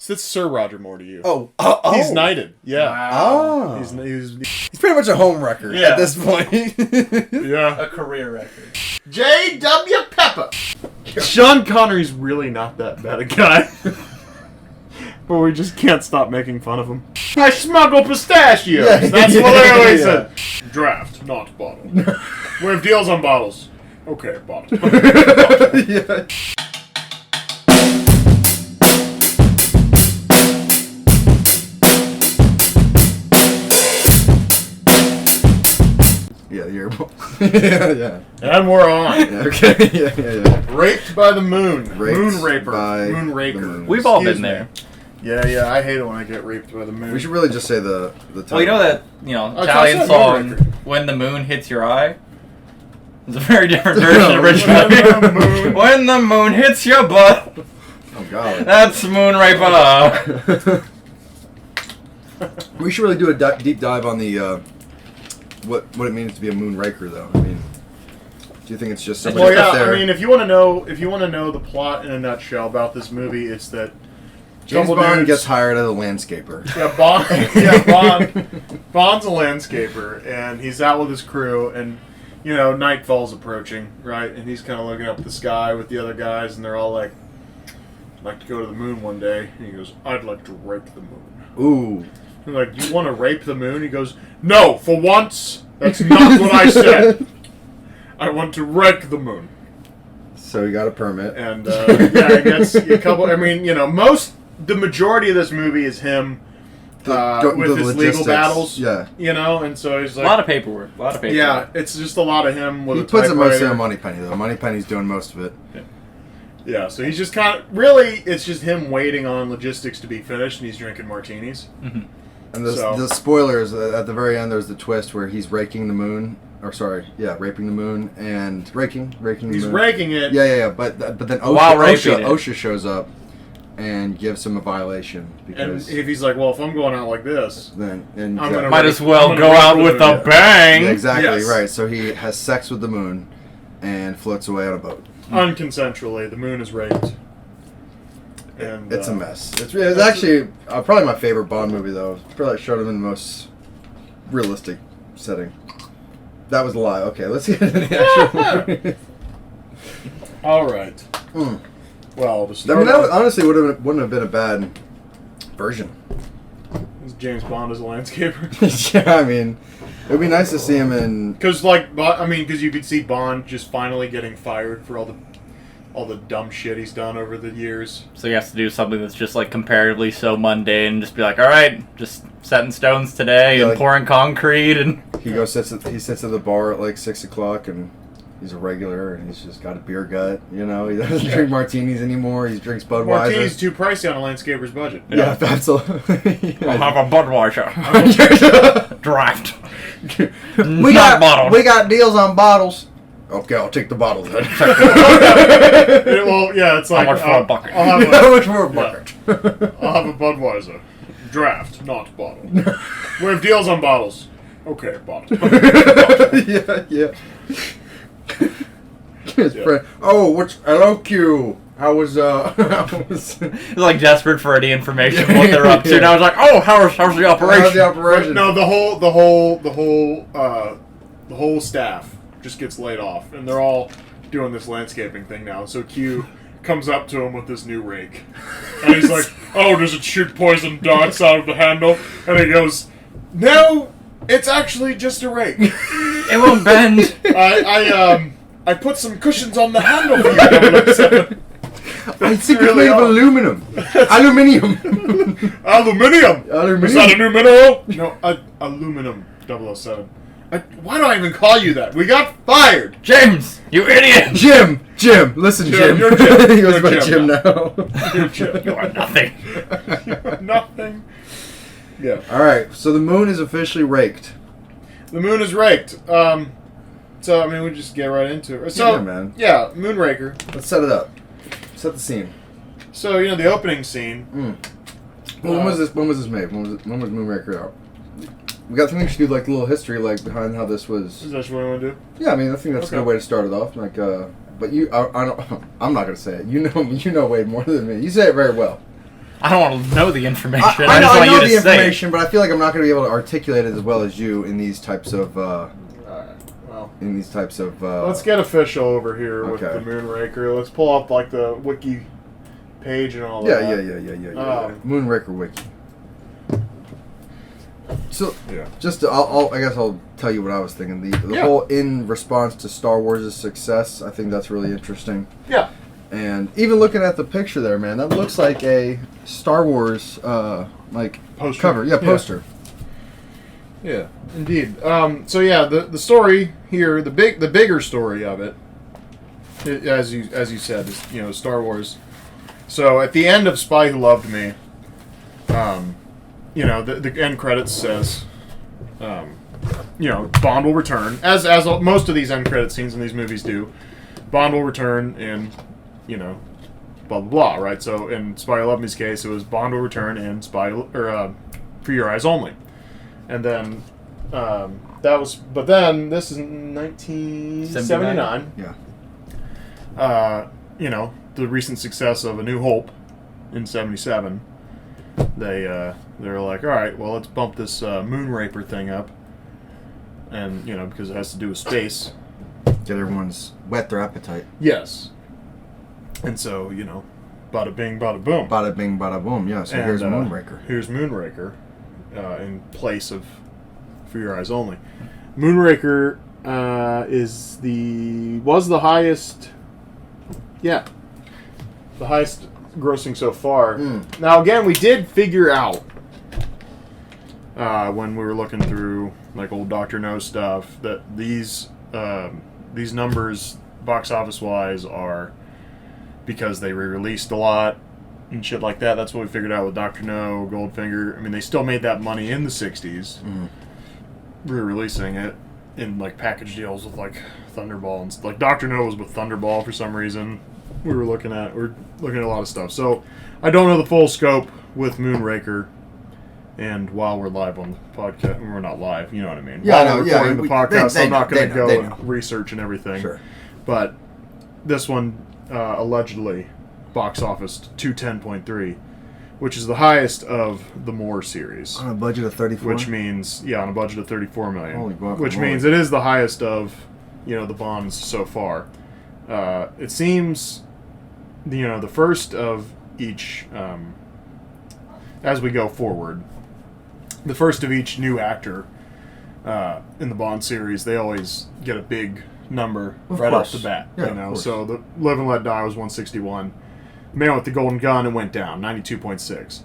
So it's Sir Roger Moore to you. Oh. He's knighted. Yeah. Wow. He's pretty much a home wrecker at this point. Yeah. A career record. J.W. Pepper. Sean Connery's really not that bad a guy. But we just can't stop making fun of him. I smuggle pistachios. Yeah. That's what I always Yeah. said. Draft, not bottle. We have deals on bottles. Okay, bottle. Yeah. Yeah, you're... yeah. And we're on. Okay, yeah. Raped by the moon. Raped Moonraker. by Moonraker. the moon. We've all Excuse been there. Yeah, I hate it when I get raped by the moon. We should really just say the title. Well, you know that, Italian song, When the Moon Hits Your Eye? It's a very different version originally. When the moon hits your butt. Oh, God. That's Moonraker. We should really do a deep dive on the, what it means to be a moonraker, though. I mean, do you think it's just somebody Well, yeah, up there? I mean, if you want to know the plot in a nutshell about this movie, it's that James couple Bond dudes- gets hired as a landscaper. Bond's a landscaper, and he's out with his crew, and night fall's approaching, right? And he's kind of looking up at the sky with the other guys, and they're all like, "I'd like to go to the moon one day." And he goes, "I'd like to rape the moon." Ooh. They're like, "You want to rape the moon?" He goes, "No, for once, that's not what I said. I want to rake the moon." So he got a permit. And he gets a couple. I mean, the majority of this movie is him with his legal battles. Yeah. And so he's like A lot of paperwork. Yeah, it's just a lot of him with He a puts it mostly typewriter. on Moneypenny, though. Moneypenny's doing most of it. Yeah, so he's just kind of really. It's just him waiting on logistics to be finished, and he's drinking martinis. Mm-hmm. And the spoilers at the very end. There's the twist where he's raking the moon. Or sorry, yeah, raping the moon and raking the moon. He's raking it. Yeah. But then While raping it. OSHA shows up and gives him a violation And because if he's like, well, if I'm going out like this, then I'm gonna Might rape- as well I'm go gonna out rape with the a moon. bang. yeah, exactly Yes. right. So he has sex with the moon and floats away on a boat. Unconsensually, the moon is raped. And It's a mess. It's actually probably my favorite Bond movie, though. It's probably showed him in the most realistic setting. That was a lie. Okay, let's get into the actual movie. All right. Mm. Well, that honestly wouldn't have been a bad version. James Bond as a landscaper. Yeah, I mean, it would be nice to see him in... Because you could see Bond just finally getting fired for all the dumb shit he's done over the years. So he has to do something that's just comparatively so mundane, just be like, all right, just setting stones today and pouring concrete and... He sits at the bar at like 6 o'clock and he's a regular and he's just got a beer gut, He doesn't drink martinis anymore, he drinks Budweiser. Martini's too pricey on a landscaper's budget. Yeah, absolutely. I'll have a Budweiser. Draft. we got deals on bottles. Okay, I'll take the bottle then. Well, yeah, it's like... How much for a bucket? I'll have How much for a bucket? I'll have a Budweiser. Draft, not bottle. We have deals on bottles. Okay, bottle. Yeah. His friend. Oh, hello, Q. How was He's desperate for any information of what they're up to. Now I was like, oh, how's the operation? How's the operation? No, the whole staff just gets laid off, and they're all doing this landscaping thing now. So Q comes up to him with this new rake, and he's like, "Oh, does it shoot poison darts out of the handle?" And he goes, "No, it's actually just a rake. It won't bend." I put some cushions on the handle for you, 007. I think it's made of aluminum. Aluminium. Aluminium. Is that a new mineral? No, aluminum. 007. Why do I even call you that? We got fired. James, you idiot. Jim. Listen, Jim. You're Jim. He goes You're by Jim Jim now. You're Jim. You are nothing. You are nothing. Yeah. All right. So the moon is officially raked. The moon is raked. So I mean, we just get right into it. So yeah, man. Yeah, Moonraker. Let's set it up. Set the scene. So the opening scene. When was this made? When was Moonraker out? We got to do like a little history behind how this was. Is that what you want to do? Yeah, I mean I think that's a good way to start it off. But I don't. I'm not gonna say it. You know way more than me. You say it very well. I don't want to know the information. I just want know you to the say it. information, but I feel like I'm not going to be able to articulate it as well as you in these types of. Alright, well, In these types of. let's get official over here with okay. the Moonraker. Let's pull up like the wiki page and all Yeah, that. yeah. Moonraker wiki. So, Yeah. just to, I guess I'll tell you what I was thinking. The whole in response to Star Wars' success, I think that's really interesting. Yeah. And even looking at the picture there, man, that looks like a Star Wars like Poster. cover. Yeah, poster. Yeah, indeed. So yeah, the story here, the bigger story of it, as you said, is Star Wars. So at the end of Spy Who Loved Me, the end credits says, Bond will return, as most of these end credit scenes in these movies do. Bond will return in, blah blah blah, right? So in Spy Who Loved Me's case, it was Bond will return in For Your Eyes Only, and then but then this is 1979. Yeah. The recent success of A New Hope in 77. They're like, all right, well, let's bump this Moonraker thing up, and because it has to do with space. Get everyone's whet their appetite. Yes. And so bada bing, bada boom. Bada bing, bada boom. Yeah. So here's Moonraker. Here's Moonraker, in place of For Your Eyes Only. Moonraker was the highest. Yeah. The highest grossing so far. Now again, we did figure out when we were looking through like old Dr. No stuff that these numbers box office wise are because they re-released a lot and shit like that. That's what we figured out with Dr. No, Goldfinger. I mean, they still made that money in the 60s, re-releasing it in like package deals with like Thunderball and like Dr. No was with Thunderball for some reason. We're looking at a lot of stuff. So I don't know the full scope with Moonraker. And while we're live on the podcast, we're not live, you know what I mean? Yeah, while we're recording the podcast, I'm not going to go know. and research and everything. Sure. But this one allegedly box office 210.3, which is the highest of the Moore series. On a budget of 34? Which means, on a budget of $34 million. Holy guacamole. Which means it is the highest of, the Bonds so far. It seems, the first of each, as we go forward, the first of each new actor in the Bond series, they always get a big number off the bat. Yeah, So the Live and Let Die was 161. Man with the Golden Gun, it went down 92.6.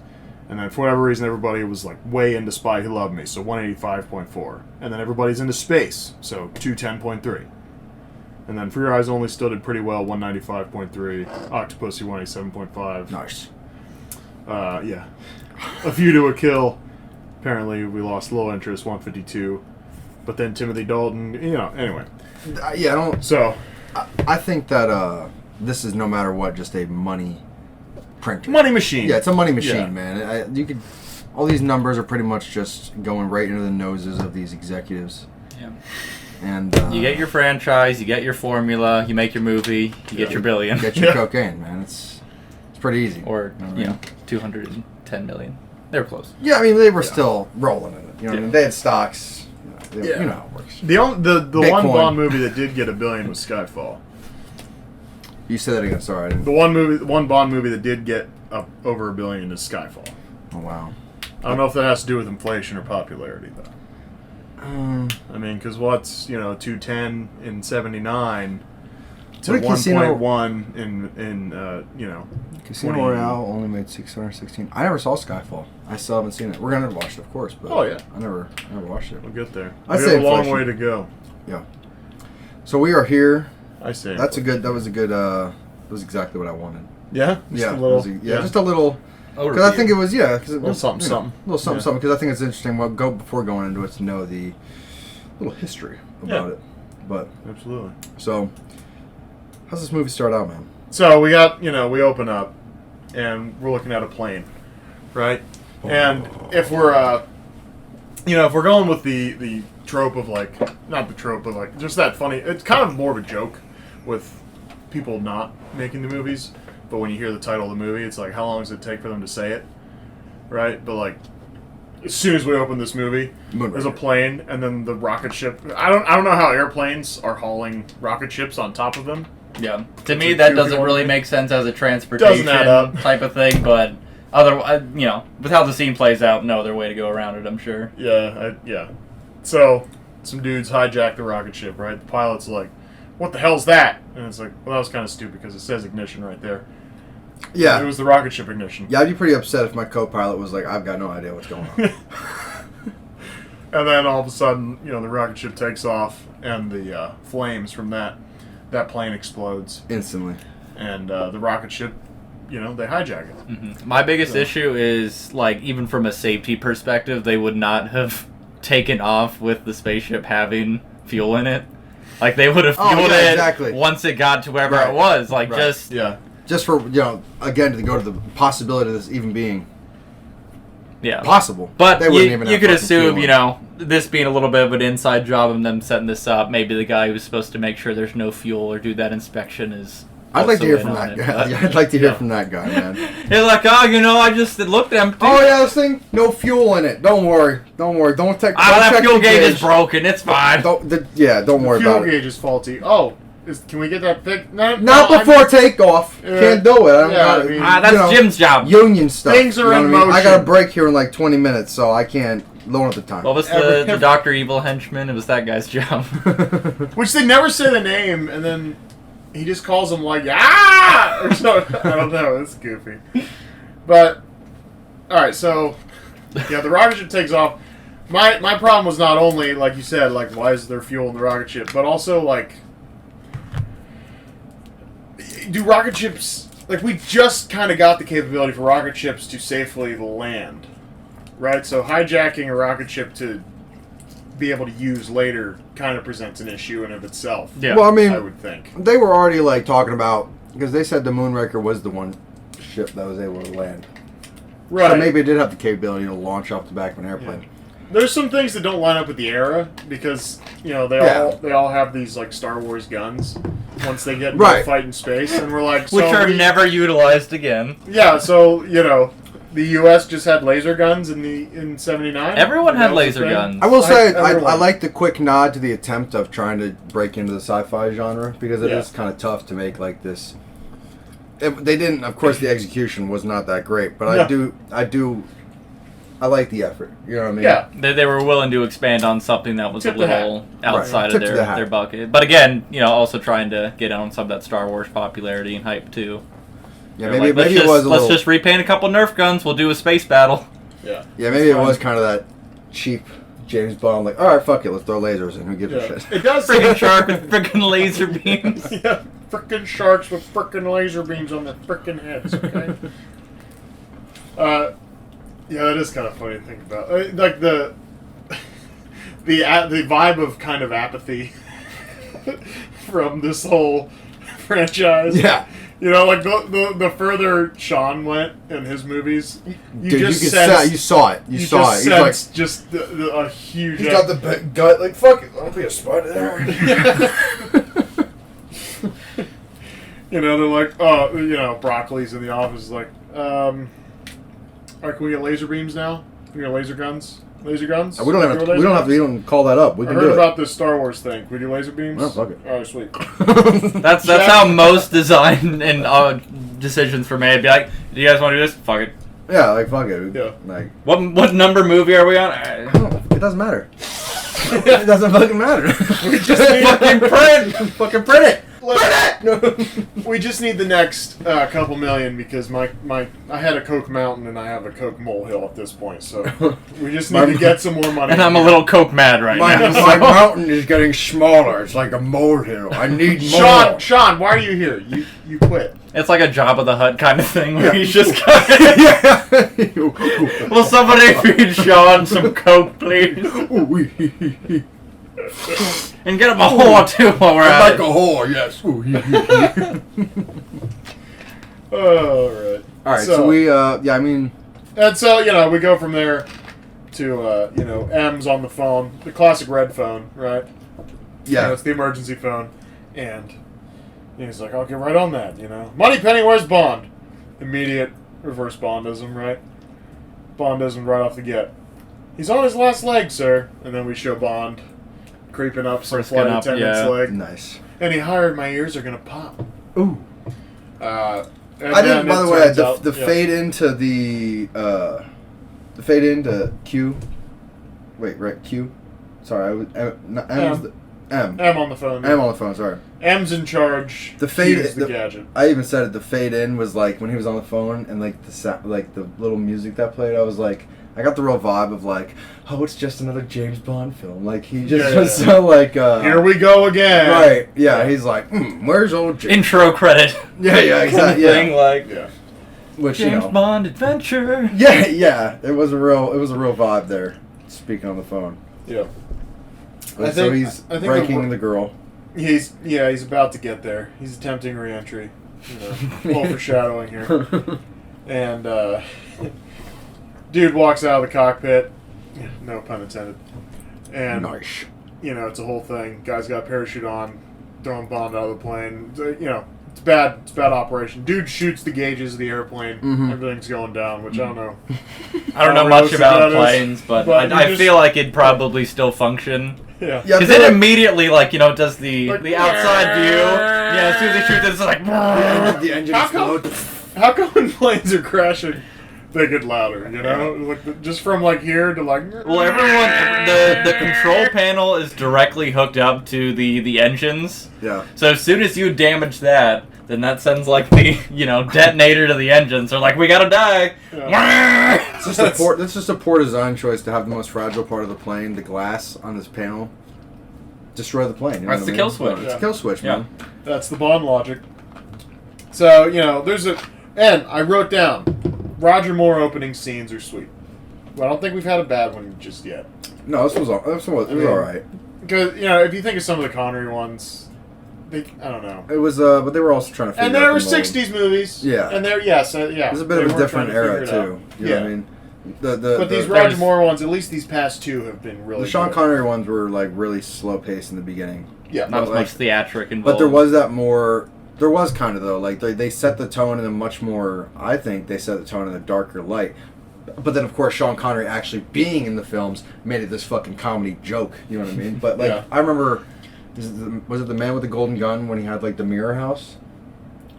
And then for whatever reason, everybody was like way into Spy Who Loved Me, so 185.4. And then everybody's into space, so 210.3. And then For Your Eyes Only still did pretty well, 195.3. Octopussy 187.5. Nice. Yeah. A View to a Kill. Apparently, we lost low interest, 152. But then Timothy Dalton, anyway. Yeah, I don't. So, I think that this is no matter what, just a money printer. money machine. Yeah, it's a money machine, Yeah. man. You could. All these numbers are pretty much just going right into the noses of these executives. Yeah. And You get your franchise, you get your formula, you make your movie, you get your billion. get your cocaine, man. It's pretty easy. Or, 210 million. They're close. Yeah, I mean they were still rolling in it. You know what I mean? They had stocks. You know how it works. The one Bitcoin. Bond movie that did get $1 billion was Skyfall. You said that again. Sorry, I didn't. The one Bond movie that did get up over $1 billion is Skyfall. Oh wow. I don't know if that has to do with inflation or popularity, though. I mean, because what's 210 in 79 to What did Casino- 1.1 in Casino 20 Royale only made 616. I never saw Skyfall. I still haven't seen it. We're gonna watch it, of course. But Oh, yeah. I never watched it. We'll get there. I'd We say have a long inflation. way to go. Yeah. So we are here. I say. That was a good. That was exactly what I wanted. Yeah. Just Yeah. A little. Just a little. Because I think it was because it was something, something. A little something, Yeah. something. Because I think it's interesting. Before going into it to know the little history about it. But Absolutely. so, how's this movie start out, man? So we got we open up, and we're looking at a plane, right? And if we're if we're going with the trope of not the trope, but just that funny. It's kind of more of a joke with people not making the movies. but when you hear the title of the movie, it's like, how long does it take for them to say it? Right? But like, as soon as we open this movie, there's a plane, and then the rocket ship. I don't know how airplanes are hauling rocket ships on top of them. Yeah. To me, that doesn't really make sense as a transportation Doesn't add up. type of thing, but otherwise, with how the scene plays out, no other way to go around it, I'm sure. Yeah. So, some dudes hijack the rocket ship, right? The pilot's like, what the hell's that? And it's like, well, that was kind of stupid because it says ignition right there. Yeah. It was the rocket ship ignition. Yeah, I'd be pretty upset if my co-pilot was like, I've got no idea what's going on. And then all of a sudden, the rocket ship takes off, and the flames from that plane explodes. Instantly. And the rocket ship, they hijack it. Mm-hmm. My biggest issue is, like, even from a safety perspective, they would not have taken off with the spaceship having fuel in it. Like, they would have fueled it once it got to wherever it was. Like, just... Yeah. Just for, again, to go to the possibility of this even being Yeah. possible. But They wouldn't even you have could fucking assume, fuel. this being a little bit of an inside job and them setting this up, maybe the guy who's supposed to make sure there's no fuel or do that inspection is... I'd like to hear also from in on that it, guy. but- Yeah, I'd like to hear from that guy, man. He's like, it looked empty. Oh yeah, this thing, no fuel in it. Don't worry. Don't check. That check fuel the gauge is broken. It's fine. Don't worry The fuel about it. gauge is faulty. Oh, can we get that fixed? Not before takeoff. Can't do it. That's Jim's job. Union stuff. Things are in motion. I got a break here in like 20 minutes, so I can't loan at the time. What was the Dr. Evil henchman? It was that guy's job. Which they never say the name, and then he just calls him like, ah! Or something. I don't know. It's goofy. But, alright, so, yeah, the rocket ship takes off. My problem was not only, like you said, like, why is there fuel in the rocket ship, but also, like, do rocket ships, like, we just kind of got the capability for rocket ships to safely land, right? So hijacking a rocket ship to be able to use later kind of presents an issue in of itself. Yeah. Well, I mean, I would think. they were already like talking about, because they said the Moonraker was the one ship that was able to land. Right. So maybe it did have the capability to launch off the back of an airplane. Yeah. There's some things that don't line up with the era because they all have these like Star Wars guns once they get into a fight in space, and we're like, which are never utilized again. Yeah, so the U.S. just had laser guns in '79. Everyone had laser guns. I will say I like the quick nod to the attempt of trying to break into the sci-fi genre because it is kind of tough to make like this. They didn't, of course. The execution was not that great, but I like the effort. You know what I mean? Yeah. They were willing to expand on something that was a little outside of their bucket. But again, also trying to get on some of that Star Wars popularity and hype too. Yeah, maybe it was let's just repaint a couple Nerf guns. We'll do a space battle. Yeah. Yeah, maybe it was kind of that cheap James Bond, like, all right, fuck it, let's throw lasers in. Who gives a shit? It does. Freaking shark with freaking laser beams. Yeah, freaking sharks with freaking laser beams on their freaking heads. Okay. Yeah, that is kind of funny to think about. Like the vibe of kind of apathy from this whole franchise. Yeah. Like the further Sean went in his movies, you saw it. You saw it. He's like, just a huge. He's got the big gut. Like, fuck it, I'll be a spider there. They're like, oh, Broccoli's in the office. Like, all right, can we get laser beams now? Can we get laser guns? Laser guns? We don't have to even call that up. We can I do heard it. about this Star Wars thing. Can we do laser beams? Oh, fuck it. Oh, sweet. That's how most design and decisions were made. Be like, do you guys want to do this? Fuck it. Yeah, like, fuck it. Yeah. Like, what number movie are we on? it doesn't matter. It doesn't fucking matter. We just need fucking print it. We just need the next couple million because I had a Coke Mountain and I have a Coke Molehill at this point, so we just need to get some more money. And I'm a little Coke mad right now. My mountain is getting smaller. It's like a molehill. I need more. Sean, why are you here? You quit. It's like a Jabba the Hutt kind of thing where he's just Will somebody feed Sean some Coke, please? And get him a whore too while we're at it. Like a whore, yes. Alright, so we, And so, we go from there to, M's on the phone, the classic red phone, right? Yeah. It's the emergency phone. And And he's like, I'll get right on that, Moneypenny, where's Bond? Immediate reverse Bondism, right? Bondism right off the get. He's on his last leg, sir. And then we show Bond creeping up some flight attendant's leg. Nice. And he hired, my ears are going to pop. Ooh. I didn't, by the way, the fade into the fade into Q. Wait, right, Q? Sorry, M on the phone. M on the phone, sorry. M's in charge. The fade is the gadget. I even said it. The fade in was like when he was on the phone and like the little music that played. I was like, I got the real vibe of like, oh, it's just another James Bond film. Like he just was so like. Here we go again. Right. Yeah. He's like, where's old James? Intro credit. Yeah. Exactly. Yeah. Thing, like, which James Bond adventure. Yeah. It was a real vibe there. Speaking on the phone. Yeah. So he's breaking the girl. He's about to get there. He's attempting re-entry. Full foreshadowing here. And dude walks out of the cockpit. No pun intended. And nice. It's a whole thing. Guy's got a parachute on, throwing Bond out of the plane. It's bad. It's bad operation. Dude shoots the gauges of the airplane. Mm-hmm. Everything's going down, which I don't know. I don't know much about planes, but I feel like it'd probably still function. Yeah. Because it immediately, does the outside view. Yeah, as soon as they shoot this, it's like... the engine explodes. How come when planes are crashing, they get louder, just from, here to, Well, everyone... The control panel is directly hooked up to the engines. Yeah. So as soon as you damage that, then that sends, the, detonator to the engines. They're like, we gotta die! Yeah. That's just a poor design choice to have the most fragile part of the plane, the glass on this panel. Destroy the plane. That's the kill switch. It's a kill switch, man. That's the Bond logic. So, there's a... And I wrote down, Roger Moore opening scenes are sweet. Well, I don't think we've had a bad one just yet. No, it was alright. Because, if you think of some of the Connery ones... I don't know. It was, but they were also trying to figure out. And there were 60s movies. Yeah. And there, yes, yeah. It was a bit of a different era, too. You know what I mean? But these Roger Moore ones, at least these past two, have been really The Sean good. Connery ones were, really slow-paced in the beginning. Yeah. Not as much theatric involved. But there was that more... There was kind of, though. They set the tone in a much more... I think they set the tone in a darker light. But then, of course, Sean Connery actually being in the films made it this fucking comedy joke. You know what I mean? But, I remember... Was it the Man with the Golden Gun when he had the mirror house?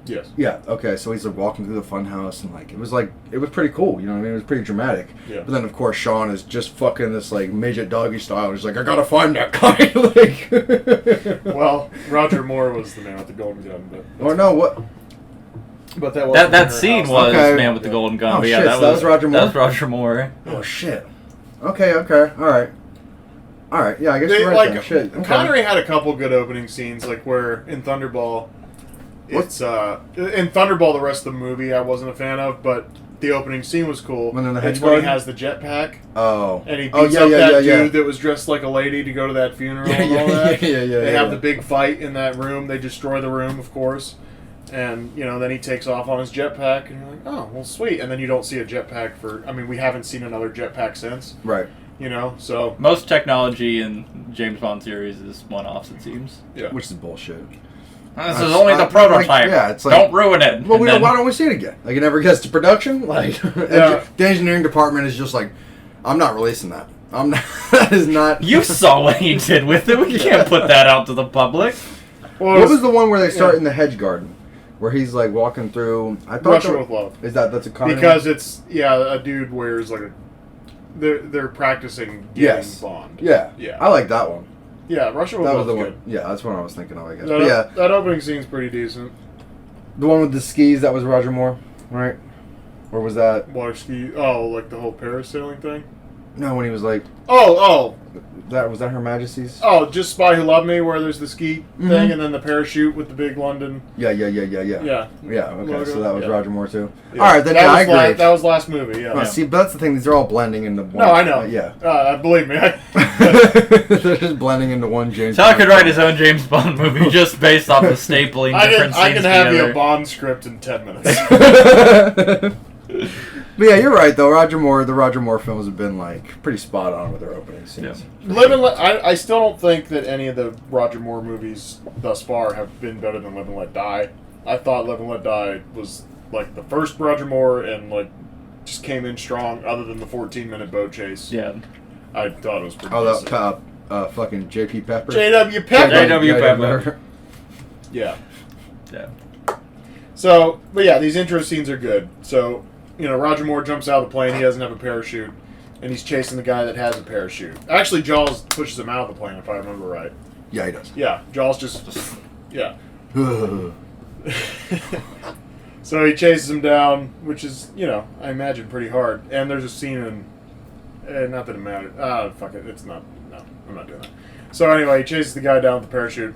Yes. Yeah. Okay. So he's walking through the fun house and it was pretty cool. You know what I mean? It was pretty dramatic. Yeah. But then of course Sean is just fucking this midget doggy style. He's like, I gotta find that guy. Well, Roger Moore was the Man with the Golden Gun, but. Or no, what? But that was that scene was Man with the Golden Gun. Oh but shit! That was Roger Moore. That was Roger Moore. Oh shit. Okay. All right, yeah, I guess you're right. Then. Shit. Okay. Connery had a couple good opening scenes, where in Thunderball, in Thunderball, the rest of the movie I wasn't a fan of, but the opening scene was cool. When it's when he has the jetpack. Oh. And he beats up that dude that was dressed like a lady to go to that funeral and all that. Yeah. They have the big fight in that room. They destroy the room, of course. And, then he takes off on his jetpack, and you're like, oh, well, sweet. And then you don't see a jetpack we haven't seen another jetpack since. Right. So... Most technology in James Bond series is one-offs, it seems. Yeah. Which is bullshit. This is only the prototype. It's don't ruin it. Well, why don't we see it again? It never gets to production? The engineering department is just like, I'm not releasing that. I'm not... That is not... You saw what he did with it. We can't put that out to the public. Well, what was the one where they start in the hedge garden? Where he's walking through... I thought Russia with Love. That's a Connery? Because it's... Yeah, a dude wears a... They're practicing getting Bond. Yeah. I like that one. Yeah, Russia with Love was good. One. Yeah, that's what I was thinking of, I guess. That opening scene's pretty decent. The one with the skis, that was Roger Moore, right? Or was that... Water ski... Oh, the whole parasailing thing? No, when he was like... Oh! Was that Her Majesty's? Oh, Just Spy Who Loved Me, where there's the ski thing, and then the parachute with the big London... Yeah. Yeah, okay, logo. So that was Roger Moore, too. Yeah. Alright, then I agree. That was last movie, yeah. See, but that's the thing, these are all blending into one. No, I know. Believe me. They're just blending into one James Bond. So I could write his own James Bond movie just based off of stapling different scenes I can have together. you a Bond script in 10 minutes. But yeah, you're right though. The Roger Moore films have been like pretty spot on with their opening scenes. Yeah. I still don't think that any of the Roger Moore movies thus far have been better than Live and Let Die. I thought Live and Let Die was like the first Roger Moore and like just came in strong. Other than the 14-minute boat chase. Yeah. I thought it was pretty. Oh, that fucking J.P. Pepper. J.W. Pepper. J.W. Pepper. Yeah. Yeah. So, but yeah, these intro scenes are good. So, Roger Moore jumps out of the plane. He doesn't have a parachute, and he's chasing the guy that has a parachute. Actually, Jaws pushes him out of the plane, if I remember right. Yeah, he does. Yeah, Jaws just yeah. So he chases him down, which is, I imagine pretty hard. And there's a scene in, not that it matters. Fuck it, it's not. No, I'm not doing that. So anyway, he chases the guy down with the parachute.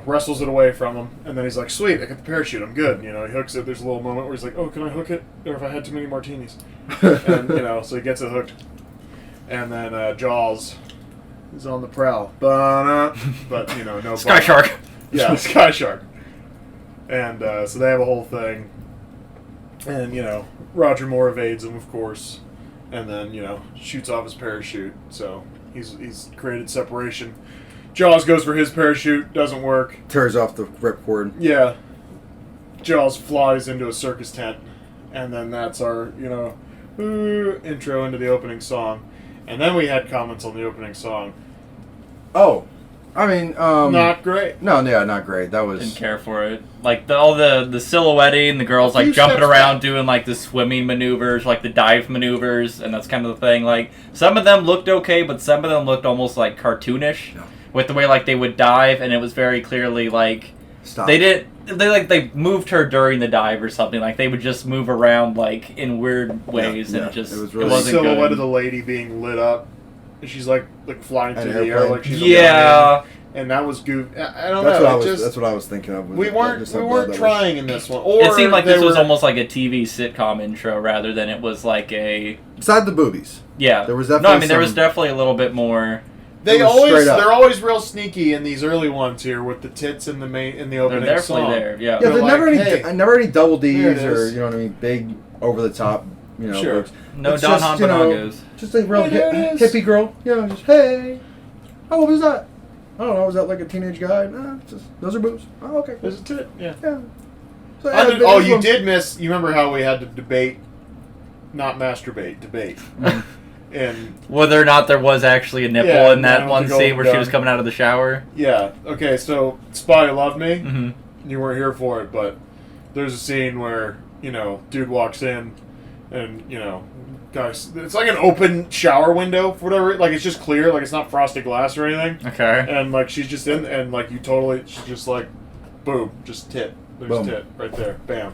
Wrestles it away from him, and then he's like, "Sweet, I got the parachute, I'm good." He hooks it. There's a little moment where he's like, "Oh, can I hook it? Or if I had too many martinis?" And so he gets it hooked, and then Jaws is on the prowl, but no Sky Shark. Yeah, Sky Shark, and so they have a whole thing, and Roger Moore evades him, of course, and then shoots off his parachute. So he's created separation. Jaws goes for his parachute, doesn't work. Tears off the ripcord. Yeah. Jaws flies into a circus tent, and then that's our, intro into the opening song. And then we had comments on the opening song. Oh. I mean, not great. No, yeah, not great. That was... Didn't care for it. Like, all the silhouetting, the girls, like, jumping around, doing, like, the swimming maneuvers, like, the dive maneuvers, and that's kind of the thing. Like, some of them looked okay, but some of them looked almost, like, cartoonish. No. With the way, like, they would dive, and it was very clearly, like... Stop. They moved her during the dive or something. Like, they would just move around, like, in weird ways, and it wasn't good. Silhouette of the lady being lit up. She's, like flying through the air like she's a and that was goofy. I don't know. That's what I was thinking of. We weren't trying in this one. Or it seemed like this was almost like a TV sitcom intro rather than it was like a... Besides the boobies. Yeah. There was definitely there was definitely a little bit more... They're always real sneaky in these early ones here with the tits in the opening they're song. There, yeah. Yeah, never any double D's or is. Big over the top, Sure. looks. No it's Don just, Honbanagos. Just a real hippie girl. Just hey, how old is that? I don't know. Is that like a teenage guy? Nah, those are boobs. Oh, okay. There's a tit. Yeah. So, you did miss. You remember how we had to debate, not masturbate, debate. And whether or not there was actually a nipple in that one scene where she was coming out of the shower. Yeah. Okay. So, Spy Who Loved Me. Mm-hmm. You weren't here for it, but there's a scene where dude walks in, and guys, it's like an open shower window for whatever. Like it's just clear, like it's not frosted glass or anything. Okay. And like she's just in, and like she's just like, boom, just tit. There's Boom. tit right there. Bam.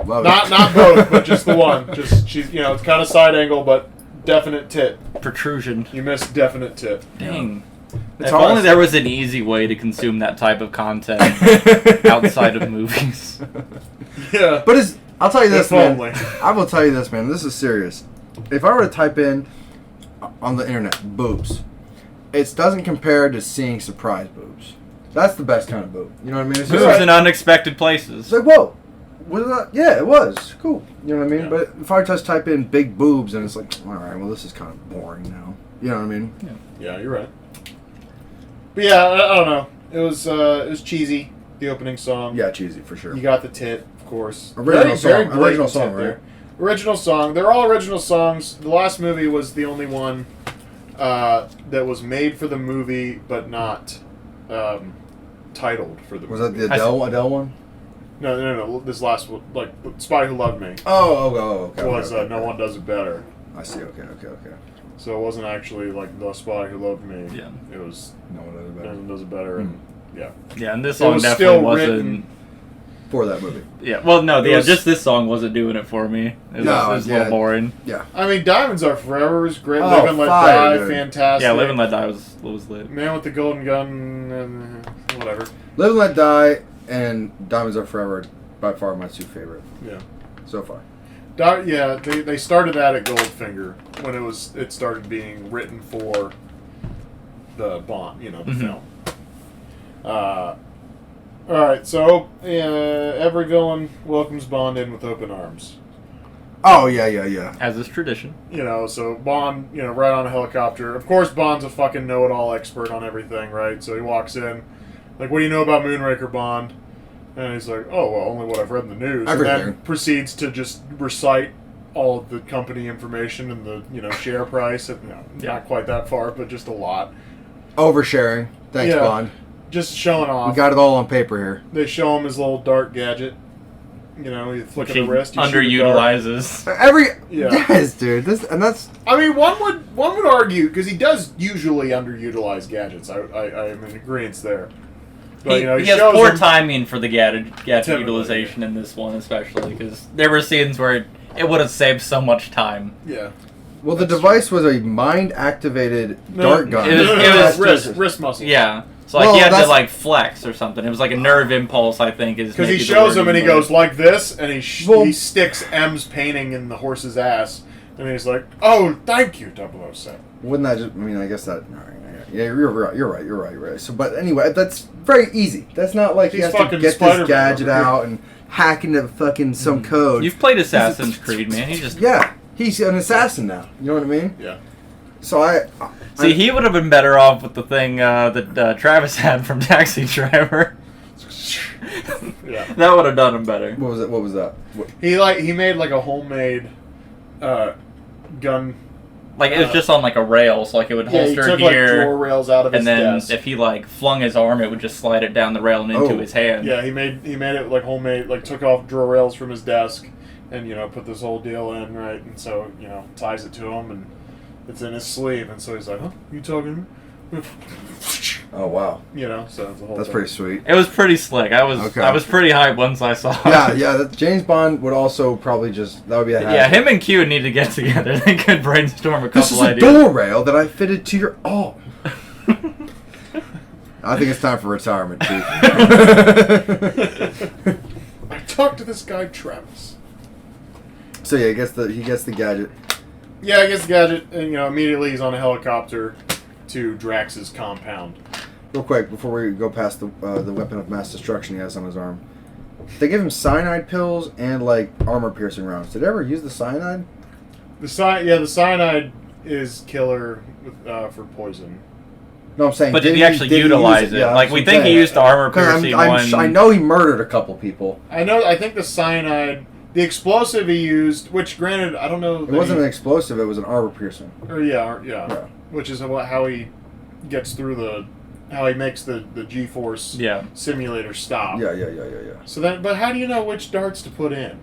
Love Not both, but just the one. Just she's it's kind of side angle, but definite tit. Protrusion. You missed definite tit. Dang. It's if hard. only there was an easy way to consume that type of content outside of movies. Yeah. But I'll tell you this, man. Only. I will tell you this, man. This is serious. If I were to type in on the internet boobs, it doesn't compare to seeing surprise boobs. That's the best kind of boob. You know what I mean? It's Boobs just in unexpected places. It's like, whoa. Was that? Yeah, it was. Cool. You know what I mean? Yeah. But if I just type in big boobs, and it's like, all right, well, this is kind of boring now. You know what I mean? Yeah, you're right. But yeah, I don't know. It was cheesy. The opening song. Yeah, cheesy for sure. You got the tit, of course. Original song, blatant right? there. Original song. They're all original songs. The last movie was the only one that was made for the movie, but not titled for the movie. Was that the Adele one? No. This last one, like Spy Who Loved Me. Okay. Was okay. No One Does It Better. I see. Okay. So it wasn't actually like The Spy Who Loved Me. Yeah. It was No One Does It Better. No One Does It Better, and yeah. Yeah, and this It song was definitely still wasn't... written for that movie. Yeah, well, no, was- just this song wasn't doing it for me. It was a little boring. Yeah. I mean, Diamonds Are Forever was great. Oh, Live and Let fire, Die, dude. fantastic. Yeah, Live and Let Die was lit. Man with the Golden Gun, and whatever. Live and Let Die and Diamonds Are Forever, by far my two favorite. Yeah. So far. They started that at Goldfinger when it started being written for the Bond, the film. All right, so every villain welcomes Bond in with open arms. Oh, yeah. As is tradition. So Bond, right on a helicopter. Of course, Bond's a fucking know-it-all expert on everything, right? So he walks in, like, what do you know about Moonraker, Bond? And he's like, oh, well, only what I've read in the news. Everything. And then proceeds to just recite all of the company information and the, share price. And, not quite that far, but just a lot. Oversharing. Thanks, Bond. Just showing off. We got it all on paper here. They show him his little dart gadget. You flick of the wrist. Underutilizes. Yes, dude. That's. I mean, one would argue because he does usually underutilize gadgets. I am in agreement there. But, he has poor timing for the gadget utilization in this one, especially because there were scenes where it would have saved so much time. Yeah. Well, the device was a mind-activated dart gun. It was wrist muscle. Yeah. So he had to flex or something. It was like a nerve impulse, I think, is because he shows him and he goes like this, and he sticks M's painting in the horse's ass, and he's like, "Oh, thank you, 007." Wouldn't that just? I mean, I guess that. Yeah, you're right. You're right. So, but anyway, that's very easy. That's not like he has to get this gadget out and hack into fucking some code. You've played Assassin's Creed, man. He's an assassin now. You know what I mean? Yeah. So he would have been better off with the thing that Travis had from Taxi Driver. Yeah. That would have done him better. What was that? He made like a homemade gun. Like it was just on like a rail, so like it would holster he took, here, like, drawer rails out of his and then desk. if he flung his arm, it would just slide it down the rail and into his hand. Yeah, he made it like homemade, like took off drawer rails from his desk, and put this whole deal in, right, and so ties it to him, and it's in his sleeve, and so he's like, "Huh, you talking to me?" Oh wow! So it's a whole. That's thing. pretty sweet. It was pretty slick. I was pretty hyped once I saw it. Yeah. James Bond would also probably that would be a hazard. Yeah, him and Q need to get together. They could brainstorm a couple ideas. ideas. This is a door rail that I fitted to your arm. I think it's time for retirement, Chief. I talked to this guy Travis. So yeah, he gets the gadget. Yeah, he gets the gadget, and immediately he's on a helicopter to Drax's compound. Real quick, before we go past the weapon of mass destruction he has on his arm, they give him cyanide pills and like armor-piercing rounds. Did they ever use the cyanide? The cyanide is killer for poison. No, I'm saying. But did he actually utilize it? Yeah, like we think he used the armor-piercing one. I know he murdered a couple people. I think the cyanide, the explosive he used, which granted I don't know. It wasn't an explosive. It was an armor-piercing. Or yeah. Which is how he gets through how he makes the G-force simulator stop. Yeah. So but how do you know which darts to put in?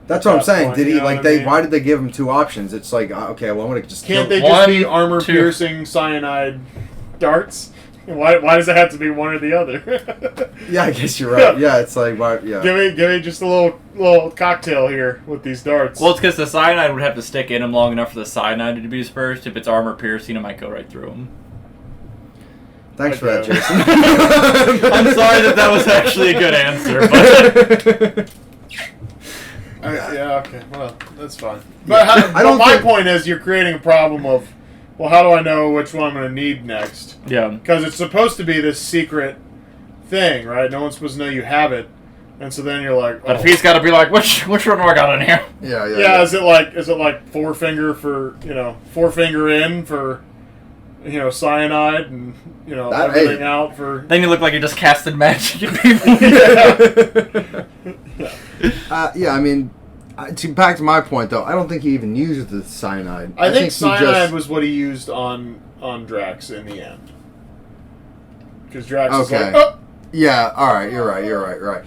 That's what I'm saying. Did he why did they give him two options? It's like okay, well I'm gonna just can't they just be armor-piercing cyanide darts? Why does it have to be one or the other? Yeah, I guess you're right. Yeah, it's like why? Yeah. Give me just a little cocktail here with these darts. Well, it's because the cyanide would have to stick in him long enough for the cyanide to be dispersed. If it's armor piercing, it might go right through him. Thanks for that, Jason. I'm sorry that was actually a good answer, but yeah, okay, well, that's fine. But my point is, you're creating a problem of, well, how do I know which one I'm going to need next? Yeah. Because it's supposed to be this secret thing, right? No one's supposed to know you have it. And so then you're like, but if he's got to be like, which one do I got in here? Yeah. Is it like forefinger in for cyanide and everything out for? Then you look like you're just casting magic at people. Yeah. I mean, back to my point though, I don't think he even used the cyanide. I think cyanide was what he used on Drax in the end. Because Drax is like, oh! Yeah, alright, you're right.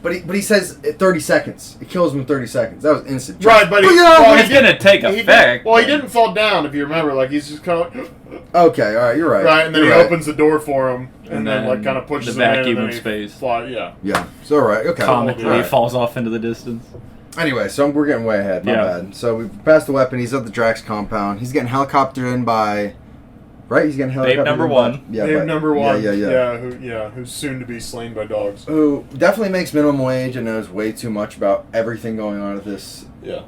But he says 30 seconds. It kills him in 30 seconds. That was instant. Right, but it's going to take effect. He didn't fall down, if you remember. Like, he's just kind of... Okay, alright, you're right. Right, and then he opens the door for him, and then kind of pushes the him in, vacuum and of space. Yeah, so alright, okay. Comically, he falls off into the distance. Anyway, so we're getting way ahead. My bad. So we passed the weapon. He's at the Drax compound. He's getting helicoptered in by... Right, he's getting helicoptered. Babe number one. Babe number one. Yeah. Who's soon to be slain by dogs. Who definitely makes minimum wage and knows way too much about everything going on at this. Yeah.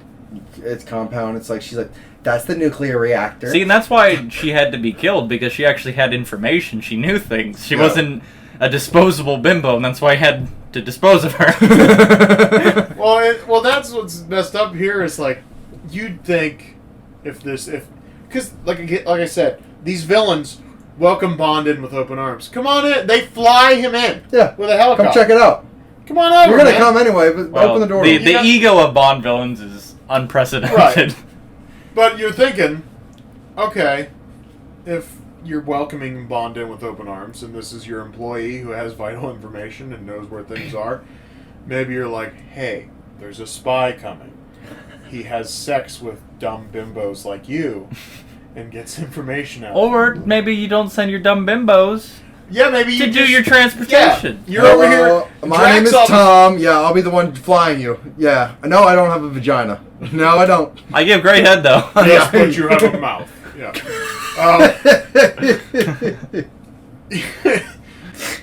It's compound. It's like she's like, that's the nuclear reactor. See, and that's why she had to be killed, because she actually had information. She knew things. She wasn't a disposable bimbo, and that's why he had to dispose of her. Well, that's what's messed up here is like, you'd think because like I said, these villains welcome Bond in with open arms. Come on in. They fly him in. Yeah. With a helicopter. Come check it out. Come on over, You're gonna man. come anyway, but open the door. The ego of Bond villains is unprecedented. Right. But you're thinking, okay, if you're welcoming Bond in with open arms, and this is your employee who has vital information and knows where things are, maybe you're like, hey, there's a spy coming. He has sex with dumb bimbos like you and gets information out. Or maybe you don't send your dumb bimbos yeah, maybe you to do your transportation. Yeah, you're over here. My name is Tom. Yeah, I'll be the one flying you. Yeah. No, I don't have a vagina. No, I don't. I give great head, though. Yes, but you have a mouth. Yeah.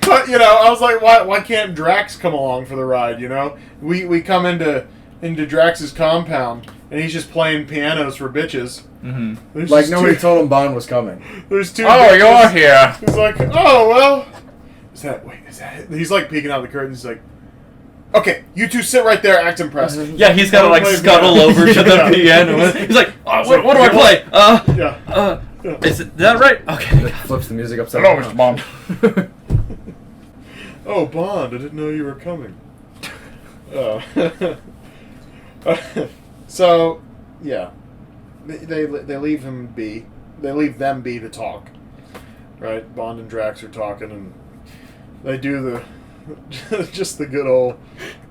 But, I was like, why can't Drax come along for the ride, We come into Drax's compound, and he's just playing pianos for bitches. Mm-hmm. Like nobody told him Bond was coming. There's two bitches. You're here. He's like, oh, well. Is that it? He's like peeking out the curtain. He's like, okay, you two sit right there, act impressed. Yeah, he's got to like scuttle over to the piano. He's like, what do I play? Is that right? Okay. Flips the music upside down. Hello, Mr. Bond. Oh, Bond, I didn't know you were coming. So, yeah. They leave him be. They leave them be to talk. Right? Bond and Drax are talking, and they do just the good old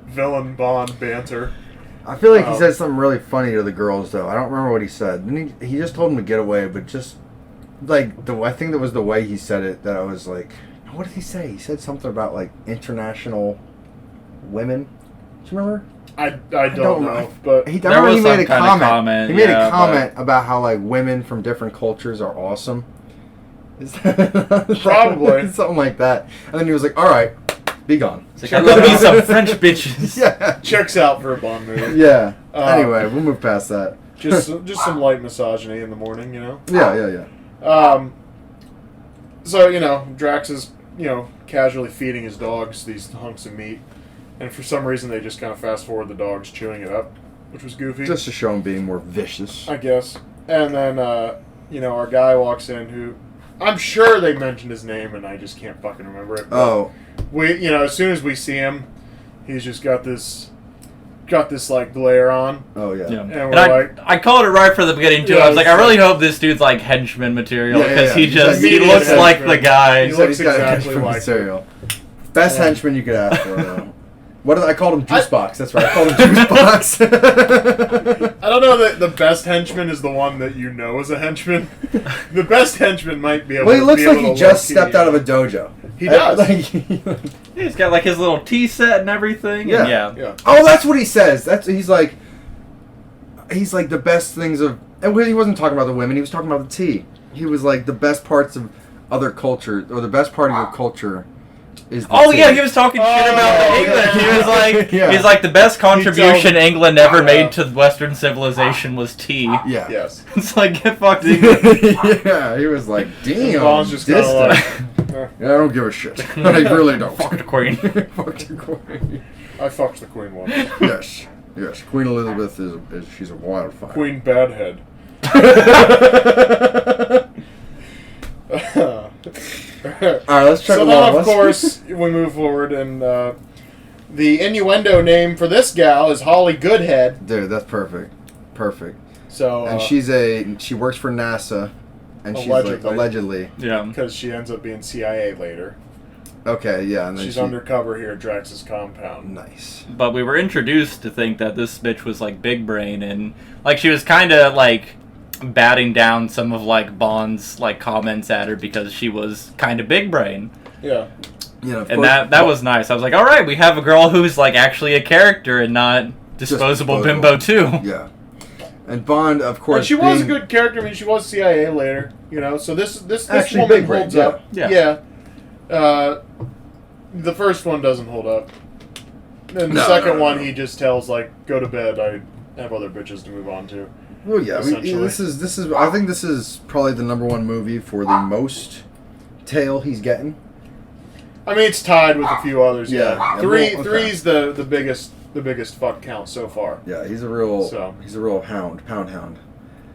villain Bond banter. I feel like he said something really funny to the girls, though. I don't remember what he said. He just told them to get away, but just like I think that was the way he said it that I was like, what did he say? He said something about like international women. Do you remember? I don't know, but he made a comment. He made a comment about how like women from different cultures are awesome. Probably something like that. And then he was like, "All right, be gone." It's like, I love me some French bitches. Yeah, checks out for a Bond movie. Yeah. Anyway, we'll move past that. Just some light misogyny in the morning, Yeah. So Drax is casually feeding his dogs these hunks of meat. And for some reason, they just kind of fast forward the dogs chewing it up, which was goofy. Just to show him being more vicious, I guess. And then, our guy walks in who, I'm sure they mentioned his name, and I just can't fucking remember it. Oh. We, as soon as we see him, he's just got this like glare on. Oh yeah. And we're I called it right from the beginning too. I was like, I really hope this dude's like henchman material because he looks like the guy. He looks got exactly like material. Best henchman you could ask for, though. I called him Juice Box. That's right. I called him Juice Box. I don't know that the best henchman is the one that you know is a henchman. The best henchman might be able to he looks like he just stepped out of a dojo. He does. He's got like his little tea set and everything. Yeah. And yeah. Oh, that's what he says. He's like the best things of. And he wasn't talking about the women. He was talking about the tea. He was like the best parts of other culture, or the best part of your culture. He was talking shit about England. Yeah. He was like the best contribution England ever made to Western civilization was tea. Yeah. Yes. It's like, get fucked, England. Yeah, he was like, damn. Bond's just kind of like, I don't give a shit. I really don't. Fuck the Queen. Fuck the Queen. I fucked the Queen once. Yes. Queen Elizabeth she's a wildfire. Queen Badhead. Alright, let's check so then, of course, we move forward, and the innuendo name for this gal is Holly Goodhead. Dude, that's perfect. So, and she works for NASA, and allegedly. She's like, allegedly. Yeah. Because she ends up being CIA later. Okay, yeah. And then she's undercover here at Drax's compound. Nice. But we were introduced to think that this bitch was like big brain, and like she was kind of like batting down some of like Bond's like comments at her because she was kind of big brain. Yeah. And that was nice. I was like, all right, we have a girl who's like actually a character and not disposable bimbo too. Yeah. And Bond, of course, and she was a good character. I mean, she was CIA later, So this actually woman holds up. Yeah. The first one doesn't hold up. And the second one, he just tells like, go to bed. I have other bitches to move on to. Well, yeah. This is. I think this is probably the #1 movie for the most tail he's getting. I mean, it's tied with a few others. Yeah, okay. Three's the biggest fuck count so far. Yeah, he's a real pound hound.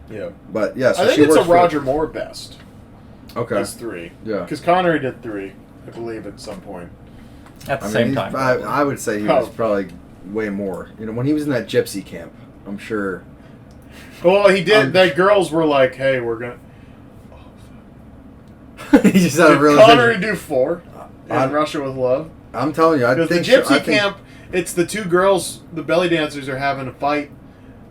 Yeah, but yeah, so I think it's a Roger Moore best. Okay, that's 3. Yeah, because Connery did 3, I believe, at some point. At the same time, I would say he was probably way more. You know, when he was in that gypsy camp, I'm sure. Well, he did. The girls were like, "Hey, we're gonna." He just had did a real. Connery do 4 in Russia with Love? I'm telling you, I think the gypsy camp. It's the 2 girls, the belly dancers, are having a fight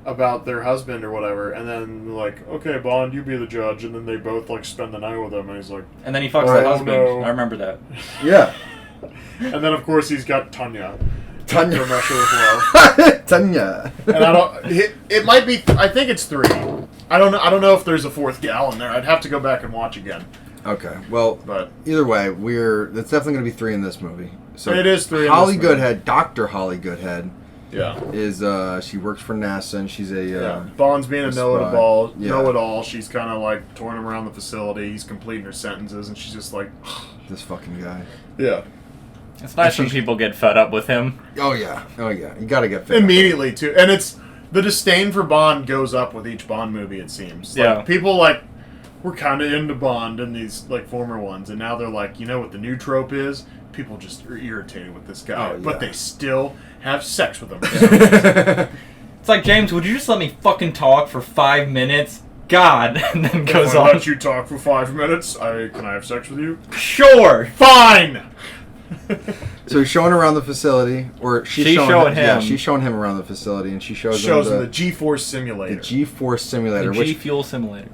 about their husband or whatever, and then like, okay, Bond, you be the judge, and then they both like spend the night with him, and he's like, and then he fucks the husband. No. I remember that. Yeah. And then of course he's got Tanya from Russia with Love. Tanya. And I don't. It might be. I think it's 3. I don't know if there's a 4th gal in there. I'd have to go back and watch again. Okay. Well, but either way, that's definitely going to be 3 in this movie. So it is 3. Holly Goodhead, Dr. Holly Goodhead. Yeah. Is she works for NASA, and she's a Bond's being a know-it-all. She's kind of like touring him around the facility. He's completing her sentences, and she's just like, this fucking guy. Yeah. It's nice when people get fed up with him. Oh yeah. You got to get fed immediately too, and it's the disdain for Bond goes up with each Bond movie. It seems. Yeah. Like, people like were kind of into Bond in these like former ones, and now they're like, you know what the new trope is? People just are irritated with this guy, but they still have sex with him. It's like, James, would you just let me fucking talk for 5 minutes? God, and then goes on. Let you talk for 5 minutes. Can I have sex with you? Sure. Fine. So he's showing around the facility, or she's showing him. Yeah, she's showing him around the facility, and she shows him the G-Force simulator. The G-Force simulator. The G-Fuel simulator.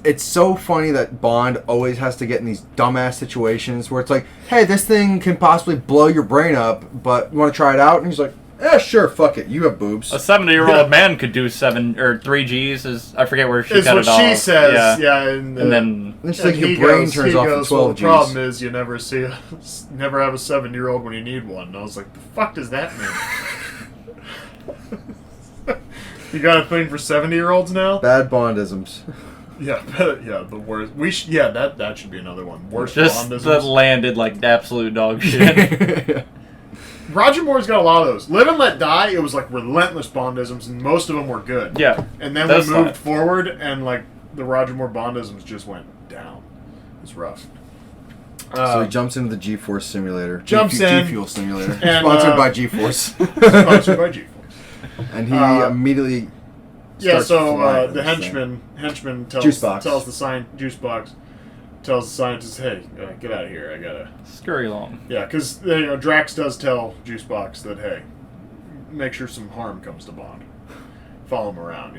It's so funny that Bond always has to get in these dumbass situations where it's like, hey, this thing can possibly blow your brain up, but you want to try it out? And he's like, yeah, sure, fuck it. You have boobs. A 70-year-old man could do 7 or 3 Gs. I forget where she cut it off. Is what she says. Yeah, and then it's like your brain turns off to 12 Gs. The problem is you never never have a 7-year-old when you need one. And I was like, the fuck does that mean? You got a thing for 70-year-olds now? Bad Bondisms. Yeah, the worst. That should be another one. Worst Bondisms. Just that landed like absolute dog shit. Roger Moore's got a lot of those. Live and Let Die, it was like relentless Bondisms, and most of them were good. Yeah. And then we moved forward, and like the Roger Moore Bondisms just went down. It's rough. So he jumps into the G-Force simulator. G-Fuel simulator. And, sponsored by G-Force. Sponsored by G-Force. And he immediately starts so the henchman tells the Juicebox tells the scientist, hey, get out of here, I gotta scurry along. Yeah, because Drax does tell Juicebox that, hey, make sure some harm comes to Bond. Follow him around,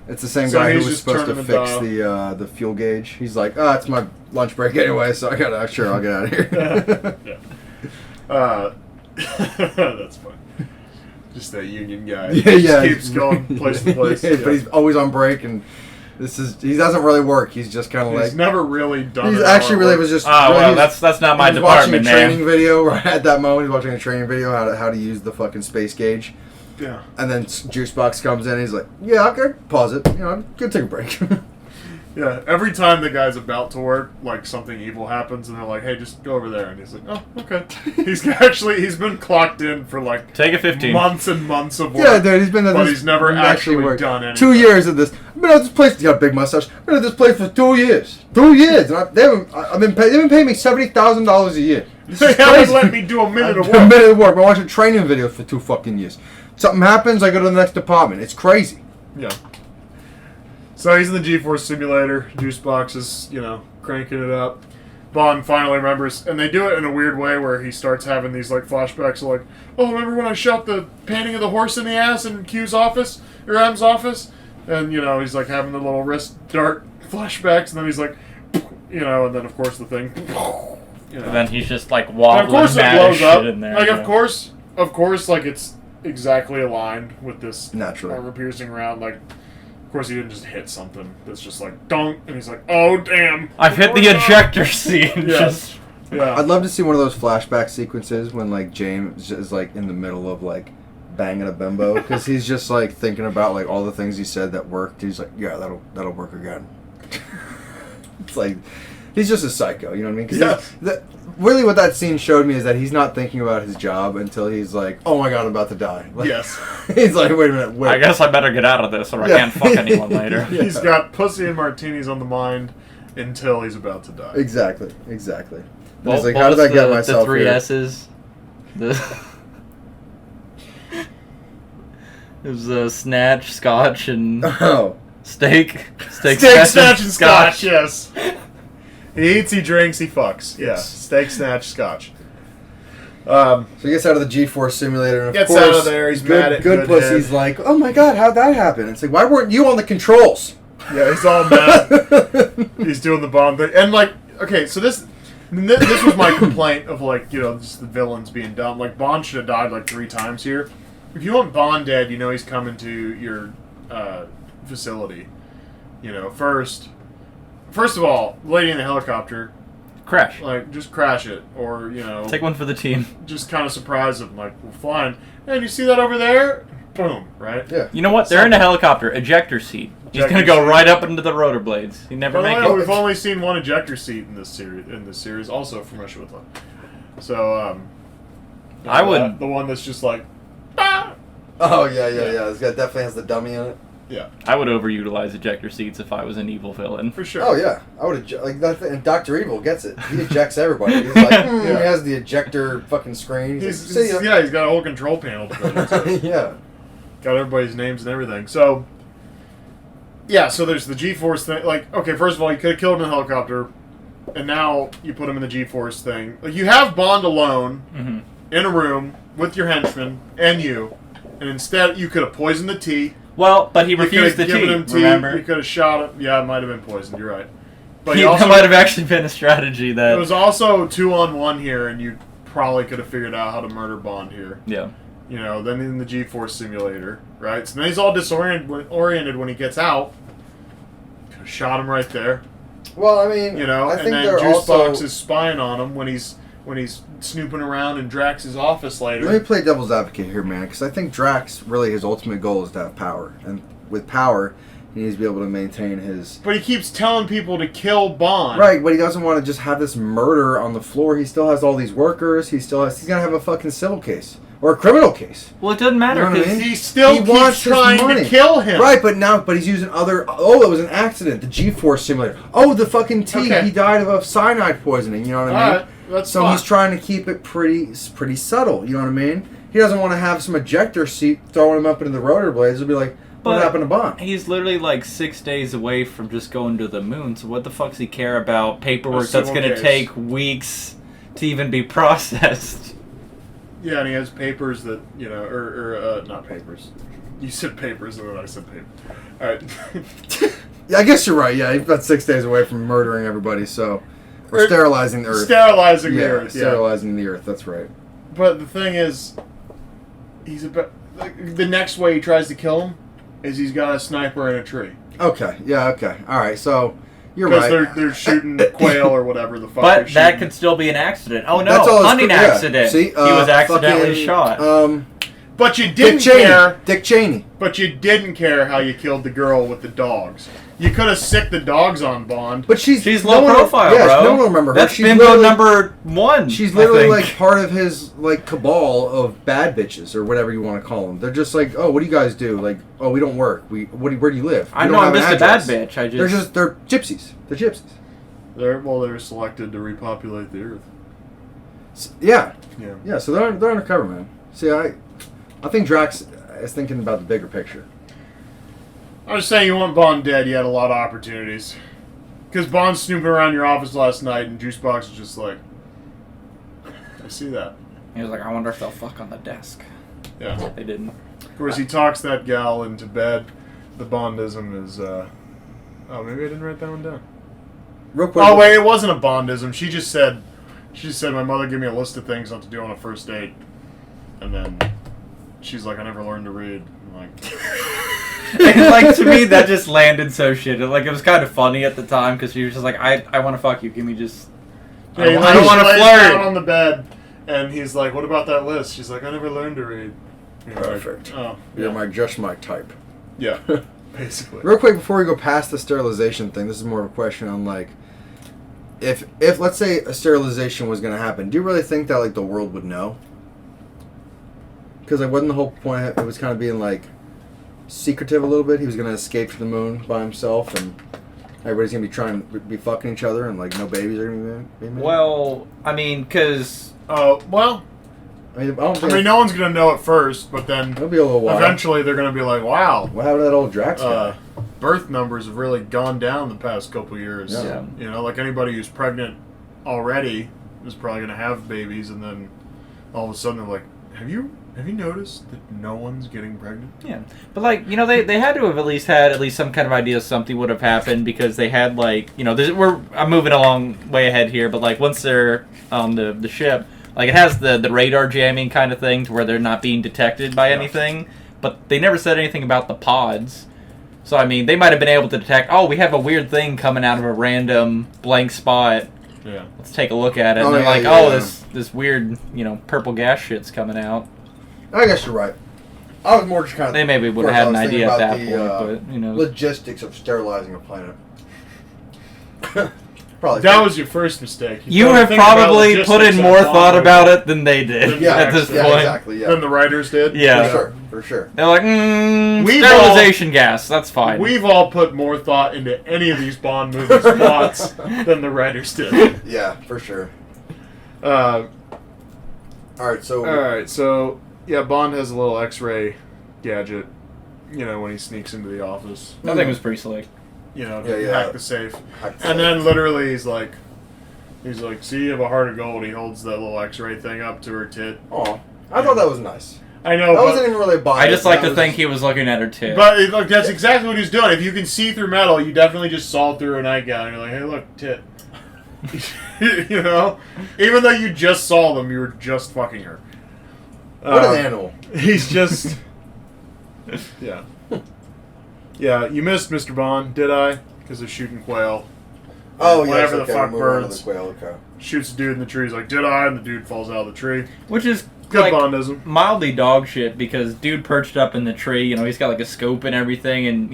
It's the same guy who was supposed to fix the fuel gauge. He's like, it's my lunch break anyway, so I'll get out of here. Yeah. That's fun. Just that union guy. Yeah. Keeps going place to place. But he's always on break, and he doesn't really work. He's just kind of like... He's never really done He's actually really was just... that's not my department, man. Watching a training video, right at that moment, he's watching a training video how to use the fucking space gauge. Yeah. And then Juicebox comes in, and he's like, yeah, okay, pause it. I'm gonna take a break. Yeah, every time the guy's about to work, like something evil happens, and they're like, "Hey, just go over there," and he's like, "Oh, okay." He's been clocked in for like take a 15 months and months of work. Yeah, dude, he's been at but he's never actually done anything. 2 years of this. I've been at this place. He's got a big mustache. I've been at this place for 2 years. 2 years, and they've been paying me $70,000 a year. They haven't let me do a minute of work. A minute of work. I'm watching training videos for 2 fucking years. Something happens, I go to the next department. It's crazy. Yeah. So he's in the G-Force simulator. Juicebox is, cranking it up. Bond finally remembers, and they do it in a weird way where he starts having these like flashbacks of like, oh, remember when I shot the painting of the horse in the ass in Q's office, or M's office? And, he's like having the little wrist dart flashbacks, and then he's like, and then of course the thing, And then he's just like wobbling, and of course it blows up. In there, like, of course, like it's exactly aligned with this naturally armor-piercing round, like. Of course, he didn't just hit something that's just like dunk, and he's like, "Oh damn! I've hit the ejector seat." Yeah. I'd love to see one of those flashback sequences when like James is like in the middle of like banging a bimbo because he's just like thinking about like all the things he said that worked. He's like, "Yeah, that'll work again." It's like He's just a psycho, you know what I mean? 'Cause Yeah. really what that scene showed me is that he's not thinking about his job until he's like, oh my god, I'm about to die. Like, Yes. He's like, wait a minute, wait. I guess I better get out of this or I can't fuck anyone later. Yeah. He's got pussy and martinis on the mind until he's about to die. Exactly. And Well, he's like, what how did was I get the myself three here? S's? It was snatch, scotch, and Oh. steak. Steak, snatch, and scotch, yes. He eats, he drinks, he fucks. Yeah. Steak, snatch, scotch. So he gets out of the G-Force simulator, and of Gets course, out of there, he's mad at Good Pussy's Goodhead. like, oh my god, how'd that happen? It's like, why weren't you on the controls? Yeah, he's all mad. He's doing the bomb thing. And, like, okay, so this was my complaint of, like, you know, just the villains being dumb. Like, Bond should have died, like, 3 times here. If you want Bond dead, you know he's coming to your facility. You know, first of all, lady in the helicopter, Crash. like, just crash it. Or, you know, Take one for the team. just kind of surprise him, like, we're flying. And you see that over there? Boom, right? Yeah. You know what? They're in a helicopter. Ejector seat. He's Ejector gonna go seat. right up into the rotor blades. He never By the make way, it. we've only seen one ejector seat in this series, also from Ashwitha. So, I would- the one that's just like, ah! Oh, yeah. This guy definitely has the dummy in it. Yeah, I would overutilize ejector seats if I was an evil villain. for sure. Oh, yeah. I would like that. And Dr. Evil gets it. He ejects everybody. He's like, Yeah. he has the ejector fucking screen. He's like, "See ya." Yeah, he's got a whole control panel to put into it. Yeah. Got everybody's names and everything. So, yeah, so there's the G-Force thing. Like, okay, first of all, you could have killed him in a helicopter, and now you put him in the G-Force thing. Like, you have Bond alone in a room with your henchmen and you, and instead you could have poisoned the tea. Well, but he You could refused have the given tea. him tea. Remember? You could have shot him. Yeah, it might have been poisoned. You're right. But That you also, might have actually been a strategy that. it was also 2-on-1 here, and you probably could have figured out how to murder Bond here. Yeah. You know, then in the G-Force simulator, right? So then he's all disoriented when he gets out. Could have shot him right there. Well, I mean, You know, I and think then they're Juicebox also. is spying on him when he's snooping around in Drax's office later. Let me play devil's advocate here, man, because I think Drax really his ultimate goal is to have power, and with power, he needs to be able to maintain his. But he keeps telling people to kill Bond. Right, but he doesn't want to just have this murder on the floor. He still has all these workers. He's gonna have a fucking civil case or a criminal case. Well, it doesn't matter You know what I because mean? He still He keeps wants his trying money. to kill him. Right, but he's using other. Oh, it was an accident. The G-Force simulator. Oh, the fucking tea. Okay. He died of cyanide poisoning. You know what I mean? Alright, that's So fine. he's trying to keep it pretty subtle. You know what I mean? He doesn't want to have some ejector seat throwing him up into the rotor blades. It'll be like, what But happened to Bond? he's literally like 6 days away from just going to the moon. So what the fuck does he care about A paperwork that's civil going to case. take weeks to even be processed? Yeah, and he has papers that, you know, or not papers. You said papers, and then I said paper. Alright. Yeah, I guess you're right. Yeah, he's about 6 days away from murdering everybody. So we're sterilizing the Earth. Sterilizing the Yeah, Earth, yeah. sterilizing the Earth. That's right. But the thing is, he's about... Like, the next way he tries to kill him is he's got a sniper in a tree. Okay. Yeah. Okay. All right. So you're Because right. they're shooting quail or whatever the fuck But they're that shooting. could still be an accident. Oh no, That's all. hunting yeah. accident. See, he was accidentally fucking, shot. But you Dick didn't Cheney. care... Dick Cheney. But you didn't care how you killed the girl with the dogs. You could have sicked the dogs on Bond. But she's Low one- profile, yeah, bro. No one will remember her. That's She's bimbo literally- number 1. She's I literally think. like part of his like cabal of bad bitches or whatever you want to call them. They're just like, oh, what do you guys do? Like, oh, we don't work. Where do you live? I We know don't I'm have just an a bad address." bitch. They're gypsies. They're gypsies. They're selected to repopulate the Earth. Yeah, Yeah. yeah. So they're undercover, man. See, I think Drax is thinking about the bigger picture. I'm just saying, you want Bond dead, you had a lot of opportunities. Because Bond's snooping around your office last night, and Juicebox is just like, I see that. He was like, I wonder if they'll fuck on the desk. Yeah. They didn't. Of course, he talks that gal into bed. The Bondism is, oh, maybe I didn't write that one down. Real quick. Oh, wait, it wasn't a Bondism. She just said, my mother gave me a list of things not to do on a first date. And then she's like, I never learned to read. I'm like... And, like, to me, that just landed so shit. Like, it was kind of funny at the time because she was just like, I want to fuck you. Give me just... Yeah, I don't want to lays flirt. down on the bed, and he's like, "What about that list?" She's like, "I never learned to read." You're Perfect. Like, oh, You're yeah. just my type. Yeah, basically. Real quick before we go past the sterilization thing, this is more of a question on like if let's say a sterilization was going to happen, do you really think that like the world would know? Because like wasn't the whole point it was kind of being like secretive a little bit? He was going to escape to the moon by himself, and everybody's going to be trying to be fucking each other, and like no babies are going to be made. Well, I mean, because well. I mean, no one's gonna know at first, but then it'll be a little while. Eventually, they're gonna be like, "Wow, what happened to that old Drax guy?" Birth numbers have really gone down the past couple years. Yeah. You know, like anybody who's pregnant already is probably gonna have babies, and then all of a sudden they're like, "Have you noticed that no one's getting pregnant?" Yeah, but like they had to have at least had some kind of idea something would have happened, because they had like I'm moving along way ahead here, but like once they're on the ship. Like, it has the radar jamming kind of thing to where they're not being detected by anything, but they never said anything about the pods. So, I mean, they might have been able to detect, we have a weird thing coming out of a random blank spot. Yeah. Let's take a look at it. And they're this weird, purple gas shit's coming out. I guess you're right. I was more just kind of... They maybe would have had an idea at that point, but, logistics of sterilizing a planet. Probably. That was your first mistake. You have probably put in more thought about it than they did at this point. Exactly, than the writers did. Yeah. For sure. They're like, sterilization gas, that's fine. We've all put more thought into any of these Bond movies' plots than the writers did. Yeah, for sure. Alright, so, yeah, Bond has a little X-ray gadget, when he sneaks into the office. I think it was pretty slick. To hack the safe. And then literally he's like, see, you have a heart of gold. He holds that little X-ray thing up to her tit. Oh, I thought that was nice. I know. That wasn't even really a Bond. I just like to think he was looking at her tit. But look, that's exactly what he's doing. If you can see through metal, you definitely just saw through a nightgown. You're like, hey, look, tit. Even though you just saw them, you were just fucking her. What an animal. He's just... Yeah. Yeah, you missed Mr. Bond, did I? Because of shooting quail. Oh, yeah. Whatever the fuck burns. The quail, okay. Shoots the dude in the tree. He's like, did I? And the dude falls out of the tree. Which is good Bondism. Mildly dog shit, because dude perched up in the tree, he's got like a scope and everything, and,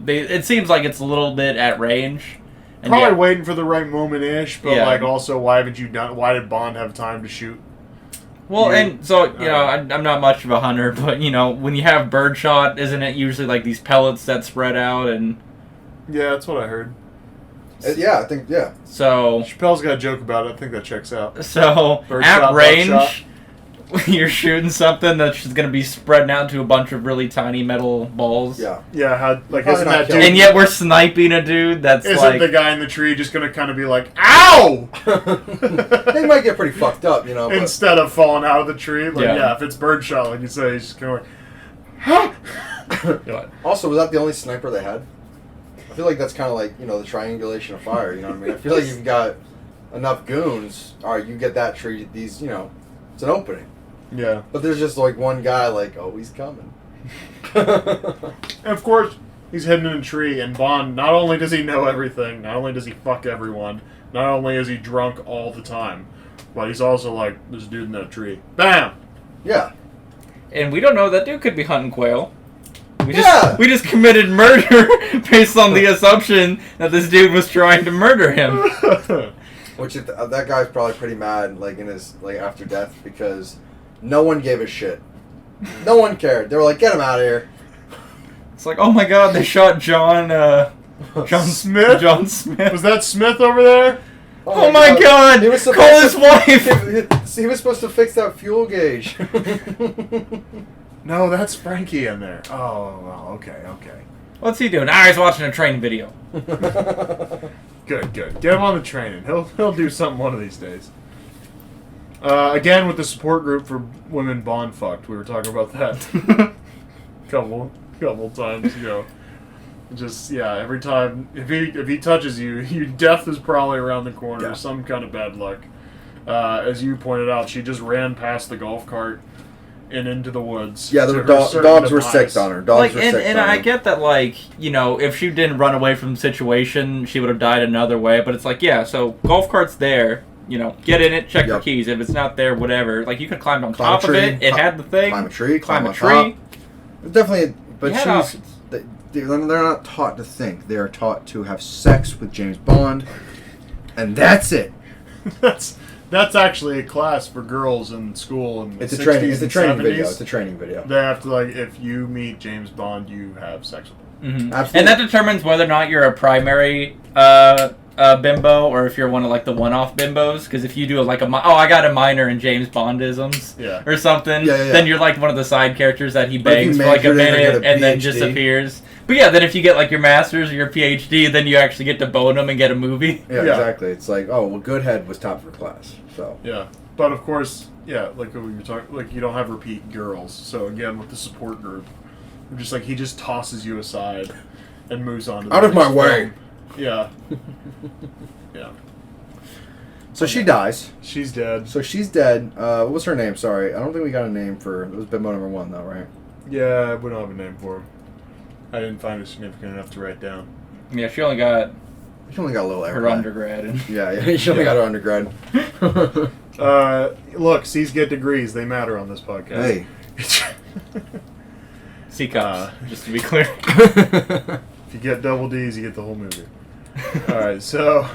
it seems like it's a little bit at range. And probably waiting for the right moment-ish, but also, why did Bond have time to shoot? Well, and so, I'm not much of a hunter, but, when you have birdshot, isn't it usually like these pellets that spread out and... Yeah, that's what I heard. I think. So... Chappelle's got a joke about it. I think that checks out. So, at range, you're shooting something that's just going to be spreading out to a bunch of really tiny metal balls. Yeah. Yeah, isn't that dude... And yet we're sniping a dude that's Isn't the guy in the tree just going to kind of be like, ow! They might get pretty fucked up, but... Instead of falling out of the tree. If it's birdshot, like you say, he's just kind of like, huh! Also, was that the only sniper they had? I feel like that's kind of like, the triangulation of fire, you know what I mean? I feel like you've got enough goons, alright, you get that tree, these, it's an opening. Yeah. But there's just like one guy like, oh, he's coming. And of course, he's hidden in a tree, and Bond, not only does he know everything, not only does he fuck everyone, not only is he drunk all the time, but he's also like, this dude in that tree. Bam! Yeah. And we don't know, that dude could be hunting quail. We just committed murder based on the assumption that this dude was trying to murder him. Which that guy's probably pretty mad, like in his after death, because no one gave a shit. No one cared. They were like, "Get him out of here." It's like, oh my god, they shot John Smith. John Smith. Was that Smith over there? Oh my god! He was Call his wife. He was supposed to fix that fuel gauge. No, that's Frankie in there. Oh, well, okay. What's he doing? He's watching a train video. Good. Get him on the train, and he'll do something one of these days. Again, with the support group for women Bond fucked. We were talking about that couple times ago. Just every time if he touches you, your death is probably around the corner. Yeah. Some kind of bad luck. As you pointed out, she just ran past the golf cart and into the woods. Yeah, the dogs were sick on her. I get that, if she didn't run away from the situation, she would have died another way. But it's like, so golf cart's there. Get in it, check your keys. If it's not there, whatever. Like, you could climb on top of it. It had the thing. Climb a tree. Climb a tree. Definitely, but they're not taught to think. They are taught to have sex with James Bond and that's it. That's actually a class for girls in school in the It's a 60s training. It's a and training 70s. video. It's a training video. They have to, like, if you meet James Bond, you have sex with him. Mm-hmm. Absolutely. And that determines whether or not you're a primary bimbo or if you're one of like the one-off bimbos. Because if you do like I got a minor in James Bondisms or something, then you're like one of the side characters that he bangs for like a minute and then disappears. But yeah, then if you get like your master's or your PhD, then you actually get to bone him and get a movie. Yeah, exactly. It's like, oh, well, Goodhead was top for class. So yeah, but of course, like we were talking, like you don't have repeat girls. So again, with the support group, just like he just tosses you aside and moves on to the out of my next way. film. Yeah. Yeah. So she dies. She's dead. So she's dead. What was her name? Sorry, I don't think we got a name for. It was bimbo number 1 though, right? Yeah, we don't have a name for her. I didn't find it significant enough to write down. Yeah, she only got She only got a little her airplay. undergrad. Yeah, she only got her undergrad. Look, C's get degrees. They matter on this podcast. Hey. C cups, just to be clear. If you get double D's, you get the whole movie. Alright, so...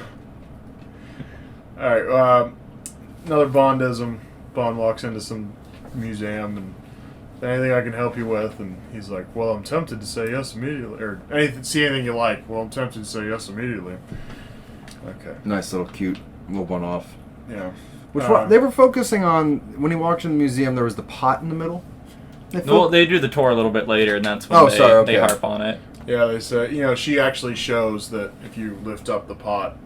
Alright, another Bondism. Bond walks into some museum and... Anything I can help you with? And he's like, well, I'm tempted to say yes immediately. Or, see anything you like. Well, I'm tempted to say yes immediately. Okay. Nice little cute little one-off. Yeah. Which one, they were focusing on, when he walked in the museum, there was the pot in the middle? Well, they do the tour a little bit later, and that's when they harp on it. Yeah, they say, she actually shows that if you lift up the pot,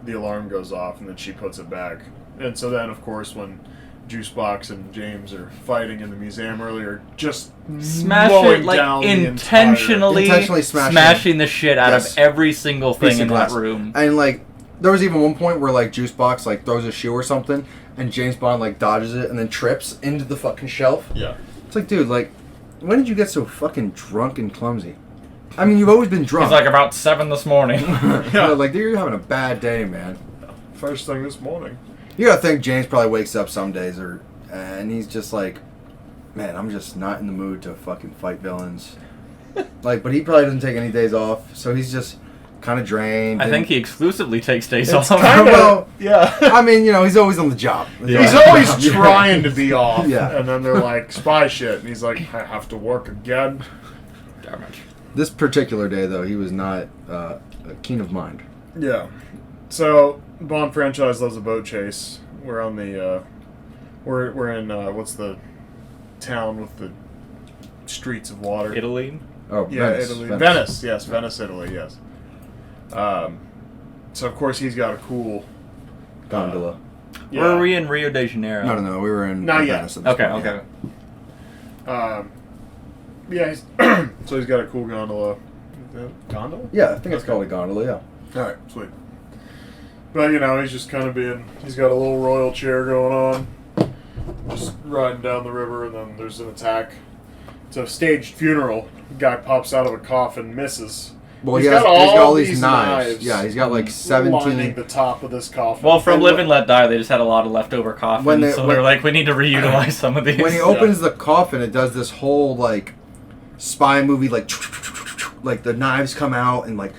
the alarm goes off, and then she puts it back. And so then, of course, when Juicebox and James are fighting in the museum earlier, just mowing down intentionally smashing the shit out of every single thing in that room. And, like, there was even one point where, like, Juicebox, like, throws a shoe or something, and James Bond, like, dodges it and then trips into the fucking shelf. Yeah. It's like, dude, like, when did you get so fucking drunk and clumsy? I mean, you've always been drunk. It's like about 7 this morning. Yeah, like, dude, you're having a bad day, man. First thing this morning. You gotta think James probably wakes up some days and he's just like, man, I'm just not in the mood to fucking fight villains. Like, but he probably doesn't take any days off, so he's just kind of drained. I think he exclusively takes days off. Well, yeah. I mean, he's always on the job. Yeah. He's always trying to be off. Yeah. And then they're like, spy shit. And he's like, I have to work again. Damn it. This particular day, though, he was not keen of mind. Yeah. So, Bond franchise loves a boat chase. We're on the, we're in, what's the town with the streets of water? Italy? Oh, yeah, Venice. Italy. Venice, yes. Venice, Italy, yes. So, of course, he's got a cool... gondola. Yeah. Or were we in Rio de Janeiro? No. We were in Not yet. Venice. Okay. Yeah, so he's got a cool gondola. Gondola? Yeah, I think it's called a gondola, yeah. Alright, sweet. But, he's just kind of he's got a little royal chair going on, just riding down the river, and then there's an attack. It's a staged funeral. The guy pops out of a coffin, misses. Well, he's got all these knives. Yeah, he's got like 17. Lining the top of this coffin. Well, from Live and Let Die, they just had a lot of leftover coffins, so they're like, we need to reutilize some of these. When he opens the coffin, it does this whole, like, spy movie, like the knives come out and, like,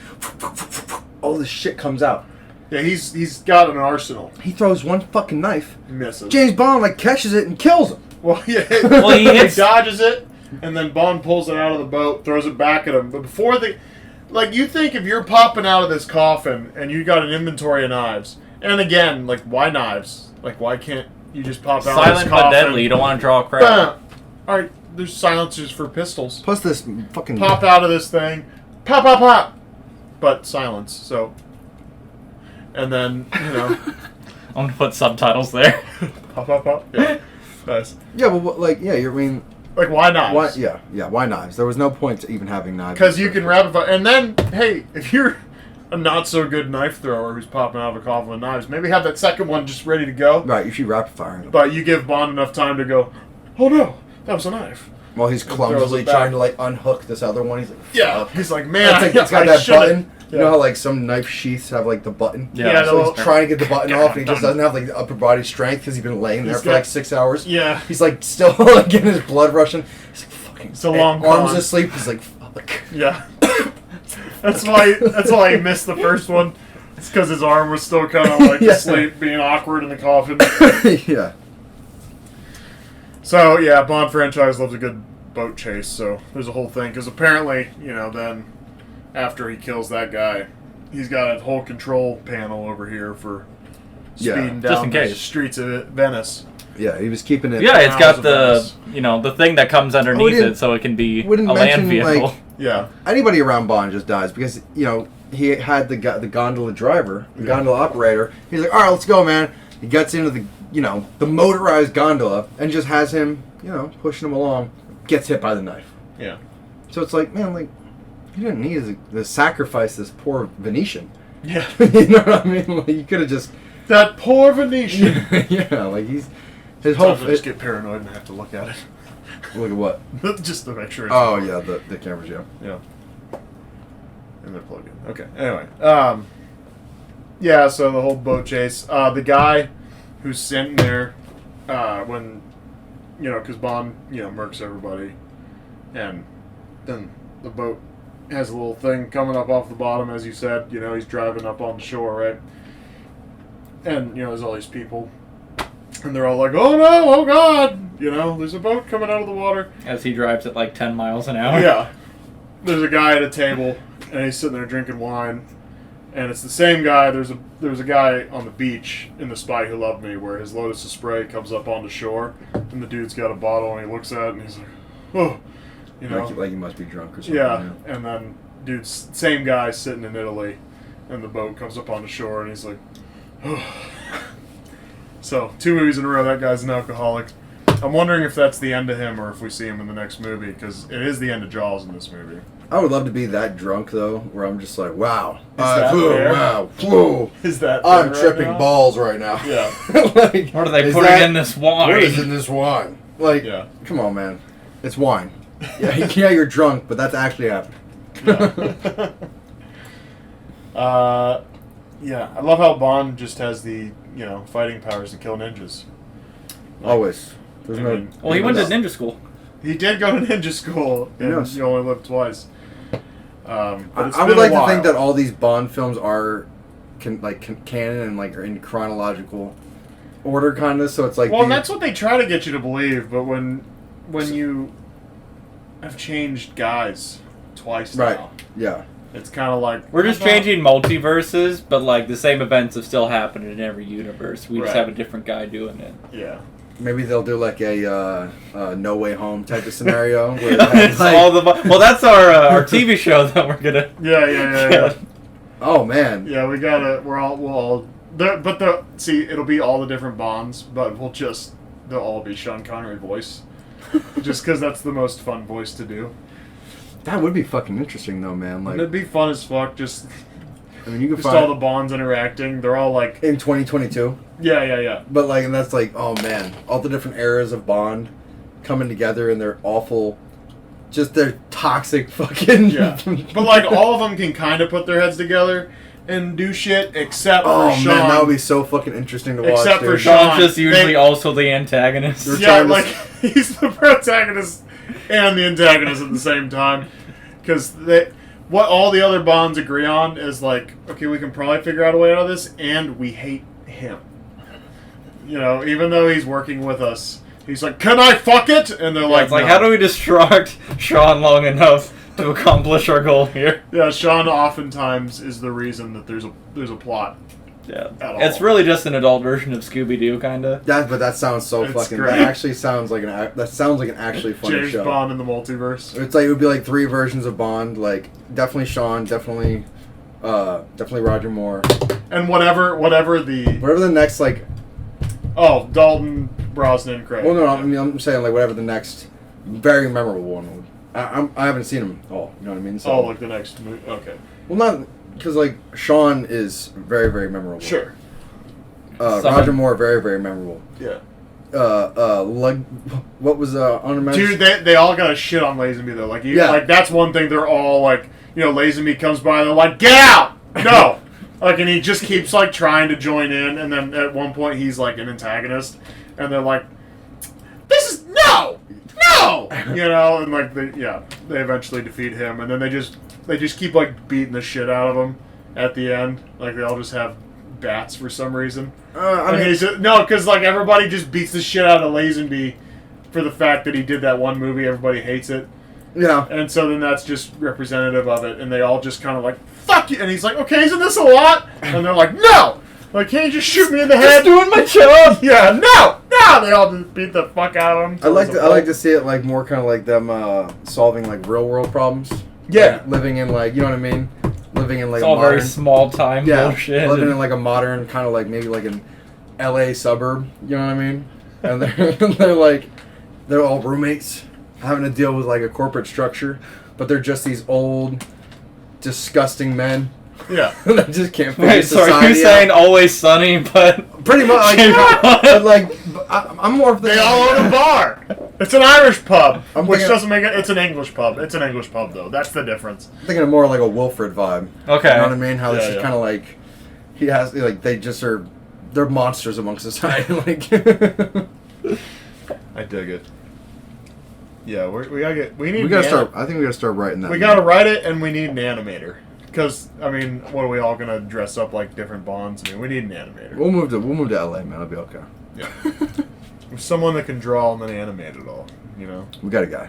all this shit comes out. Yeah, he's got an arsenal. He throws one fucking knife. Misses. James Bond, like, catches it and kills him. Well, yeah. He dodges it, and then Bond pulls it out of the boat, throws it back at him. But before like, you think if you're popping out of this coffin and you got an inventory of knives, and again, like, why knives? Like, why can't you just pop out of this coffin? Silent but deadly. You don't want to draw a crowd. All right, there's silencers for pistols. Plus this fucking... Pop out of this thing. Pop, pop, pop. But silence, so... And then, I'm going to put subtitles there. Pop, pop, pop. Yeah. Nice. Yeah, but, like, yeah, I mean... Like, why knives? Why knives? There was no point to even having knives. Because you can rapid fire. And then, hey, if you're a not-so-good knife thrower who's popping out of a coffin with knives, maybe have that second one just ready to go. Right, you should rapid fire them. But you give Bond enough time to go, oh no, that was a knife. While he's clumsily trying to, like, unhook this other one. He's like, yeah. He's like, man, it's got that button. You know how, like, some knife sheaths have, like, the button? Yeah. So he's trying to get the button off, and he just doesn't have, like, the upper body strength because he's been laying there for, like, 6 hours. Yeah. He's, like, still, like, getting his blood rushing. He's like, fucking... It's a long arms con. asleep. He's like, fuck. Yeah. That's why he missed the first one. It's because his arm was still kind of like asleep, being awkward in the coffin. Yeah. So, yeah, Bond franchise loves a good boat chase, so there's a whole thing. Because apparently, then after he kills that guy, he's got a whole control panel over here for speeding down the streets of Venice. Yeah, he was keeping it. Yeah, it's got the thing that comes underneath it, so it can be a land vehicle. Yeah. Anybody around Bond just dies because he had the gondola driver, the gondola operator. He's like, all right, let's go, man. He gets into the motorized gondola and just has him, pushing him along. Gets hit by the knife. Yeah. So it's like, man, like you didn't need to sacrifice this poor Venetian. Yeah. You know what I mean? Like you could have just that poor Venetian. Yeah, like his whole. I just get paranoid and have to look at it. Look at what? Just to make sure. Yeah, the cameras, yeah. Yeah. And they're plugged in. Okay. Anyway, yeah. So the whole boat chase. The guy who's sitting there, when, because Bond, murks everybody, and then the boat has a little thing coming up off the bottom, as you said. He's driving up on the shore, right? And there's all these people. And they're all like, oh no, oh god! There's a boat coming out of the water. As he drives at like 10 miles an hour. Yeah. There's a guy at a table, and he's sitting there drinking wine. And it's the same guy. There's a guy on the beach in The Spy Who Loved Me where his Lotus of Spray comes up onto shore, and the dude's got a bottle, and he looks at it, and he's like, oh. Like he must be drunk or something. Yeah. And then, dude's same guy sitting in Italy, and the boat comes up onto shore, and he's like, oh. So, 2 movies in a row, that guy's an alcoholic. I'm wondering if that's the end of him or if we see him in the next movie, because it is the end of Jaws in this movie. I would love to be that drunk, though, where I'm just like, wow. Wow. Whoa. Is that I'm tripping balls right now. Yeah. Like, what are they putting in this wine? What is in this wine? Like, come on, man. It's wine. Yeah, you're drunk, but that's actually happening. Yeah. I love how Bond just has the, fighting powers to kill ninjas. Always. He went to ninja school. He did go to ninja school, and he only lived twice. But I would like to think that all these Bond films are canon and are in chronological order, kind of. So it's like, and that's what they try to get you to believe. But when you have changed guys twice now, yeah, it's kind of like we're just changing multiverses, but the same events have still happened in every universe. We just have a different guy doing it. Yeah. Maybe they'll do a No Way Home type of scenario. Where that's our TV show that we're gonna. Yeah. Oh man. Yeah, it'll be all the different Bonds, but they'll all be Sean Connery voice, just because that's the most fun voice to do. That would be fucking interesting, though, man. It'd be fun as fuck. You can find all the Bonds interacting. They're all in 2022. Yeah. But and that's oh man, all the different eras of Bond coming together, and they're awful, just they're toxic fucking. Yeah. But all of them can kind of put their heads together and do shit, except for Sean. Man, that would be so fucking interesting to watch. Except for Sean's just usually also the antagonist. Yeah, he's the protagonist and the antagonist at the same time, because what all the other Bonds agree on is okay, we can probably figure out a way out of this, and we hate him. Even though he's working with us, he's like, can I fuck it? And they're it's no. How do we distract Sean long enough to accomplish our goal here? Yeah, Sean oftentimes is the reason that there's a plot. Yeah, it's really just an adult version of Scooby-Doo, kinda. But that sounds so fucking. Great. That actually sounds like an actually funny James show. Bond in the multiverse. It's it would be 3 versions of Bond. Definitely Sean, definitely Roger Moore, and whatever the next Dalton, Brosnan, Craig. Well, no, I'm saying whatever the next very memorable one. I haven't seen them all. You know what I mean? So, the next movie. Okay. Well, not. Because Sean is very, very memorable. Sure. Roger Moore, very, very memorable. Yeah. What was Honorable Dude, they all got a shit on Lazenby though. That's one thing. They're all Lazenby comes by, they're like, get out! No! And he just keeps trying to join in, and then at one point he's an antagonist, and they're like, this is no! And they eventually defeat him, and then they just keep beating the shit out of him at the end. Like, they all just have bats for some reason. No, because like everybody just beats the shit out of Lazenby for the fact that he did that one movie. Everybody hates it. Yeah. And so then that's just representative of it, and they all just kind of like, fuck you. And he's like, okay, isn't this a lot? And they're like, no! Like, can't you just shoot me in the head? Just doing my job! Yeah, no! No! They all just beat the fuck out of him. I like to see it like more kind of like them solving like real world problems. Yeah. Like, living in like, you know what I mean? Living in like It's a all modern, very small time bullshit. living in like a modern kind of like maybe like an LA suburb, you know what I mean? And they're all roommates having to deal with like a corporate structure, but they're just these old, disgusting men. Yeah. That just can't figure Wait, sorry, society you're saying out. Always Sunny, but... Pretty much, I'm more of the... They all own a bar. It's an Irish pub, which thinking- doesn't make it... It's an English pub. It's an English pub, though. That's the difference. I'm thinking of more like a Wilfred vibe. Okay. You know what I mean? How Yeah, it's just yeah. kind of like... He has... Like, they just are... They're monsters among society. Like... I dig it. Yeah, we gotta get... We need... we gotta start... I think we gotta start writing that. We gotta write it, and we need an animator. Because, I mean, what are we all gonna dress up like different Bonds? I mean, we need an animator. We'll move to LA, man. It'll be okay. Yeah. Someone that can draw and then animate it all, you know? We got a guy.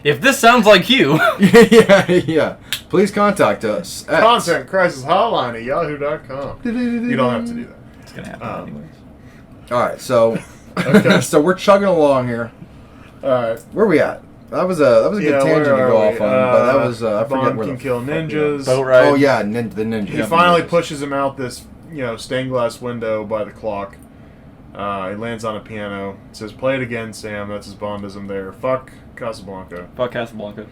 if this sounds like you... yeah. Please contact us. At Content Crisis Hotline at yahoo.com. You don't have to do that. It's gonna happen anyways. Alright, so... Okay. So we're chugging along here. Alright. Where are we at? That was a good tangent to go off on, but that was I forget Bond where can the kill fuck we were. ninjas. Boat ride. Oh yeah, the ninja. He finally pushes him out this, stained glass window by the clock. He lands on a piano. It says, "Play it again, Sam." That's his Bondism there. Fuck Casablanca. Fuck Casablanca.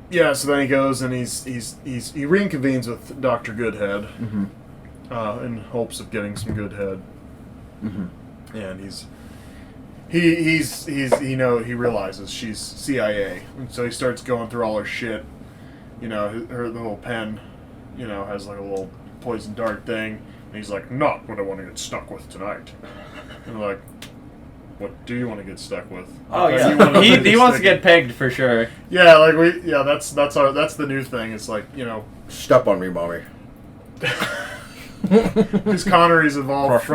Yeah. So then he goes and he reconvenes with Dr. Goodhead, in hopes of getting some good head. And he realizes she's CIA, and so he starts going through all her shit. The little pen, has like a little poison dart thing, and he's like, "Not what I want to get stuck with tonight." And they're like, "What do you want to get stuck with?" Oh You yeah, wanna he get wants to sticky. get pegged for sure. Yeah, that's the new thing. It's like, Step on me, mommy. because Connery's evolved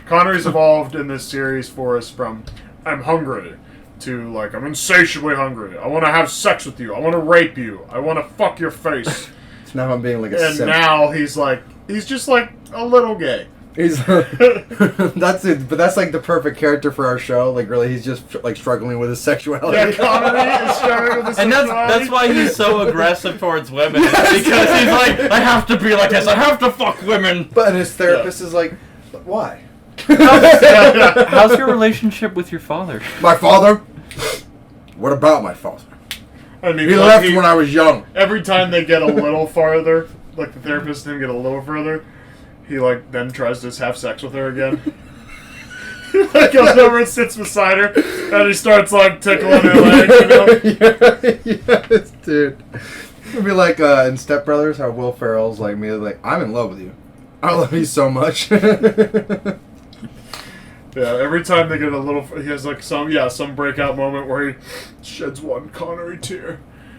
Connery's evolved in this series for us from "I'm hungry" to like "I'm insatiably hungry. I want to have sex with you. I want to rape you. I want to fuck your face." So now I'm being like a And simp. now he's just like a little gay. He's that's it, but that's like the perfect character for our show. Like really, he's just like struggling with his sexuality. Yeah, Connery is struggling with his And sexuality. that's why he's so aggressive towards women. Because he's like, I have to be like this. I have to fuck women. But his therapist is like, "But why?" How's your relationship with your father? My father? What about my father? I mean, He like, left when I was young. every time they get a little farther, like the therapist and him get a little further, he then tries to just have sex with her again. He goes over and sits beside her, and he starts tickling her legs. Yes, dude. It'd be like in Step Brothers, how Will Ferrell's like me, like, "I'm in love with you. I love you so much." Yeah, every time they get a little, he has some breakout moment where he sheds one Connery tear.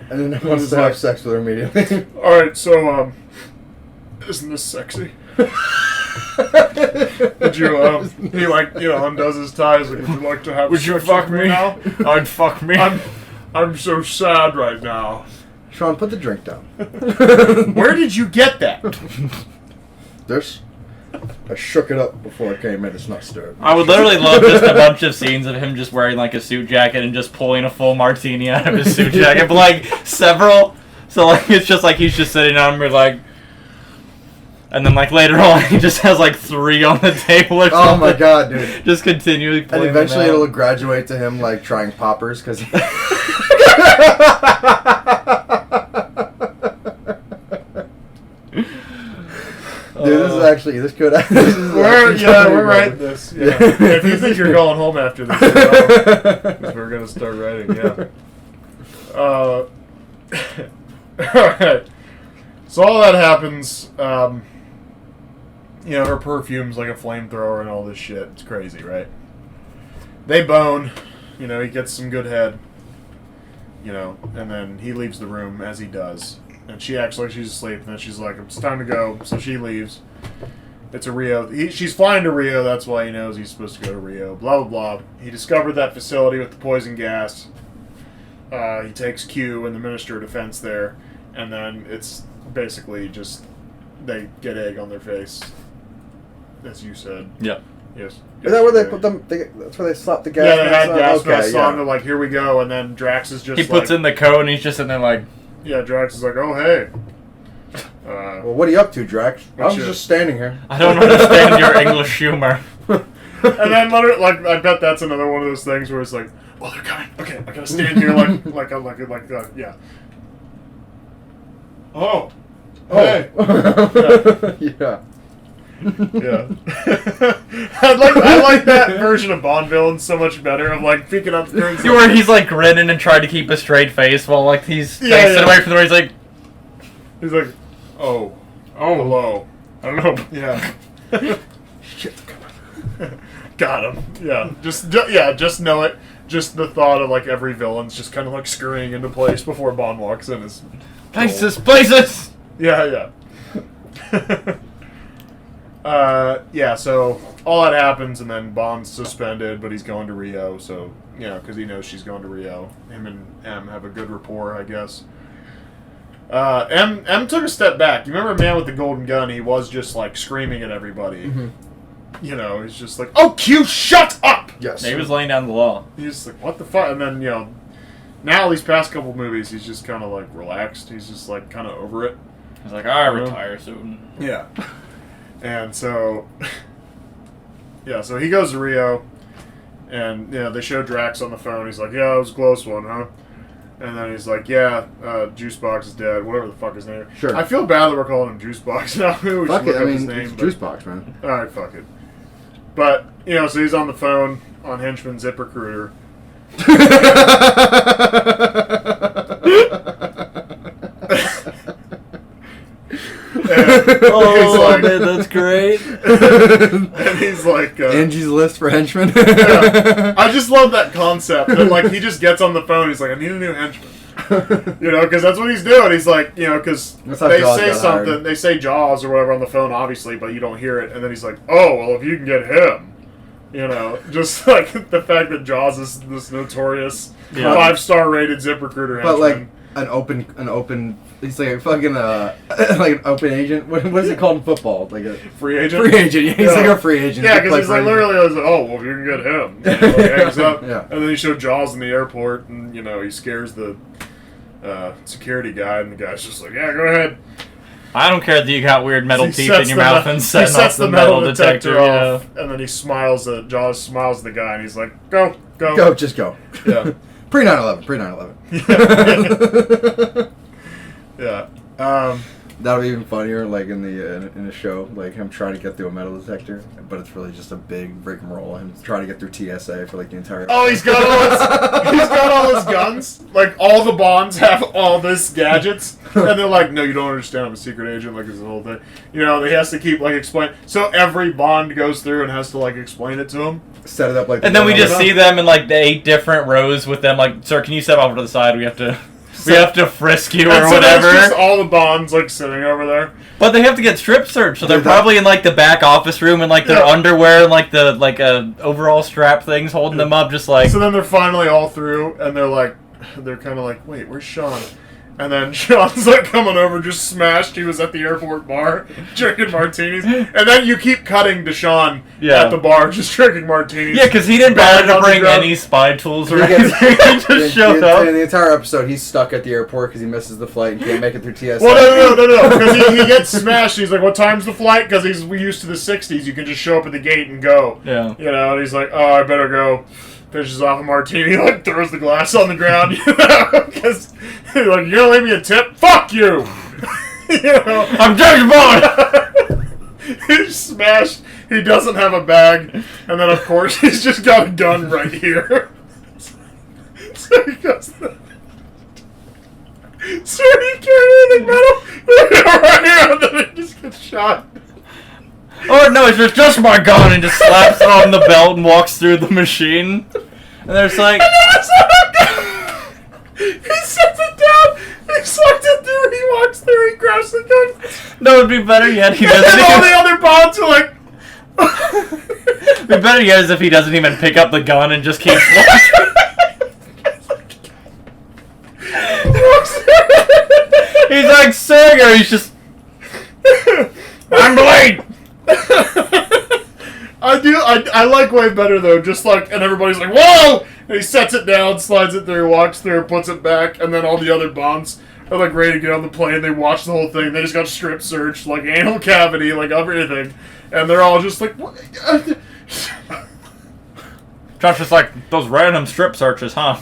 And then wants to have sex with her immediately. All right, so isn't this sexy? Would you he undoes his ties. Like, would you like to have? Would you sex fuck with me? now? I'd fuck me. I'm so sad right now. Sean, put the drink down. Where did you get that? This? I shook it up before it came in. It's not stirred. I would literally love just a bunch of scenes of him just wearing a suit jacket and just pulling a full martini out of his suit jacket, but several. So it's just he's just sitting on me and then later on he just has 3 on the table or something. Oh my god, dude. Just continually pulling And eventually them out. it'll graduate to him trying poppers because. Dude, this could. We're writing this. Yeah. If you think you're going home after this, we're gonna start writing. Yeah. All right. So all that happens. Her perfume's like a flamethrower and all this shit. It's crazy, right? They bone. He gets some good head. you know, and then he leaves the room as he does. And she acts like she's asleep, and then she's like, it's time to go, so she leaves. It's a Rio. She's flying to Rio, that's why he knows he's supposed to go to Rio, blah, blah, blah. He discovered that facility with the poison gas. He takes Q and the Minister of Defense there, and then it's basically just, they get egg on their face, as you said. Yep. Yes. Is that where they put them? That's where they slap the gas. Yeah, they had gas okay, masks on. They're like, here we go, and then Drax is just. He puts in the code, and he's just in there like. Yeah, Drax is like, oh hey. Well, what are you up to, Drax? I was just standing here. I don't understand your English humor. And then, like, I bet that's another one of those things where it's like, oh, they're coming. Okay, I gotta stand here yeah. Oh. Hey. Yeah. Yeah. I like that version of Bond villains so much better. Of like peeking up things. Where he's like grinning and trying to keep a straight face while like he's facing away from the door. He's like, oh, hello. I don't know. Yeah. Shit. Got him. Yeah. Just know it. Just the thought of like every villain's just kind of like scurrying into place before Bond walks in is places. Yeah. So all that happens, and then Bond's suspended, but he's going to Rio, so, you know, because he knows she's going to Rio. Him and M have a good rapport, I guess. M took a step back. You remember Man with the Golden Gun? He was just, like, screaming at everybody. Mm-hmm. You know, he's just like, oh, Q, shut up! Yes. He was laying down the law. He's just like, what the fuck? And then, you know, now these past couple movies, he's just kind of, like, relaxed. He's just, like, kind of over it. He's like, I retire soon. Yeah. And so, so he goes to Rio, and, you know, they show Drax on the phone. He's like, yeah, it was a close one, huh? And then he's like, yeah, Juicebox is dead, whatever the fuck his name is. Sure. I feel bad that we're calling him Juicebox now. We fuck should it, look up his name, it's Juicebox, man. Alright, fuck it. But, you know, so he's on the phone on Henchman ZipRecruiter. Oh, man, that's great. And he's like... Angie's List for henchmen. Yeah. I just love that concept. That, like, he just gets on the phone, he's like, I need a new henchman. You know, because that's what he's doing. He's like, you know, because they say something, they say Jaws or whatever on the phone, obviously, but you don't hear it. And then he's like, oh, well, if you can get him. You know, just like the fact that Jaws is this notorious 5-star rated ZipRecruiter henchman. But, like, an open. He's like a fucking like an open agent. What is it called in football? Like a free agent. Free agent. Yeah, he's like a free agent. Yeah, because he's like literally like, oh, well, if you can get him, you know, like, hangs up. Yeah. And then he showed Jaws in the airport, and you know he scares the security guy, and the guy's just like, yeah, go ahead. I don't care that you got weird metal teeth in your mouth and setting off the metal detector off, and then he smiles at Jaws, smiles at the guy, and he's like, go, just go. Yeah. Pre 9/11. Yeah. That'll be even funnier, like in a show, like him trying to get through a metal detector, but it's really just a big rigmarole. Him trying to get through TSA for like the entire. Oh, he's got all his guns. Like all the Bonds have all this gadgets, and they're like, "No, you don't understand. I'm a secret agent." Like it's the whole thing. You know, he has to keep like explain. So every Bond goes through and has to like explain it to him. Set it up like. And then we just see them in like the 8 different rows with them. Like, sir, can you step over to the side? We have to frisk you or whatever. That's just all the Bonds like sitting over there. But they have to get strip searched, so they're probably in like the back office room in like their underwear and like the overall strap things holding them up, just like. So then they're finally all through, and they're kind of like, wait, where's Sean? And then Sean's like coming over, just smashed. He was at the airport bar drinking martinis. And then you keep cutting to Sean at the bar, just drinking martinis. Yeah, because he didn't bother to bring any spy tools or anything. He just showed up. In the entire episode, he's stuck at the airport because he misses the flight and can't make it through TSA. Well, no. Because he gets smashed. He's like, what time's the flight? Because he's used to the 60s. You can just show up at the gate and go. Yeah. You know, and he's like, oh, I better go. Fishes off a martini, like throws the glass on the ground, you know, because like, you're gonna leave me a tip? Fuck you! You know, I'm James Bond. He's smashed. He doesn't have a bag, and then of course he's just got a gun right here. So he goes. So he carrying the metal right here, and then he just gets shot. Oh no, it's just my gun, and just slaps it on the belt and walks through the machine. And there's like, he grabs the gun. No, it'd be better yet. He doesn't. And all the other bonds are like. It'd be better yet is if he doesn't even pick up the gun and just keeps walking. He's like, Sergey, he's just... I'm Blade! I like way better, though, just like, and everybody's like, whoa! And he sets it down, slides it through, walks through, puts it back, and then all the other bonds are, like, ready to get on the plane. They watch the whole thing. They just got strip searched, like, anal cavity, like, everything. And they're all just like, what? Josh just like, those random strip searches, huh?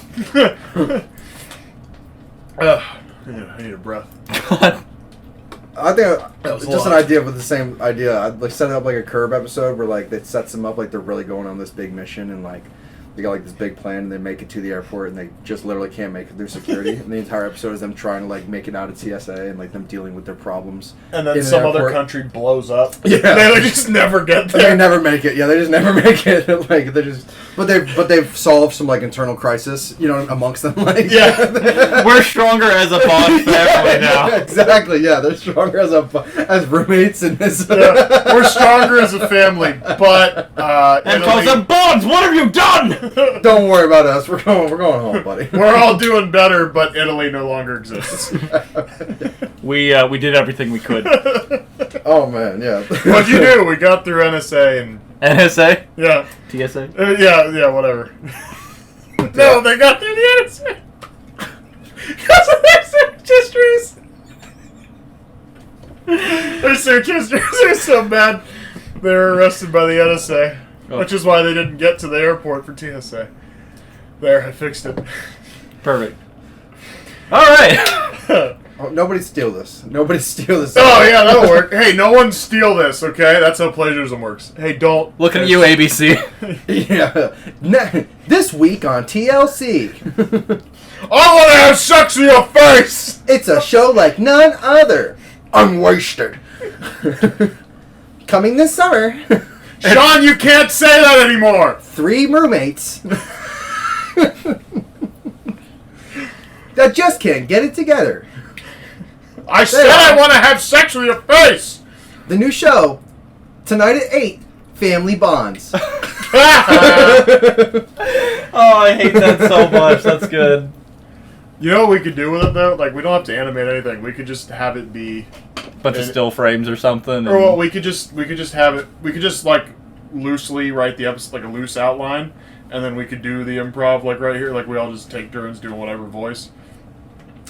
I need a breath. God. I think was just a an lot. idea with the same idea. I'd like set it up like a Curb episode where like it sets them up like they're really going on this big mission and like they got like this big plan and they make it to the airport and they just literally can't make it through security. And the entire episode is them trying to like make it out of TSA and like them dealing with their problems. And then in an some other airport. country blows up. Yeah. They just never get They there. never make it. Yeah, they just never make it. Like they just, but they've solved some like internal crisis, you know, amongst them. Like Yeah. We're stronger as a bond family now. Exactly. Yeah, they're stronger as roommates in this. Yeah. We're stronger as a family, but And calls them bonds. What have you done? Don't worry about us. We're going home, buddy. we're all doing better, but Italy no longer exists. We did everything we could. Oh man, yeah. What'd you do? We got through NSA and NSA, yeah, TSA. yeah, whatever. No, they got through the NSA because of their search histories. Their search histories are so bad. They were arrested by the NSA, which is why they didn't get to the airport for TSA. There, I fixed it. Perfect. All right. Oh, nobody steal this. Nobody steal this. Oh yeah, that'll work. Hey, no one steal this, okay? That's how plagiarism works. Hey, don't. Looking at you, ABC. Yeah. This week on TLC. I want to have sex with your face. It's a show like none other. Unwasted. Coming this summer. Sean, you can't say that anymore. 3 roommates that just can't get it together. I said I want to have sex with your face. The new show, tonight at 8, Family Bonds. Oh, I hate that so much. That's good. You know what we could do with it though? Like we don't have to animate anything. We could just have it be, Bunch of still frames or something. or well, we could just have it. We could just like loosely write the episode like a loose outline, and then we could do the improv like right here. Like we all just take turns doing whatever voice.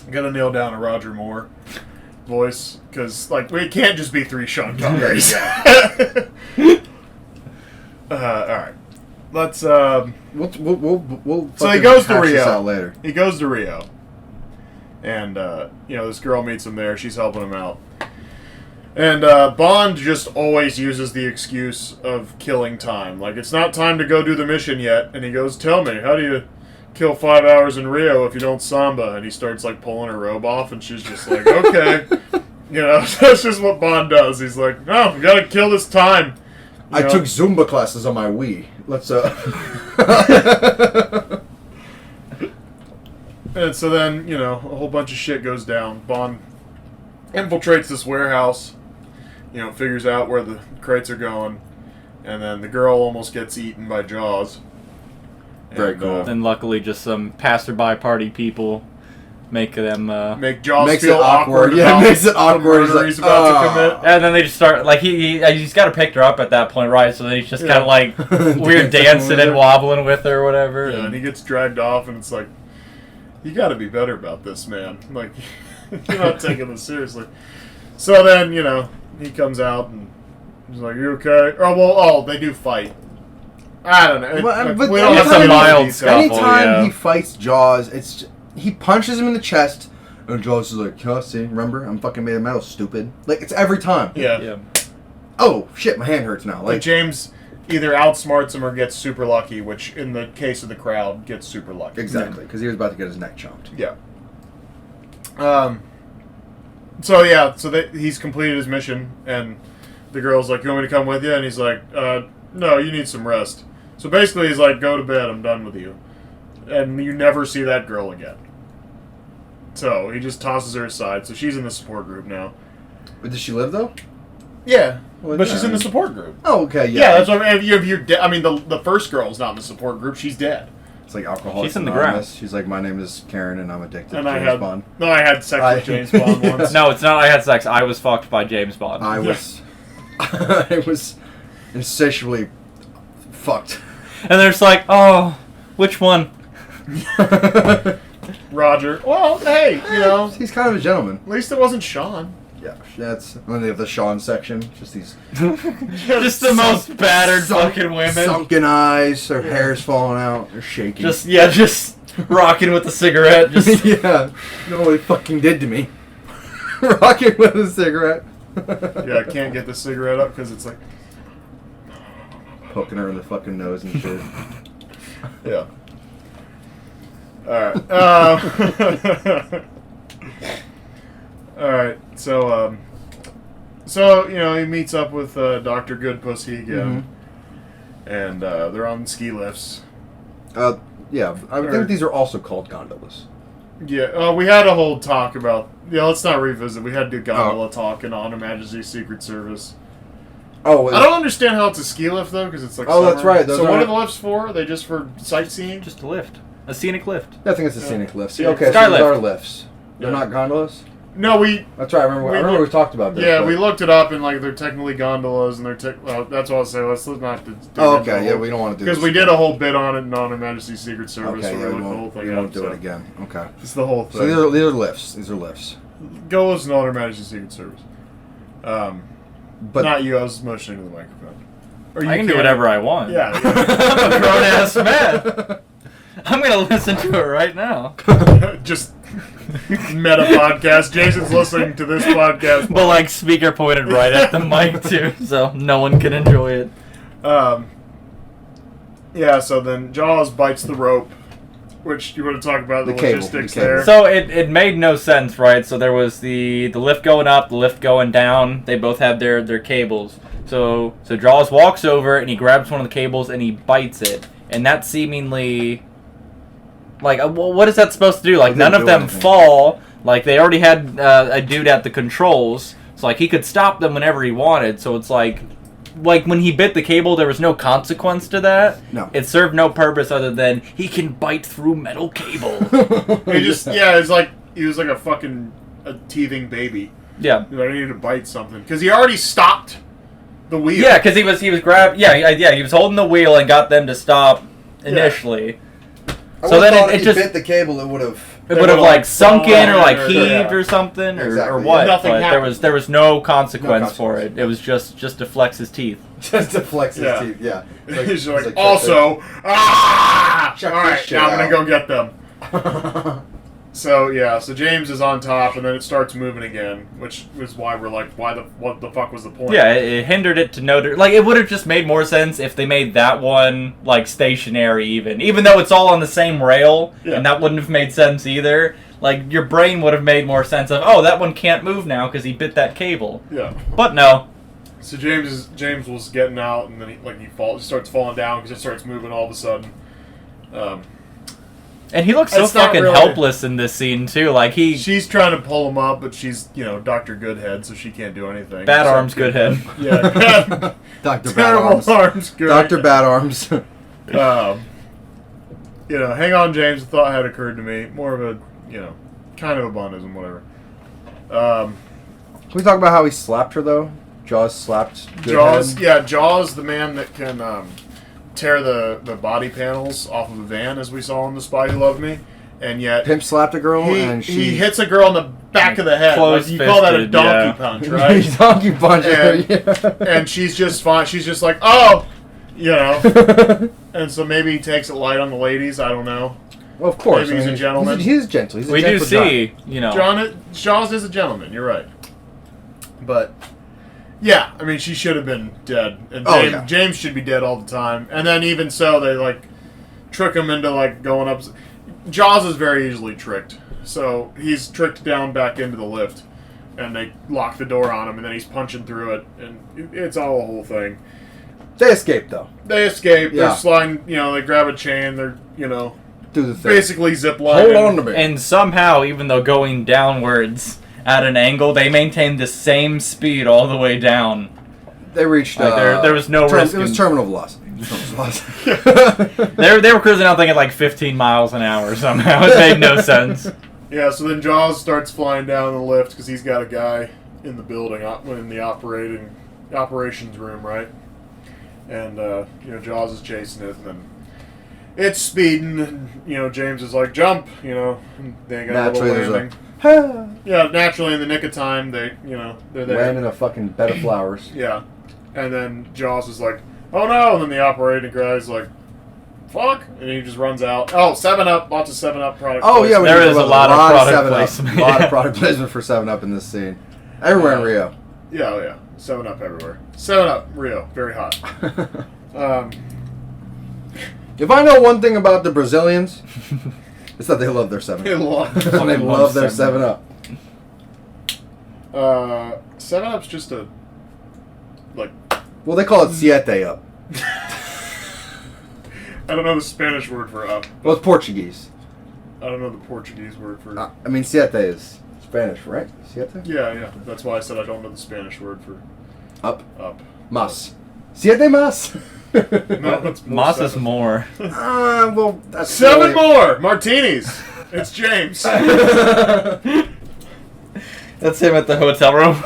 Gotta nail down a Roger Moore voice because like we can't just be 3 Sean Connerys. All right, let's. We'll So he goes to hash this Rio. out later. He goes to Rio, and this girl meets him there. She's helping him out, and Bond just always uses the excuse of killing time. Like it's not time to go do the mission yet, and he goes, "Tell me, how do you kill 5 hours in Rio if you don't samba?" And he starts like pulling her robe off, and she's just like, "Okay." That's just what Bond does. He's like, "No, we gotta kill this time." I took Zumba classes on my Wii. Let's And so then, a whole bunch of shit goes down. Bond infiltrates this warehouse, figures out where the crates are going, and then the girl almost gets eaten by Jaws. Very cool. And luckily, just some passerby party people make them. Make Jaws makes feel it awkward. Yeah, about makes it the awkward. murder he's about to commit. And then they just start like he's got to pick her up at that point, right? So then he's just kind of like weird dancing and wobbling with her or whatever. Yeah, and he gets dragged off, and it's like, you got to be better about this, man. Like, you're not taking this seriously. So then, he comes out and he's like, "You okay?" They do fight. I don't know. But We don't have anytime- to mild details. scuffle. Anytime yeah. he fights Jaws, he punches him in the chest, and Jaws is like, "Huh, see, remember? I'm fucking made of metal, stupid." Like, it's every time. Yeah. Yeah. Oh, shit, my hand hurts now. Like James either outsmarts him or gets super lucky, which in the case of the crowd gets super lucky. Exactly, because he was about to get his neck chomped. Yeah. He's completed his mission, and the girl's like, "You want me to come with you?" And he's like, "No, you need some rest." So basically, he's like, "Go to bed. I'm done with you," and you never see that girl again. So he just tosses her aside. So she's in the support group now, But does she live though? Yeah, Well, but yeah. she's in the support group. Oh, okay, Yeah, that's what I mean. If you're I mean, the first girl's not in the support group. She's dead. It's like Alcoholics She's in the Anonymous. ground. She's like, my name is Karen, and I'm addicted And to I James had Bond. no, I had sex with James Bond once. No, it's not. I had sex. I was fucked by James Bond. I was, I was insatiably fucked. And they're just like, oh, which one? Roger. Well, hey, you know, He's kind of a gentleman. at least it wasn't Sean. Yeah, that's. And then they have the Sean section. Just these Just the most battered fucking women. sunken eyes. Their hair's falling out. They're shaking. Just rocking with the cigarette. Just yeah. You know what he fucking did to me? Rocking with a cigarette. Yeah, I can't get the cigarette up because it's like, Poking her in the fucking nose and shit. yeah. All right. All right. So you know, he meets up with Dr. Goodpussy again, and they're on ski lifts. Yeah, I think these are also called gondolas. Yeah, we had a whole talk about. Yeah, let's not revisit. We had to do gondola talk in On Her Majesty's Secret Service. Oh, I don't understand how it's a ski lift though, because it's like. Oh, that's summer. right, those So what are- are the lifts for? Are they just for sightseeing? just a lift. A scenic lift. I think it's a scenic lift. See, Yeah. okay, Sky so these lift. are lifts. They're Yeah. not gondolas. No, we. That's right. I remember we talked about this. Yeah, but- we looked it up and like they're technically gondolas and they're well, that's what I'll say. Let's not. Oh, okay. Yeah, we don't want to do this because we did a whole bit on it in On Her Majesty's Secret Service. Okay, where yeah, we we looked the whole won't, thing we up, won't do so it again. Okay. It's the whole So thing. these are lifts. These are lifts. Go listen to On Her Majesty's Secret Service. But Not you. I was motioning to the microphone. Or you I can do whatever I want. Yeah. I'm a grown ass man. I'm gonna listen to it right now. Just meta podcast. Jason's listening to this podcast. But like speaker pointed right at the mic too, so no one can enjoy it. Yeah, so then Jaws bites the rope, which you want to talk about the cable, logistics the cable. there. So it made no sense, right? So there was the lift going up, the lift going down. They both have their cables. So Jaws walks over and he grabs one of the cables and he bites it, and that seemingly, like, what is that supposed to do? Like, It none didn't of do them anything. fall. Like, they already had a dude at the controls, so like he could stop them whenever he wanted. So it's like when he bit the cable, there was no consequence to that. No. It served no purpose other than he can bite through metal cable. He just, it's like he was like a teething baby. Yeah. He's like, I needed to bite something because he already stopped the wheel. Yeah, because he was grabbed. Yeah, he was holding the wheel and got them to stop initially. So then it if just you bit the cable, it would have. it would have like sunk in or like or- heaved yeah. or something or Exactly. what. Nothing But happened. there was no consequence for consequence. it. It was just to flex his teeth. Just to flex his Yeah. teeth. Yeah. He's It's like, check also, Check all this right, shit now I'm out. gonna go get them. this. So James is on top, and then it starts moving again, which is why we're like, what the fuck was the point? Yeah, it hindered it to no. Like it would have just made more sense if they made that one like stationary, even though it's all on the same rail, Yeah. and that wouldn't have made sense either. Like your brain would have made more sense of, oh, that one can't move now because he bit that cable. Yeah. But no. So James was getting out, and then he starts falling down because it starts moving all of a sudden. And he looks so It's not fucking really- helpless in this scene too. Like She's trying to pull him up, but she's Dr. Goodhead, so she can't do anything. bad So- arms, good head. Yeah. Dr. Bad Terrible Arms. arms. Good. Dr. Bad Arms. Hang on, James. A thought had occurred to me. More of a, kind of a Bondism, whatever. Can we talk about how he slapped her, though? Jaws slapped Goodhead? Jaws, Jaws, the man that can tear the body panels off of a van, as we saw in The Spy Who Loved Me, and yet Pimp slapped a girl, and he she... hits a girl in the back of the head. Like, you call that a Close-fisted, donkey yeah. punch, right? He donkey punched her, And- yeah. And she's just fine. She's just like, oh, And so maybe he takes it light on the ladies. I don't know. Well, of course. Maybe he's a gentleman. He's gentle. He's a We do gentle giant. see, Jaws is a gentleman. You're right. But yeah, I mean, she should have been dead, and Oh, James, yeah. James should be dead all the time. And then even so, they like trick him into like going up. Jaws is very easily tricked, so he's tricked down back into the lift, and they lock the door on him, and then he's punching through it, and it's all a whole thing. They escaped, though. They escape. Yeah. They're sliding. They grab a chain. They're Do the thing. basically zip lining. Hold on to me. And somehow, even though going downwards at an angle, they maintained the same speed all the way down. They reached. Like there was no risk. It was terminal velocity. They were cruising out thinking like 15 miles an hour somehow. It made no sense. Yeah, so then Jaws starts flying down the lift because he's got a guy in the building, in the operations room, right? And Jaws is chasing it, and then it's speeding. And, James is like, jump. And they got a little landing. Yeah, naturally in the nick of time, they're there. Land in a fucking bed of flowers. Yeah, and then Jaws is like, oh no, and then the operating guy's like, fuck, and he just runs out. Oh, 7-Up, lots of 7-Up product. Oh yeah, there is a lot of product placement. A lot of product placement for 7-Up in this scene. Everywhere in Rio. Yeah, 7-Up everywhere. 7-Up, Rio, very hot. If I know one thing about the Brazilians, it's that they love their 7-Up. They love their 7-Up. 7-Up's just a Well, they call it Siete Up. I don't know the Spanish word for up. Well, it's Portuguese. I don't know the Portuguese word for... Siete is Spanish, right? Siete? Yeah. That's why I said I don't know the Spanish word for... Up. Mas. Siete mas. No, that's more. Mas is more. Well, that's... 7 more! Martinis! It's James. That's him at the hotel room.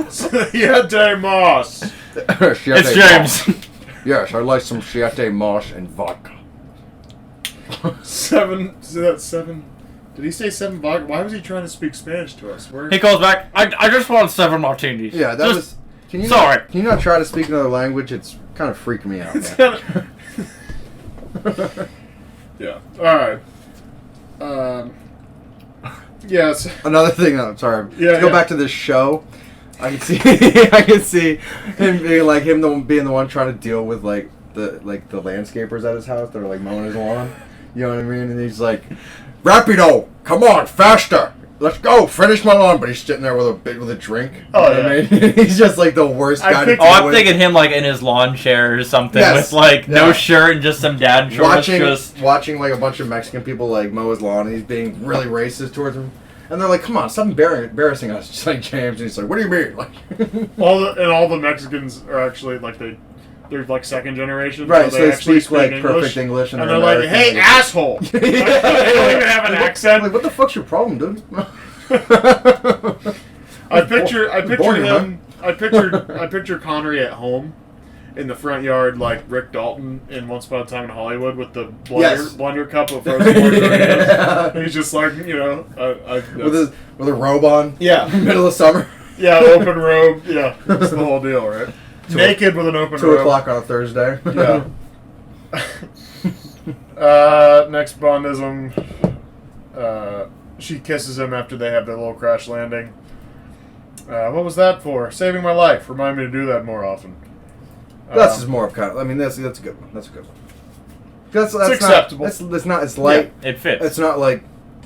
Siete mas. It's James. Yes, I'd like some Siete mas and vodka. 7... So that's 7... Did he say 7 vodka? Why was he trying to speak Spanish to us? He calls back, I just want 7 martinis. Yeah, that was... Can you not try to speak another language? It's kind of freaking me out. It's kind of... Yeah. Alright. Yes. Another thing, sorry. Yeah, to go back to this show, I can see him being the one trying to deal with the landscapers at his house that are mowing his lawn. You know what I mean? And he's like, Rapido, come on, faster. Let's go, finish my lawn. But he's sitting there with a drink. Oh, you know what I mean? He's just the worst guy to deal I'm with. thinking him in his lawn chair or something with no shirt and just some dad shorts. Watching a bunch of Mexican people mow his lawn, and he's being really racist towards him. And they're like, "Come on, stop embarrassing us!" Just like James, and he's like, "What do you mean?" all the Mexicans are actually they're second generation, right? So they actually speak perfect English, and they're like, "Hey, asshole!" They don't even have an accent. What the fuck's your problem, dude? I picture Connery at home in the front yard like Rick Dalton in Once Upon a Time in Hollywood with the blender cup of frozen Doritos. Yeah. He's just with a robe on. Yeah. Middle of summer. Yeah, open robe. Yeah, that's the whole deal, right? Naked with an open 2 robe. 2 o'clock on a Thursday. Yeah. Next Bondism. She kisses him after they have their little crash landing. What was that for? Saving my life. Remind me to do that more often. That's just more of kind of. I mean, that's a good one. That's a good one. That's acceptable. It's not. It's light. Yeah, it fits. It's not like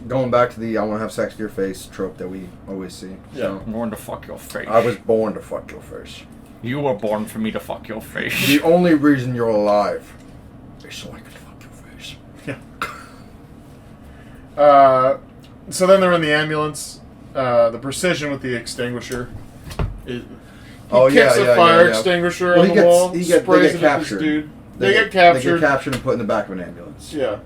going back to the "I want to have sex with your face" trope that we always see. Yeah. So, I'm born to fuck your face. I was born to fuck your face. You were born for me to fuck your face. The only reason you're alive is so I can fuck your face. Yeah. So then they're in the ambulance. The precision with the extinguisher. He kicks a fire extinguisher on the wall. They get captured. Dude. They get captured. They get captured and put in the back of an ambulance. Yeah.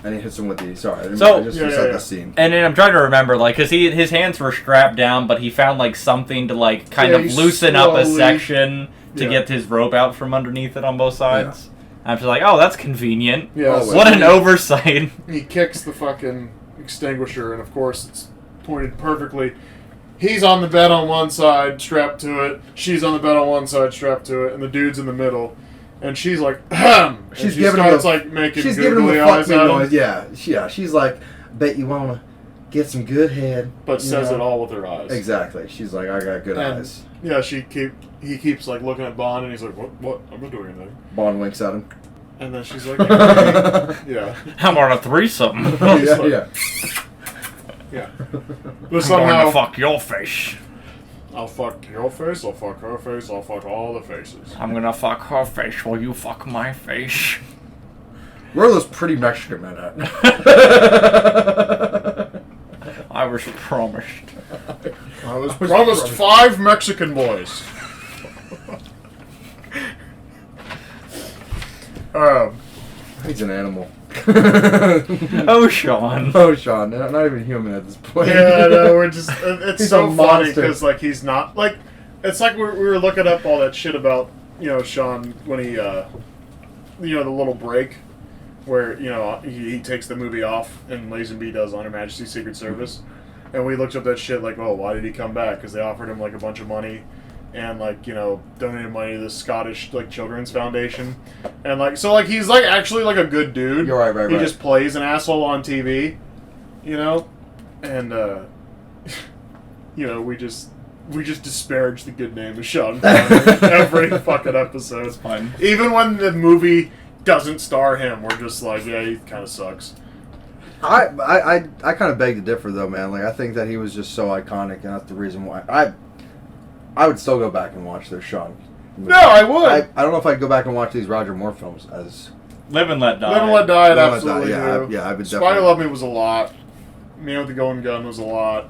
And he hits him with the... Sorry, I just set the scene. And then I'm trying to remember, because his hands were strapped down, but he found, something to, kind of loosen up a section to get his rope out from underneath it on both sides. Yeah. I'm just like, oh, that's convenient. Yeah, what an oversight. He kicks the fucking extinguisher, and of course it's pointed perfectly. He's on the bed on one side, strapped to it. She's on the bed on one side, strapped to it, and the dude's in the middle. And she's like, ahem! She's giving him making she's googly giving him eyes at him. Noise. Yeah. She's like, bet you wanna get some good head. But says it all with her eyes. Exactly. She's like, I got good eyes. Yeah, he keeps looking at Bond, and he's like, what? I'm not doing anything. Bond winks at him. And then she's like, yeah. How about a threesome? Yeah. But somehow, I'm gonna fuck your face. I'll fuck your face, I'll fuck her face, I'll fuck all the faces. I'm gonna fuck her face while you fuck my face. Where are those pretty Mexican men at? I was promised. I was promised 5 Mexican boys. He's an animal. Oh, Sean. Oh, Sean. Not even human at this point. Yeah, no, we're just... It's He's so a funny monster. because, like, he's not... Like, it's like we were looking up all that shit about, Sean when he, the little break where, he takes the movie off and Lazenby does on Her Majesty's Secret Service. And we looked up that shit like, oh, why did he come back? Because they offered him, like, a bunch of money and, like, donated money to the Scottish, like, Children's Foundation. And, like, so, like, he's, like, actually, like, a good dude. You're right. He just plays an asshole on TV, And, we just disparage the good name of Sean Connery every fucking episode. It's fine. Even when the movie doesn't star him, we're just like, yeah, he kind of sucks. I kind of beg to differ, though, man. Like, I think that he was just so iconic, and that's the reason why. I would still go back and watch their Sean. No, I would. I don't know if I'd go back and watch these Roger Moore films as... Live and Let Die. Live and Let Die, Live and Let absolutely. Die, I would definitely... Spider Love Me was a lot. Man with the Golden Gun was a lot.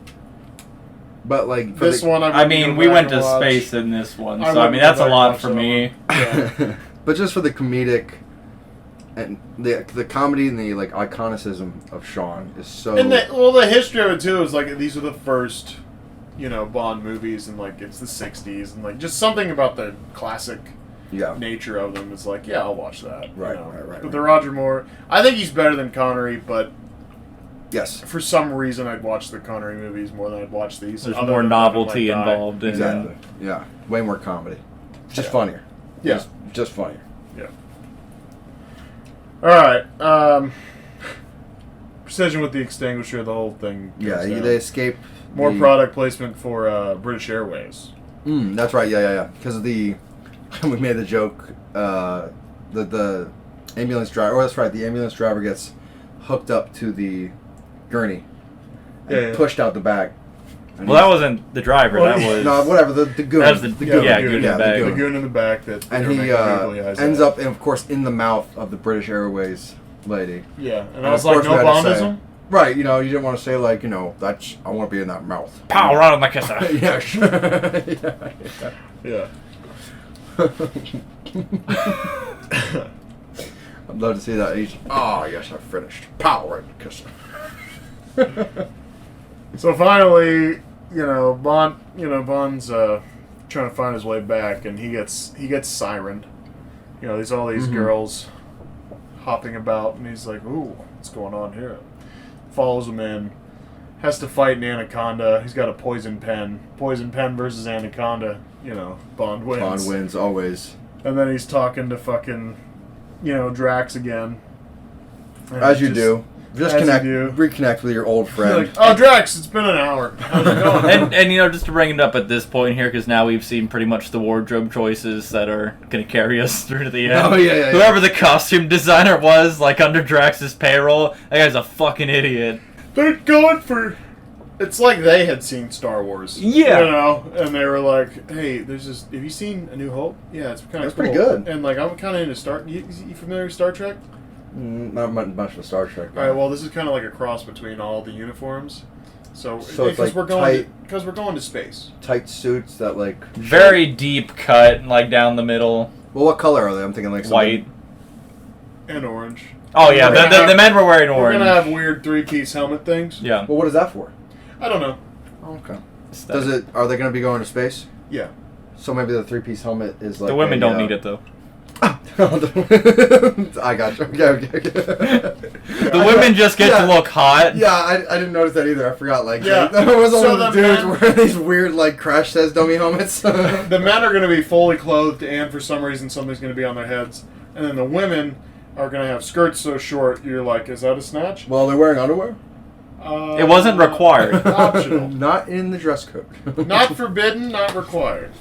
But, like... This one, we went to space in this one, so I mean, that's a lot for me. Yeah. But just for the comedic... And the comedy and the like iconicism of Sean is so... And the history of it, too, is like, these are the first, Bond movies, and, like, it's the 60s, and, like, just something about the classic nature of them is like, yeah, I'll watch that. Right. But the Roger Moore, I think he's better than Connery, but yes, for some reason I'd watch the Connery movies more than I'd watch these. There's more novelty involved in exactly. Yeah, way more comedy. Just funnier. Yeah. Just funnier. Yeah. All right. Precision with the extinguisher, the whole thing. Yeah, they escape. More product placement for British Airways. That's right. Yeah. Because of we made the joke. The ambulance driver. Oh, that's right. The ambulance driver gets hooked up to the gurney and pushed out the back. Well, that wasn't the driver. That was no, whatever. The goon. That was the goon. Yeah, goon in the back. The goon in the back that. And he ends up, of course, in the mouth of the British Airways lady. Yeah, and I was like, no Bondism. Right, you didn't want to say like, that's I want to be in that mouth. Pow, right on the kisser. Yeah, sure. Yeah. I'd love to see that. Oh yes, I finished. Pow, right on the kisser. So finally, Bond's trying to find his way back, and he gets sirened. There's all these girls hopping about, and he's like, "Ooh, what's going on here?" Follows him in, has to fight an anaconda. He's got a poison pen. Poison pen versus anaconda. Bond wins. Bond wins always. And then he's talking to fucking, Drax again. And as you do. Just reconnect with your old friend. Like, oh, Drax, it's been an hour. How's it going? and just to bring it up at this point here, because now we've seen pretty much the wardrobe choices that are going to carry us through to the end. Oh, yeah. Whoever the costume designer was, like, under Drax's payroll, that guy's a fucking idiot. They're going for... It's like they had seen Star Wars. Yeah. And they were like, hey, there's this... Have you seen A New Hope? Yeah, it's kind of cool. Pretty good. And, like, I'm kind of into Star... You familiar with Star Trek? Not much of Star Trek. All right, well, this is kind of like a cross between all the uniforms. So it's like we're going to space. Tight suits that like very deep cut, like down the middle. Well, what color are they? I'm thinking like white and orange. Oh yeah, the men were wearing orange. We're gonna have weird 3-piece helmet things. Yeah. Well, what is that for? I don't know. Oh, okay. Are they going to be going to space? Yeah. So maybe the 3-piece helmet is like the women don't need it though. I got you. Okay. The women just get to look hot. Yeah, I didn't notice that either. I forgot. Like, yeah. There was all the dudes wearing these weird, like, crash test dummy helmets. The men are going to be fully clothed, and for some reason, something's going to be on their heads. And then the women are going to have skirts so short, you're like, is that a snatch? Well, they're wearing underwear? It wasn't required. Optional. Not in the dress code. Not forbidden, not required.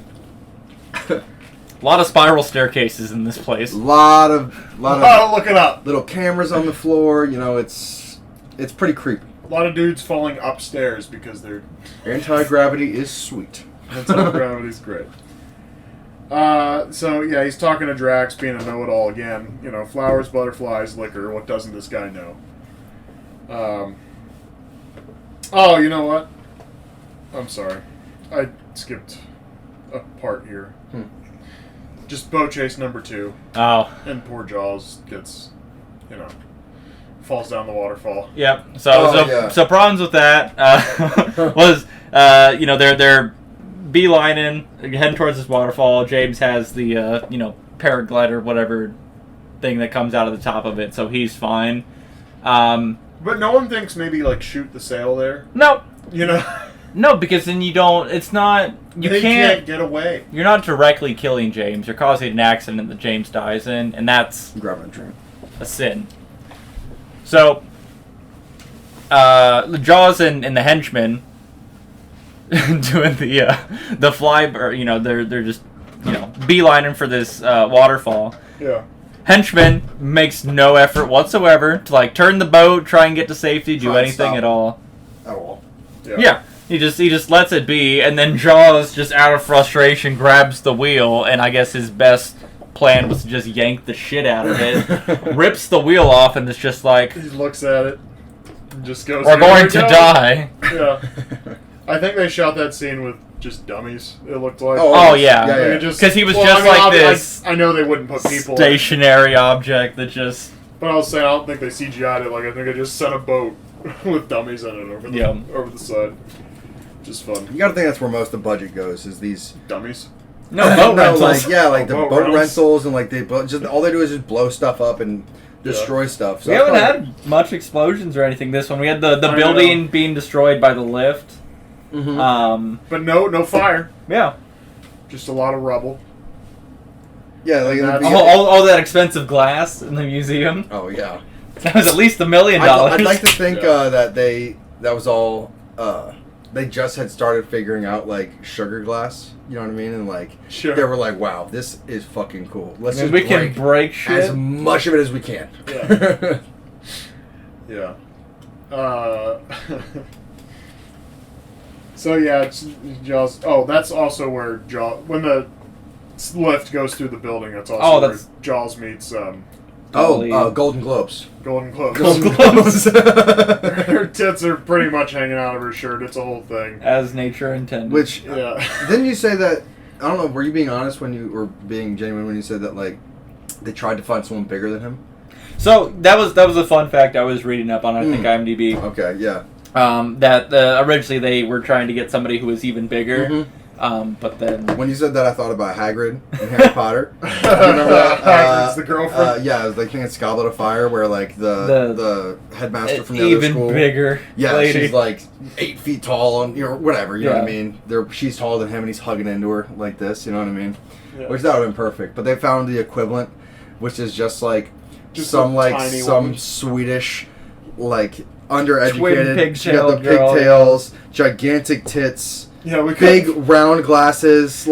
A lot of spiral staircases in this place. Lot of look it up. Little cameras on the floor. It's pretty creepy. A lot of dudes falling upstairs because they're... Anti-gravity is sweet. Anti-gravity's great. So, yeah, he's talking to Drax, being a know-it-all again. Flowers, butterflies, liquor. What doesn't this guy know? Oh, Oh, you know what? I'm sorry. I skipped a part here. Just boat chase number 2. Oh. And poor Jaws gets, falls down the waterfall. Yep. So problems with that was, they're beelining, heading towards this waterfall. James has the, paraglider, whatever thing that comes out of the top of it, so he's fine. But no one thinks maybe, shoot the sail there? No. No, because then you don't, it's not, they can't get away. You're not directly killing James. You're causing an accident that James dies in, and that's a sin. So, Jaws and the henchmen doing the fly, they're just, beelining for this waterfall. Yeah. Henchman makes no effort whatsoever to turn the boat, try and get to safety, do anything at all. At all. Yeah. He just lets it be, and then Jaws, just out of frustration, grabs the wheel, and I guess his best plan was to just yank the shit out of it, rips the wheel off, and it's just like... He looks at it, and just goes... We're going to die. Yeah. I think they shot that scene with just dummies, it looked like. Oh yeah. Because he was this... I know they wouldn't put people... Stationary object that just... But I was saying, I don't think they CGI'd it, I think they just sent a boat with dummies in it over the side. Just fun. You gotta think that's where most of the budget goes, is these... Dummies? No, boat rentals. The boat rentals, and all they do is just blow stuff up and destroy stuff. So we haven't had much explosions or anything this one. We had the building being destroyed by the lift. Mm-hmm. But no fire. Yeah. Just a lot of rubble. Yeah, all that expensive glass in the museum. Oh yeah. That was at least $1 million. I'd like to think that was all... they just had started figuring out sugar glass, you know what I mean, and they were like, "Wow, this is fucking cool. Let's just can break shit as much of it as we can." Yeah. Yeah. So yeah, it's Jaws. Oh, that's also where Jaws. When the lift goes through the building, that's also where Jaws meets. Golden Globes. Golden Globes. Golden Globes. Her tits are pretty much hanging out of her shirt. It's a whole thing. As nature intended. Which, didn't you say that, I don't know, were you being honest when you were being genuine when you said that, they tried to find someone bigger than him? So, that was a fun fact I was reading up on, I think, IMDb. Okay, yeah. That originally they were trying to get somebody who was even bigger. Mm-hmm. But then... When you said that, I thought about Hagrid in Harry Potter. Do you remember that? Hagrid's the girlfriend? Yeah, it was King of Goblet of Fire, where, the headmaster from the other school... Even bigger lady. She's, 8 feet tall, and, whatever, you know what I mean? She's taller than him, and he's hugging into her like this, you know what I mean? Yeah. Which, that would have been perfect. But they found the equivalent, which is just, some Swedish, undereducated... She got the pigtails, gigantic tits... Yeah, big round glasses,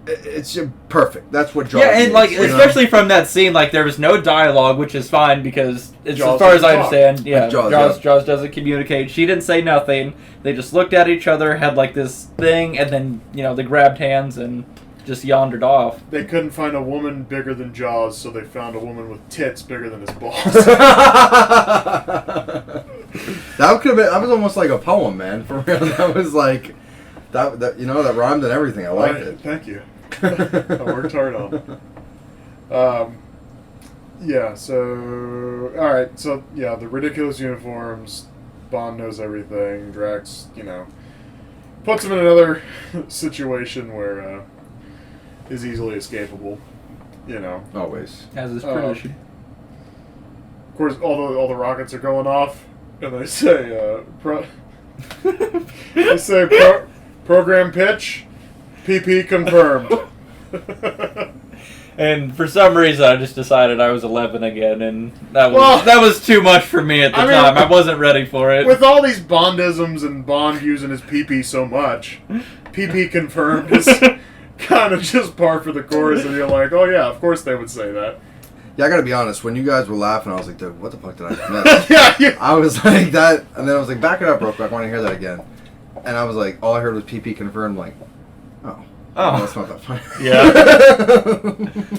it's perfect. That's what Jaws. Yeah, and especially from that scene, there was no dialogue, which is fine because as far as I understand, Jaws doesn't communicate. She didn't say nothing. They just looked at each other, had this thing, and then they grabbed hands and just yandered off. They couldn't find a woman bigger than Jaws, so they found a woman with tits bigger than his balls. That could have been. That was almost like a poem, man. For real, that was that rhymed and everything. I liked it. Thank you. I worked hard on it. Yeah. So all right. So yeah, the ridiculous uniforms. Bond knows everything. Drax, puts him in another situation where is easily escapable. Always. As is tradition. Of course, all the rockets are going off. And they say, program pitch, PP confirmed. And for some reason, I just decided I was 11 again, and that was too much for me at the time. I wasn't ready for it. With all these Bondisms and Bond using his PP so much, PP confirmed is kind of just par for the course, and you're like, oh yeah, of course they would say that. Yeah, I gotta be honest, when you guys were laughing, I was like, dude, what the fuck did I miss? Yeah. I was like that, and then I was like, back it up real quick, I want to hear that again. And I was like, all I heard was PP confirmed, oh, that's not that funny. Yeah.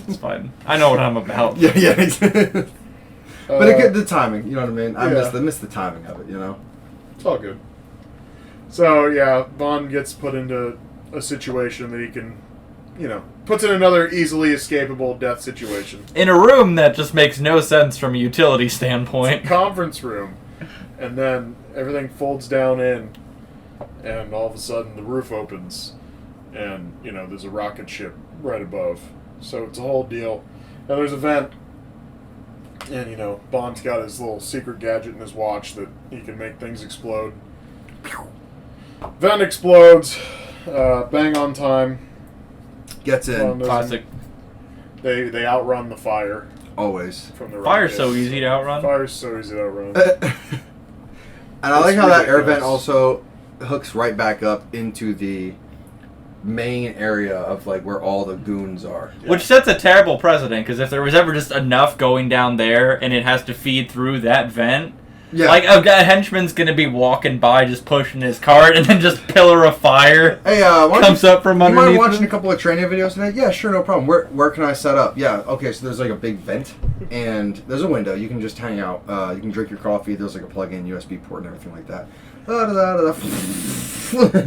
It's fine. I know what I'm about. Yeah. But the timing, you know what I mean? I missed the timing of it, It's all good. So, yeah, Bond gets put into a situation that he can, puts in another easily escapable death situation. In a room that just makes no sense from a utility standpoint. It's a conference room. And then everything folds down in, and all of a sudden the roof opens, and, there's a rocket ship right above. So it's a whole deal. And there's a vent, and, Bond's got his little secret gadget in his watch that he can make things explode. Vent explodes, bang on time. Gets in. Classic. They outrun the fire. Always. From the Fire's so easy to outrun. Fire's so easy to outrun. And I like how that air vent also hooks right back up into the main area of like where all the goons are. Yeah. Which sets a terrible precedent, because if there was ever just enough going down there and it has to feed through that vent, like a henchman's gonna be walking by just pushing his cart and then just pillar of fire comes up from underneath. You mind watching a couple of training videos tonight? Yeah, sure, no problem. Where can I set up? Yeah, okay, so there's like a big vent and there's a window. You can just hang out. You can drink your coffee. There's like a plug-in USB port and everything like that.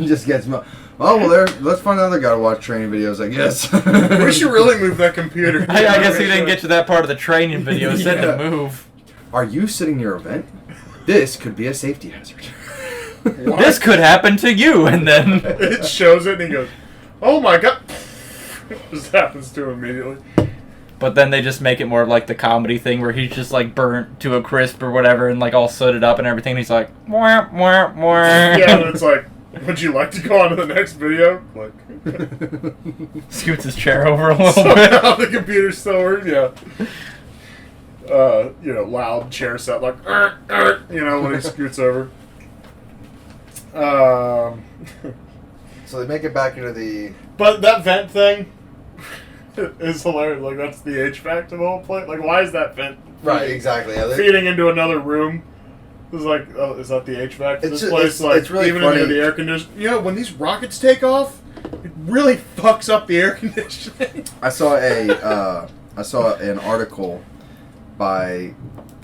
Just gets oh well, let's find another guy to watch training videos, I guess. We should really move that computer. I guess he didn't get to that part of the training video. It said to move. Are you sitting near a vent? This could be a safety hazard. This could happen to you, and then it shows it, and he goes, "Oh my god!" Just happens to him immediately. But then they just make it more of like the comedy thing where he's just like burnt to a crisp or whatever, and like all sooted up and everything. And he's like, "Mwah, mwah, mwah." Yeah, and it's like, would you like to go on to the next video? Like, scoots his chair over a little so bit. now the computer's still working. Yeah. Loud chair set, like, when he scoots over. So they make it back into the... But that vent thing is hilarious. Like, that's the HVAC to the whole place. Like, why is that vent right, exactly. Yeah, feeding into another room? It's like, oh, is that the HVAC to this place? It's really even funny. Into the air conditioning. When these rockets take off, it really fucks up the air conditioning. I saw an article by,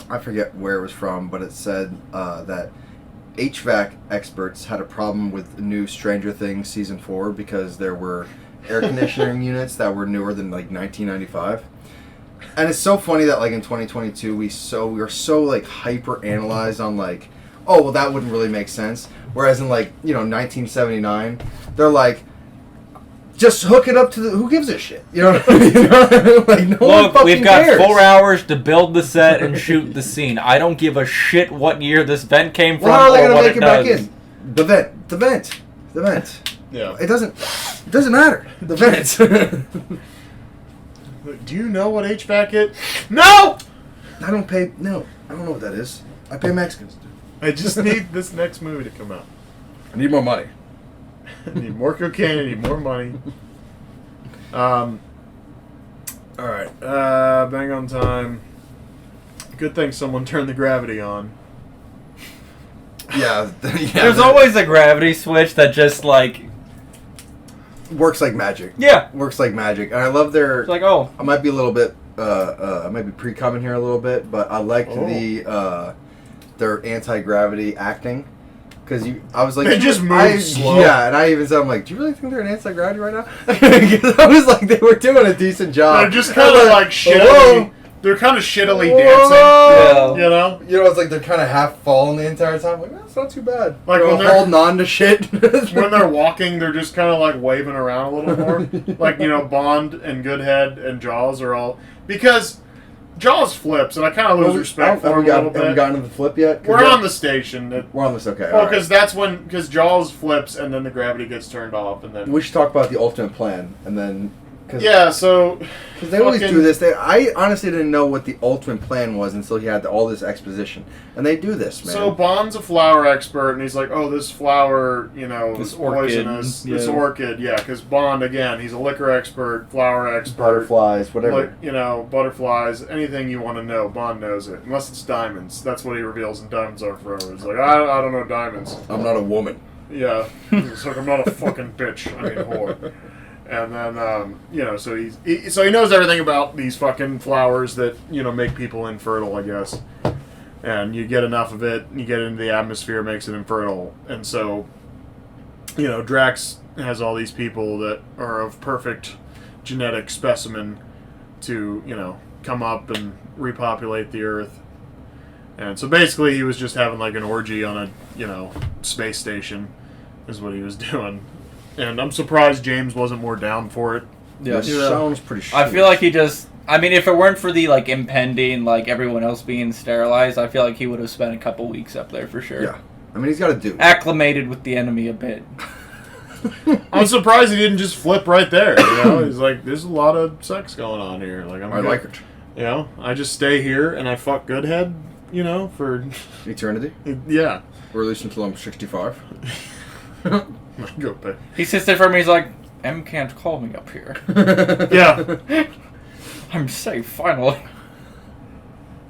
I forget where it was from, but it said that HVAC experts had a problem with the new Stranger Things season 4 because there were air conditioning units that were newer than like 1995. And it's so funny that like in 2022 we are so like hyper analyzed on like, oh well that wouldn't really make sense. Whereas in like 1979 they're like, just hook it up to the... Who gives a shit? You know what I mean? Like, no one fucking we've got cares. 4 hours to build the set and shoot the scene. I don't give a shit what year this vent came from how are they or gonna what make it back does. in? The vent. Yeah. It doesn't matter. The vent. Do you know what HVAC is? No! I don't know what that is. I pay Mexicans. I just need this next movie to come out. I need more money. I need more cocaine. I need more money. All right. Bang on time. Good thing someone turned the gravity on. Yeah. There's always a gravity switch that just like works like magic. Yeah. Works like magic. And I love their... It's like, oh. I might be a little bit... I might be pre-coming here a little bit, but I like their anti-gravity acting. Because I was like... They just move slow. Yeah, and I even said, I'm like, do you really think they're in anti-gravity right now? Because I was like, they were doing a decent job. They're just kind of like shittily... They're kind of shittily dancing. Yeah. You know? It's like they're kind of half falling the entire time. Like, that's not too bad. Like when they're holding on to shit. When they're walking, they're just kind of like waving around a little more. Like, Bond and Goodhead and Jaws are all... Because... Jaws flips, and I kind of lose respect for him a little bit. Haven't gotten to the flip yet? We're on the station. We're on this, okay. Well, because that's when... Because Jaws flips, and then the gravity gets turned off, and then... We should talk about the ultimate plan, and then... Yeah, so... Because they always do this. I honestly didn't know what the ultimate plan was until he had all this exposition. And they do this, man. So Bond's a flower expert, and he's like, oh, this flower, this is orchid, poisonous. This orchid, yeah, because Bond, again, he's a liquor expert, flower expert. Butterflies, whatever. Butterflies, anything you want to know, Bond knows it. Unless it's diamonds. That's what he reveals in Diamonds Are Forever. He's like, I don't know diamonds. I'm not a woman. Yeah. He's like, I'm not a fucking bitch. I mean, whore. And then, so he knows everything about these fucking flowers that, make people infertile, I guess. And you get enough of it, you get it into the atmosphere, makes it infertile. And so you know, Drax has all these people that are of perfect genetic specimen to, you know, come up and repopulate the Earth. And so basically he was just having like an orgy on a, you know, space station is what he was doing. And I'm surprised James wasn't more down for it. Yeah, sounds pretty shit. I feel like he just... I mean, if it weren't for the, like, impending, like, everyone else being sterilized, I feel like he would have spent a couple weeks up there for sure. Yeah. I mean, he's got to do it. Acclimated with the enemy a bit. I'm surprised he didn't just flip right there, you know? He's like, there's a lot of sex going on here. Like, I like it. You know, I just stay here and I fuck Goodhead, you know, for... eternity? Yeah. Or at least until I'm 65. Go pay. He sits there for me, he's like, M can't call me up here. Yeah. I'm safe, finally.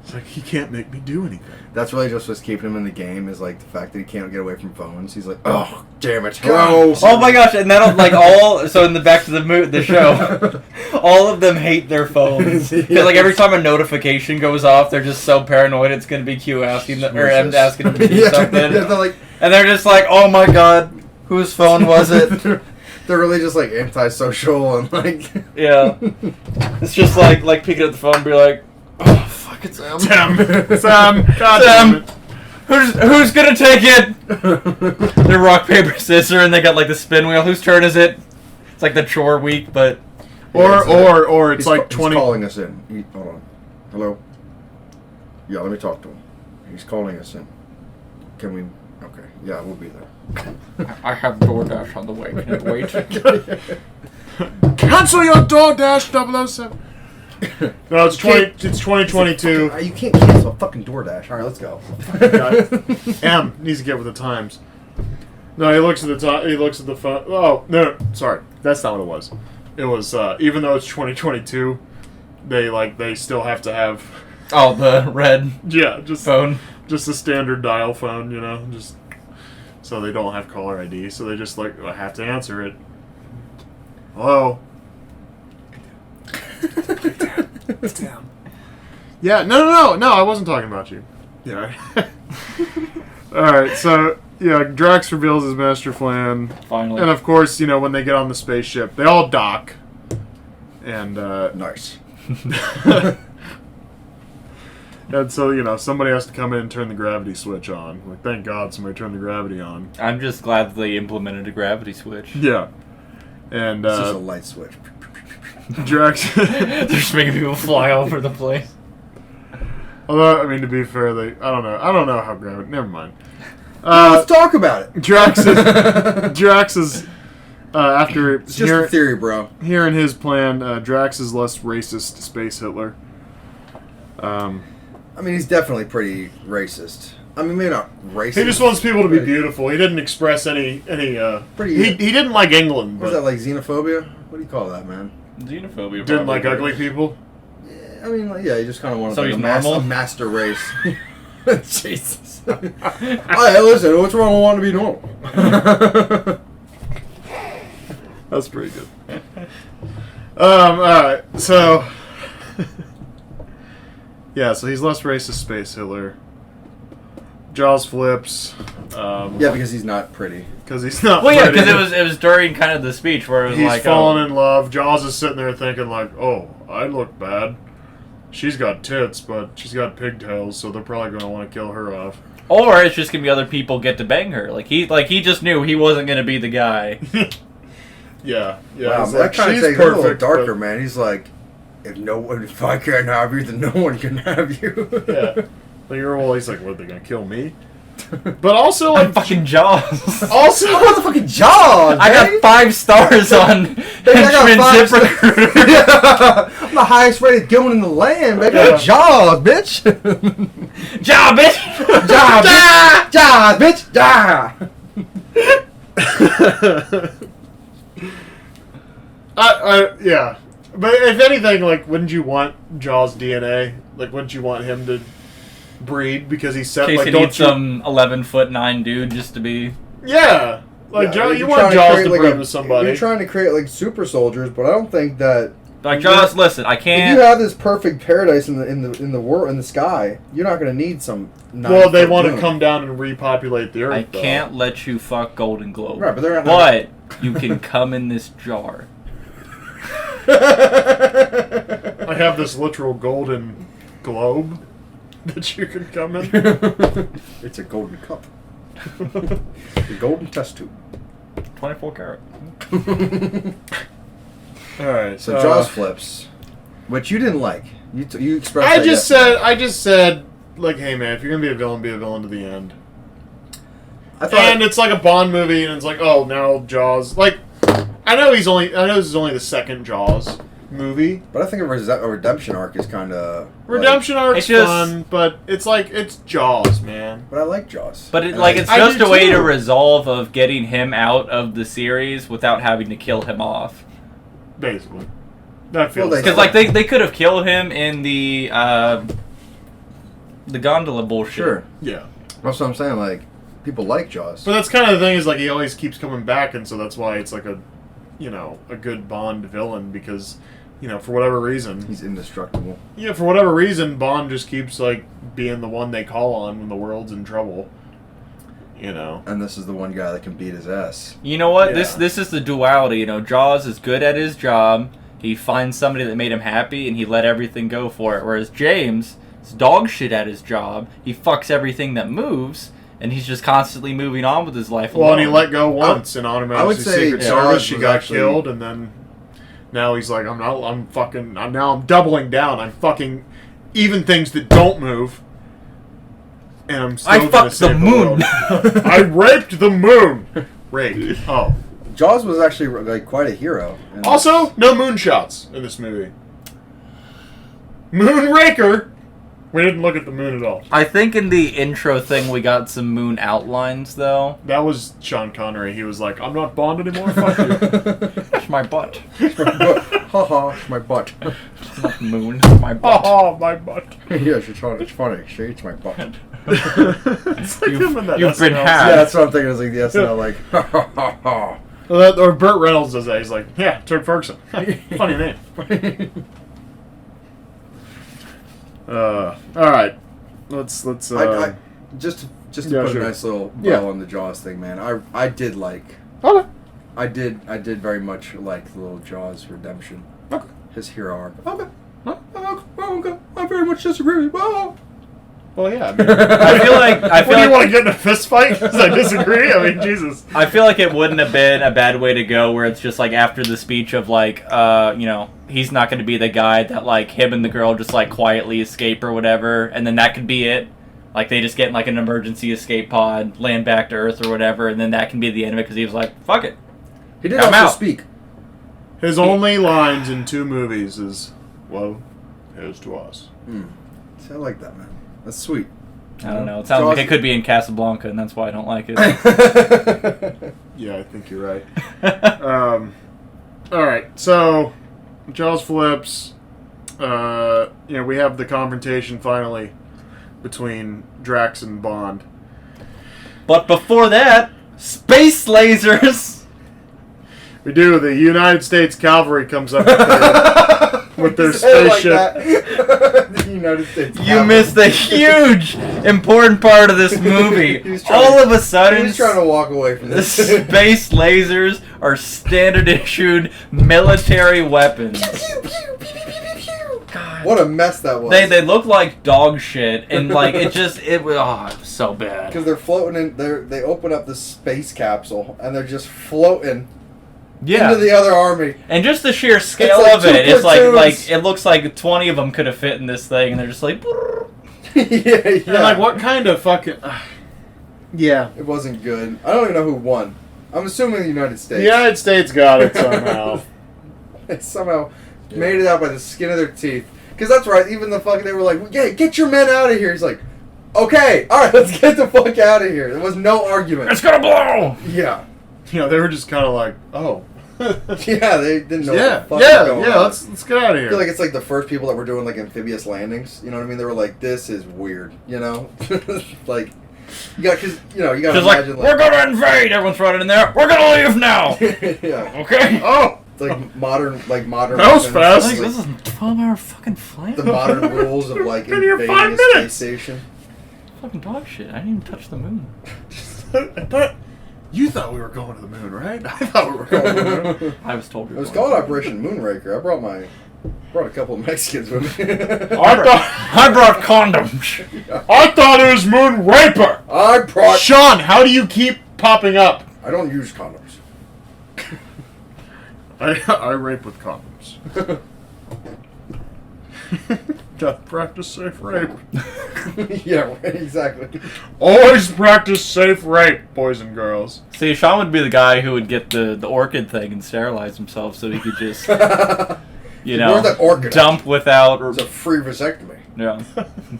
It's like, he can't make me do anything. That's really just what's keeping him in the game, is like the fact that he can't get away from phones. He's like, oh, damn it. Hello. Oh my gosh, and that'll, like, all... So in the back to the show, all of them hate their phones. Because, like, every time a notification goes off, they're just so paranoid it's going to be Q asking them, or M asking them to do something. Yeah, they're like, and they're just like, oh my god, whose phone was it? They're really just, like, antisocial and, like... Yeah. It's just like picking up the phone and be like, oh, fuck, it's Sam. Sam, God damn it. Who's gonna take it? They're rock, paper, scissors, and they got, like, the spin wheel. Whose turn is it? It's like the chore week, but... Or it's like 20... He's calling us in. Hold on. Hello? Yeah, let me talk to him. He's calling us in. Can we... Okay. Yeah, we'll be there. I have DoorDash on the way. Can it wait? Cancel your DoorDash 007. No, it's 2022. You can't cancel a fucking DoorDash. All right, let's go. M needs to get with the times. No, he looks at the he looks at the phone. Oh no, sorry, that's not what it was. It was even though it's 2022, they still have to have. Oh, the red. Yeah, just phone. Just a standard dial phone, you know, just so they don't have caller ID. So they just like I have to answer it. Hello. Damn. Yeah, no, I wasn't talking about you. Yeah. Alright, so, yeah, Drax reveals his master plan. Finally. And, of course, you know, when they get on the spaceship, they all dock. And, nice. And so, you know, somebody has to come in and turn the gravity switch on. Like, thank God somebody turned the gravity on. I'm just glad that they implemented a gravity switch. Yeah. And, it's just a light switch. Drax... They're just making people fly all over the place. Although, I mean, to be fair, I don't know how gravity... Never mind. Let's talk about it. Drax is after... It's just a theory, bro. Hearing his plan, Drax is less racist Space Hitler. I mean, he's definitely pretty racist. I mean, maybe not racist. He just wants people to be beautiful. He didn't express any he didn't like England. Was that like xenophobia? What do you call that, man? Xenophobia. Didn't like ugly people? Yeah, I mean, yeah, he just kind of wanted he's normal? a master race. Jesus. Hey, listen, what's wrong with wanting to be normal? That's pretty good. Alright, so... yeah, so he's less racist Space Hitler. Jaws flips. Yeah, because he's not pretty. Because he's not well, pretty. yeah, because it was during kind of the speech where it was he's like... fallen in love. Jaws is sitting there thinking like, oh, I look bad. She's got tits, but she's got pigtails, so they're probably going to want to kill her off. Or it's just going to be other people get to bang her. Like he just knew he wasn't going to be the guy. Yeah. Wow, Like, that kind of takes perfect, a little darker, but... man. He's like, if I can't have you, then no one can have you. Yeah. But he's like, what, are they going to kill me? But also, like... I'm fucking Jaws. Also... I'm the fucking Jaws, I got 5 stars on Henchman ZipRecruiter. Yeah. I'm the highest rated goon in the land, baby. Yeah. Jaws, bitch. Jaws, bitch. Jaws, bitch. Jaws, bitch. Yeah. But if anything, like, wouldn't you want Jaws' DNA? Like, wouldn't you want him to breed? Because he said, In case like, he don't needs you... some 11'9" dude just to be... Yeah. Like, Yeah, you want Jaws to like breed with somebody. You're trying to create, like, super soldiers, but I don't think that Like, Jaws, listen, I can't. If you have this perfect paradise in the world, in the sky, you're not going to need some. Well, they want to come down and repopulate the Earth. I can't let you fuck Golden Globe. Right, but they're not. But you can come in this jar. I have this literal golden globe that you can come in. It's a golden cup. The golden test tube. 24 karat. All right. So Jaws flips, which you didn't like. You expressed. I just said, like, hey man, if you're gonna be a villain to the end. And it's like a Bond movie, and it's like, oh, now Jaws. Like, I know this is only the second Jaws movie, but I think a redemption arc is kind of redemption arc's fun, but it's Jaws, man. But I like Jaws. But it's just a way to resolve of getting him out of the series without having to kill him off. Basically, that feels because like they could have killed him in the gondola bullshit. Sure. Yeah. That's what I'm saying. Like, people like Jaws. But that's kind of the thing, is like he always keeps coming back, and so that's why it's like a good Bond villain, because, for whatever reason he's indestructible. Yeah, for whatever reason, Bond just keeps like being the one they call on when the world's in trouble. And this is the one guy that can beat his ass. You know what? Yeah. This is the duality. Jaws is good at his job. He finds somebody that made him happy, and he let everything go for it. Whereas James is dog shit at his job. He fucks everything that moves, and he's just constantly moving on with his life. Well, alone. and he let go once in Autumn I would say Secret Jaws Service. She was got actually killed, and then now he's like, I'm doubling down. I'm fucking even things that don't move. And I'm still I fucked the moon. I raped the moon. Rape. Oh. Jaws was actually like quite a hero. Also, no moonshots in this movie. Moonraker. We didn't look at the moon at all. I think in the intro thing we got some moon outlines, though. That was Sean Connery. He was like, I'm not Bond anymore. Fuck you. It's my butt. Ha ha, my butt. It's not moon. It's my butt. Oh, my butt. Yes, it's funny. She eats my butt. It's like him in that You've been SNL. hacked. Yeah, that's what I'm thinking. It's like the SNL, like, ha ha ha ha. Or Burt Reynolds does that. He's like, yeah, Turd Ferguson. Funny name. All right. Let's. Just to Yeah, put sure. a nice little bow on the Jaws thing, man. I did like. Okay. I did very much like the little Jaws redemption. Okay. His hero arc. Okay. Okay. I very much disagree. Well, yeah. I mean, I feel do you like want to get in a fist fight? Because I disagree. I mean, Jesus. I feel like it wouldn't have been a bad way to go, where it's just like after the speech of like, he's not going to be the guy that like him and the girl just like quietly escape or whatever, and then that could be it. Like they just get in like an emergency escape pod, land back to Earth or whatever, and then that can be the end of it because he was like, fuck it. he did I'm also out. speak. His only lines in 2 movies is, well, here's to us. See, I like that, man. That's sweet. I don't know. It sounds like it could be in Casablanca, and that's why I don't like it. Yeah, I think you're right. All right, so Jaws flips. We have the confrontation finally between Drax and Bond. But before that, space lasers. We do. The United States Cavalry comes up with their Say it like spaceship. that. The United States. You missed a huge, important part of this movie. All of a sudden, He's trying to walk away from the this. space lasers are standard issued military weapons. God. What a mess that was. They look like dog shit, and like it was so bad. Because they're floating in. They open up the space capsule and they're just floating into the other army. And just the sheer scale like of it, two it's like platoons. it looks like 20 of them could have fit in this thing, and they're just like. yeah. And like, what kind of fucking? Yeah. It wasn't good. I don't even know who won. I'm assuming the United States. The United States got it somehow. They somehow made it out by the skin of their teeth. Because that's right. Even they were like, "Yeah, get your men out of here." He's like, "Okay, all right, let's get the fuck out of here." There was no argument. It's gonna blow. Yeah. They were just kind of like, oh. Yeah, they didn't know. Yeah, what the fuck was going on. let's get out of I here. feel like it's like the first people that were doing like amphibious landings. You know what I mean? They were like, "This is weird." You know, like you got because you got to Just like, imagine we're gonna invade. Everyone's running in there. We're gonna leave now. yeah. Okay. Oh, It's like modern. That was fast. Like, this is a 12-hour fucking flight. The modern rules of like Been here invading 5 a space minutes. station. Fucking dog shit. I didn't even touch the moon. You thought we were going to the moon, right? I thought we were going to the moon. I was told we It were was going called to Operation Moonraker. I brought a couple of Mexicans with me. I brought condoms. I thought it was Moonraker. I brought. Sean, how do you keep popping up? I don't use condoms. I rape with condoms. Gotta practice safe rape. Yeah, right, exactly. Always practice safe rape, boys and girls. See, Sean would be the guy who would get the orchid thing and sterilize himself so he could just, you know, Where's that orchid? dump without... It's a free vasectomy. Yeah.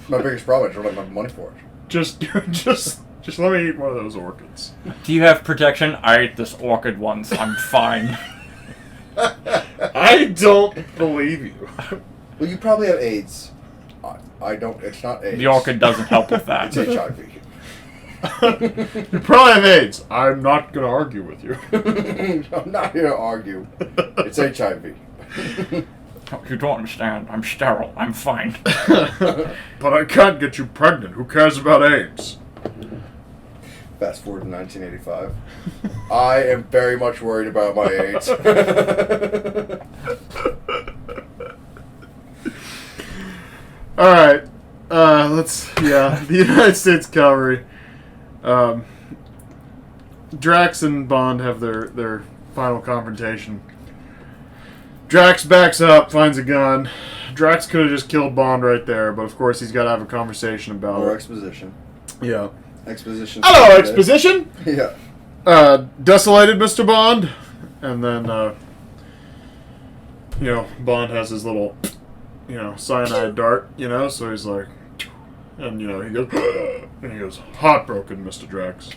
My biggest problem is I don't have enough money for it. Just let me eat one of those orchids. Do you have protection? I ate this orchid once. I'm fine. I don't believe you. Well, you probably have AIDS. I don't. It's not AIDS. The orchid doesn't help with that. It's HIV. You probably have AIDS. I'm not going to argue with you. I'm not here to argue. It's HIV. You don't understand. I'm sterile. I'm fine. But I can't get you pregnant. Who cares about AIDS? Fast forward to 1985. I am very much worried about my AIDS. All right. The United States Cavalry. Drax and Bond have their final confrontation. Drax backs up, finds a gun. Drax could have just killed Bond right there, but of course he's got to have a conversation about More it. exposition. Yeah. Exposition. Hello, exposition! Yeah. Desolated Mr. Bond. And then, Bond has his little, cyanide dart, so he's like, and, he goes, and he goes, heartbroken, Mr. Drax.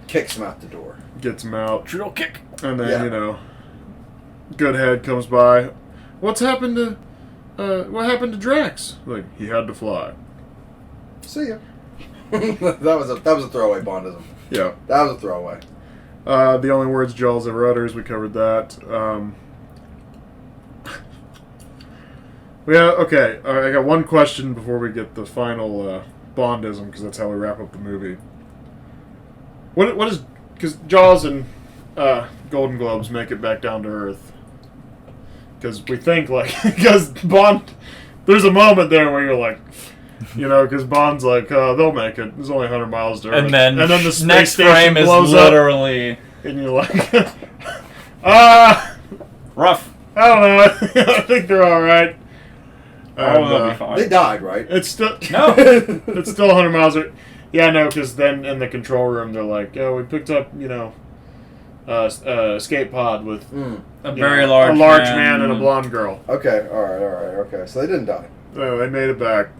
Kicks him out the door. Gets him out. Drill kick. And then, Goodhead comes by. What happened to Drax? Like, he had to fly. See ya. that was a throwaway Bondism. Yeah. That was a throwaway. The only words Jaws ever utters, we covered that. Okay. I got one question before we get the final Bondism, because that's how we wrap up the movie. What is... Because Jaws and Golden Globes make it back down to Earth. Because we think, because Bond... There's a moment there where you're like... because Bond's like, they'll make it. There's only 100 miles to Earth. And then the space next station frame is blows up, literally... and you're like, rough. I don't know. I think they're all right. They'll be fine. They died, right? It's still No. It's still 100 miles. Yeah, no, because then in the control room they're like, we picked up, escape pod with a very large man and a blonde girl. Okay, all right. Okay, so they didn't die. They made it back.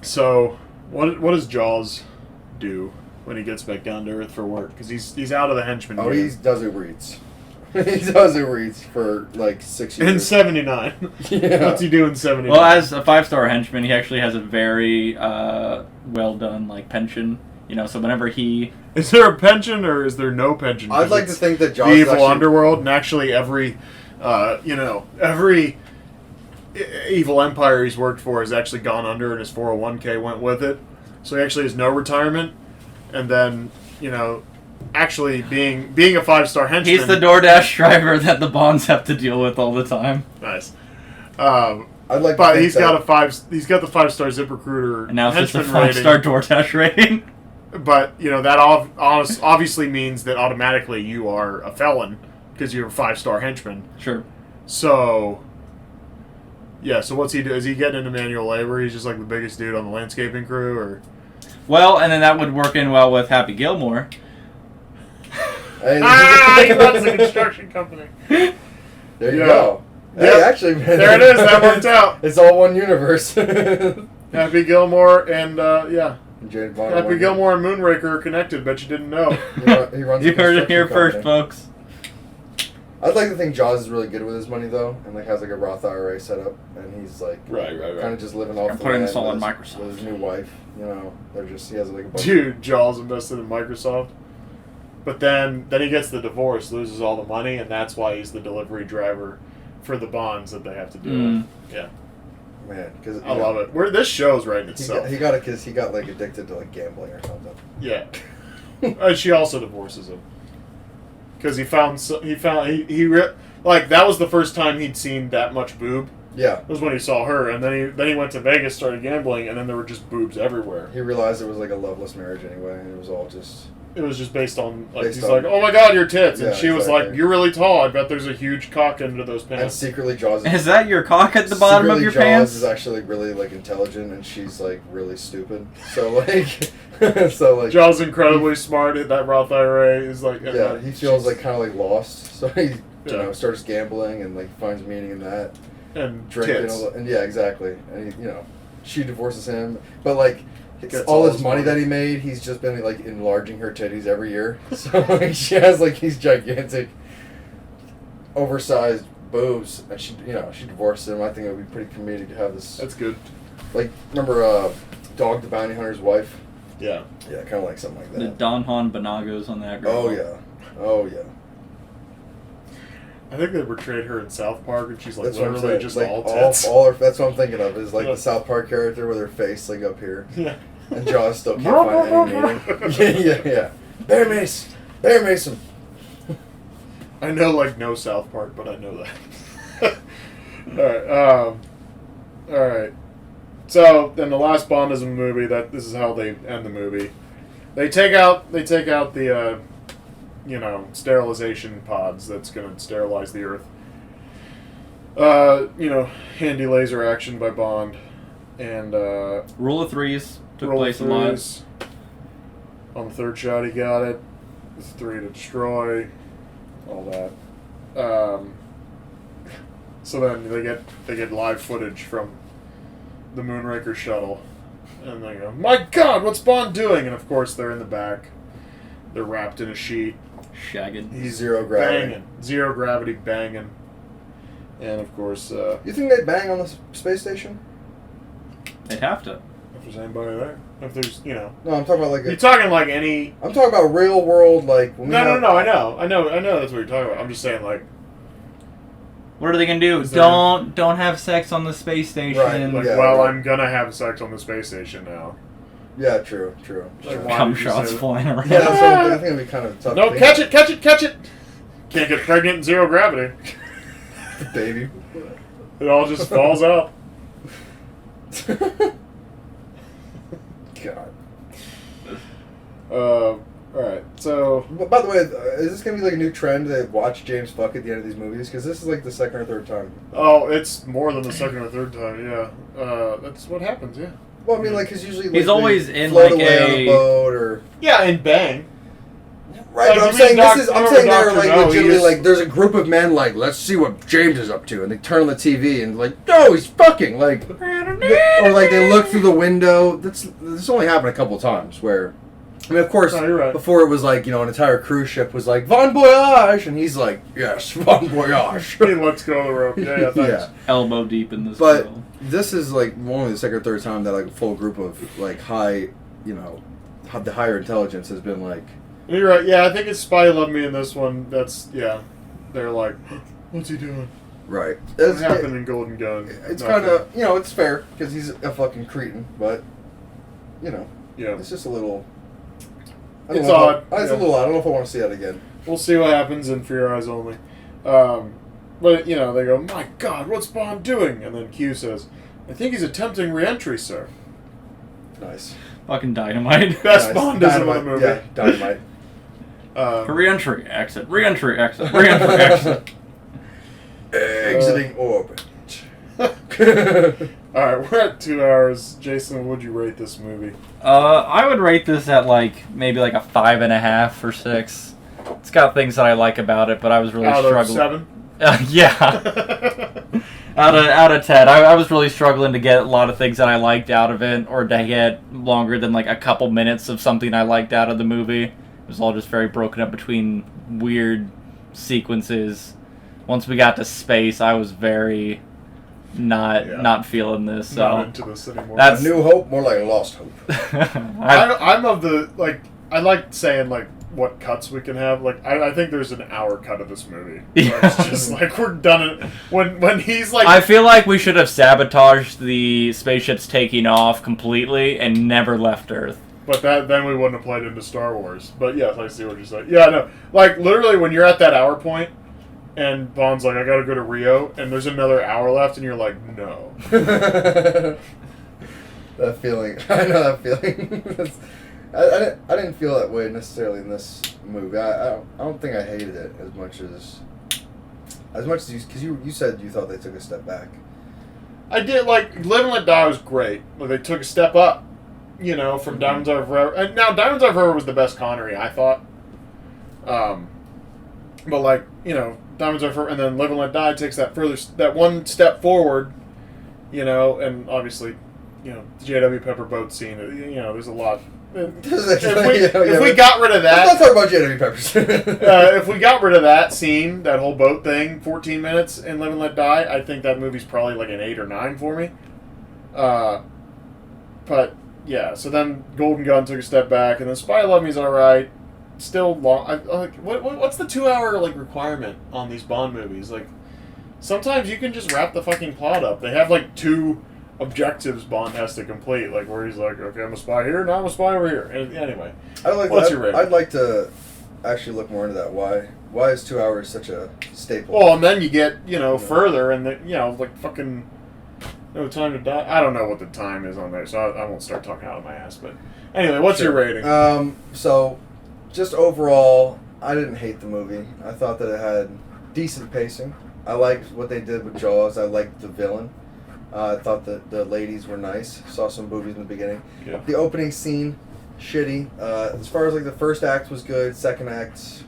So, what does Jaws do when he gets back down to Earth for work? Because he's out of the henchman. Oh, game. he does Uber Eats. He does Uber Eats for like 6 years. In 79. Yeah. What's he do in 79? Well, as a 5-star henchman, he actually has a very well done pension. So whenever he... Is there a pension or is there no pension? I'd like to think that Jaws the is evil actually... underworld, and actually every evil empire he's worked for has actually gone under, and his 401k went with it. So he actually has no retirement, and then actually being a 5-star henchman. He's the DoorDash driver that the Bonds have to deal with all the time. Nice. I'd like, but he's got the 5-star ZipRecruiter. And now it's just a henchman 5-star DoorDash rating. But that obviously means that automatically you are a felon because you're a 5-star henchman. Sure. So, yeah. So what's he do? Is he getting into manual labor? He's just like the biggest dude on the landscaping crew, or? Well, and then that would work in well with Happy Gilmore. Hey, he runs a construction company. There you go. Yep. Hey, actually, man. There it is. That worked out. It's all one universe. Happy Gilmore and Jane Bond. Happy Gilmore and Moonraker are connected. Bet you didn't know. He runs. You a heard it here construction first, company. folks. I'd like to think Jaws is really good with his money though, and has a Roth IRA set up, and he's Right. kind of just living off. I'm the putting land this all on with Microsoft. his new wife. He has a bunch. Dude, Jaws invested in Microsoft. But then he gets the divorce, loses all the money, and that's why he's the delivery driver for the bonds that they have to do. Yeah. Man, because I love it. This show's writing itself. He got it because he got like addicted to like gambling or something. Yeah. And she also divorces him because like that was the first time he'd seen that much boob. Yeah. It was when he saw her, and then he went to Vegas, started gambling, and then there were just boobs everywhere. He realized it was like a loveless marriage anyway, and it was all just... It was just based on, like, he's like, oh my god, your tits. And she was like, you're really tall. I bet there's a huge cock under those pants. And secretly Jaws... Is that your cock at the bottom of your pants? Jaws is actually really, like, intelligent, and she's, like, really stupid. So, like... Jaws incredibly smart. That Roth IRA is, like... Yeah, he feels, like, kind of, like, lost. So he, you know, starts gambling and, like, finds meaning in that. And drinking. tits. And, yeah, exactly. And, he, you know, she divorces him. But, like... all his money that he made, he's just been like enlarging her titties every year. So like, she has like these gigantic, oversized boobs, and she divorced him. I think it would be pretty comedic to have this. That's good. Like, remember Dog the Bounty Hunter's wife? Yeah. Yeah, kind of like something like that. The Don Juan Bonagos on that girl. Oh yeah, oh yeah. I think they portrayed her in South Park, and she's like That's literally just like, all tits. That's what I'm thinking of. Is like the South Park character with her face like up here. Yeah. And Jaws still can't find any meaning. yeah. Bear Mason. I know, like, no South Park, but I know that. Alright. So, then the last Bondism movie, this is how they end the movie. They take out the, sterilization pods that's going to sterilize the Earth. Handy laser action by Bond. And, Rule of Threes took Rule place of a lot. Threes. On the third shot, he got it. There's 3 to destroy. All that. So then they get live footage from the Moonraker shuttle. And they go, my god, what's Bond doing? And of course, they're in the back. They're wrapped in a sheet. Shagging. He's zero gravity. Banging. Zero gravity banging. And of course... you think they bang on the space station? They'd have to. If there's anybody there. If there's, No, I'm talking about like... You're talking like any... I'm talking about real world, like... No, I know that's what you're talking about. I'm just saying, like... What are they gonna do? Don't have sex on the space station. Right. Like, Yeah, well, right. I'm gonna have sex on the space station now. Yeah, true. Like, why Cum did you shots say that? flying around. Yeah, that's what I think it'd be kind of tough. No, to catch it! Can't get pregnant in zero gravity. Baby. It all just falls out. God. Alright, so... By the way, is this going to be like a new trend to watch James fuck at the end of these movies? Because this is like the second or third time. Oh, it's more than the second or third time, yeah. That's what happens, yeah. Well, I mean, like, because usually... He's like, always they in, float like, away a... on a boat or... Yeah, and bang. Right, but I'm saying they're like No, legitimately like there's a group of men like let's see what James is up to, and they turn on the TV and like no he's fucking like or like they look through the window. This only happened a couple of times where I mean of course No, you're right. before it was like an entire cruise ship was like Bon Voyage and he's like yes Bon Voyage. He lets go of the rope. Yeah, thanks. Yeah. Elbow deep in this But girl. this is like only the second or third time that like a full group of like high the higher intelligence has been like. You're right. Yeah, I think it's Spy Who Loved Me in this one. They're like, what's he doing? Right. What happened in Golden Gun? It's kind of, it's fair, because he's a fucking cretin, but, Yeah. it's just a little... It's odd. It's a little odd. I don't know if I want to see that again. We'll see what happens in For Your Eyes Only. But, they go, my God, what's Bond doing? And then Q says, I think he's attempting re-entry, sir. Nice. Fucking dynamite. Best Bondism of the movie. Yeah, dynamite. Re-entry, exit. Re-entry, exit. Re-entry, exit. Exiting orbit. Alright, we're at 2 hours. Jason, what would you rate this movie? I would rate this at maybe a 5.5 or 6. It's got things that I like about it, but I was really struggling. Out of 7? Yeah. out of 10. I was really struggling to get a lot of things that I liked out of it, or to get longer than a couple minutes of something I liked out of the movie. It was all just very broken up between weird sequences. Once we got to space, I was very not feeling this. So not into this anymore. That's New Hope, more like Lost Hope. I'm of the I like saying what cuts we can have. Like, I think there's an hour cut of this movie. Where it's just like, we're done. When he's like... I feel like we should have sabotaged the spaceships taking off completely and never left Earth. But then we wouldn't have played into Star Wars. But yes, I see what you're saying. Yeah, no. Like, literally, when you're at that hour point, and Bond's like, I gotta go to Rio, and there's another hour left, and you're like, no. That feeling. I know that feeling. I didn't feel that way necessarily in this movie. I don't think I hated it as much as you, because you said you thought they took a step back. I did. Like, Live and Let Die was great. Like, they took a step up, you know, from Diamonds Are Forever. And now, Diamonds Are Forever was the best Connery, I thought. But, like, you know, Diamonds Are Forever, and then Live and Let Die takes that one step forward, you know, and obviously, you know, the J.W. Pepper boat scene, you know, there's a lot. If we got rid of that... Let's not talk about J.W. Peppers. If we got rid of that scene, that whole boat thing, 14 minutes in Live and Let Die, I think that movie's probably like an 8 or 9 for me. But, yeah, so then Golden Gun took a step back, and then Spy Love Me's alright. Still long. What's the 2-hour like requirement on these Bond movies? Like, sometimes you can just wrap the fucking plot up. They have like 2 objectives Bond has to complete, like where he's like, okay, I'm a spy here, now I'm a spy over here. And anyway, what's your rating? I'd like to actually look more into that. Why is 2 hours such a staple? Well, and then you get further, and like fucking No Time to Die. I don't know what the time is on there, so I won't start talking out of my ass. But anyway, what's your rating? So just overall, I didn't hate the movie. I thought that it had decent pacing. I liked what they did with Jaws. I liked the villain. I thought that the ladies were nice. Saw some boobies in the beginning. Yeah. The opening scene, shitty. As far as like the first act was good. Second act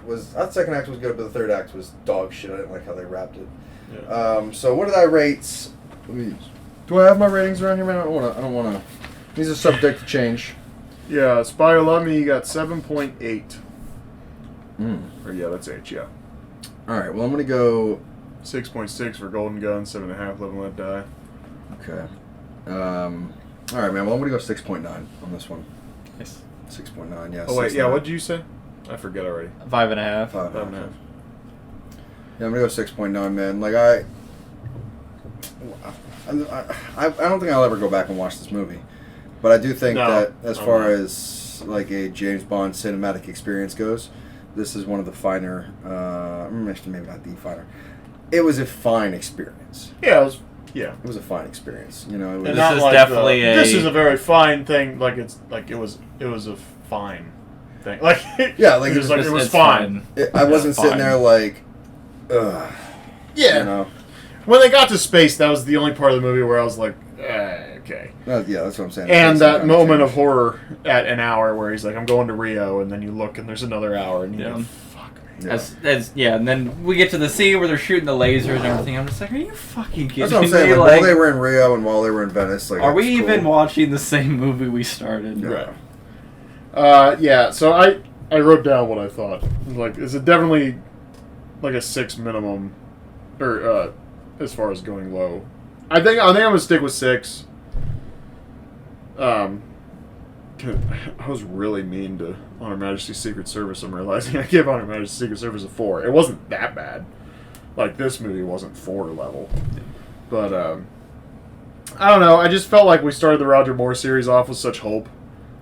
was good, but the third act was dog shit. I didn't like how they wrapped it. Yeah. So what did I rate? Do I have my ratings around here, man? I don't wanna. These are subject to change. Yeah, Spy Love Me, you got 7.8. Or yeah, that's H. Yeah. All right. Well, I'm gonna go 6.6 for Golden Gun, 7.5 Live and Let Die. Okay. All right, man. Well, I'm gonna go 6.9 on this one. Nice. 6.9. Yeah. Oh wait, yeah. What did you say? I forget already. 5.5. 5.5. Yeah, I'm gonna go 6.9, man. Like I don't think I'll ever go back and watch this movie, but I do think that as far as like a James Bond cinematic experience goes, this is one of the finer. Maybe not the finer. It was a fine experience. Yeah, it was a fine experience. You know, this is definitely this is a very fine thing. Like it was a fine thing. Like yeah, like it was fine. I wasn't sitting there like, ugh. Yeah. You know. When they got to space, that was the only part of the movie where I was like, okay. Yeah, that's what I'm saying. And that moment of horror at an hour where he's like, I'm going to Rio, and then you look and there's another hour, and you're like, fuck me. And then we get to the scene where they're shooting the lasers and everything. I'm just like, are you fucking kidding me? That's what I'm saying. Like, while they were in Rio and while they were in Venice, like, are we even watching the same movie we started? Yeah. Right. Yeah. So I wrote down what I thought. Like, is it definitely like a 6 minimum, or as far as going low? I think I'm gonna stick with 6. I was really mean to Honor Majesty's Secret Service. I'm realizing I gave Honor Majesty's Secret Service a 4. It wasn't that bad. Like, this movie wasn't 4 level. But I don't know. I just felt like we started the Roger Moore series off with such hope.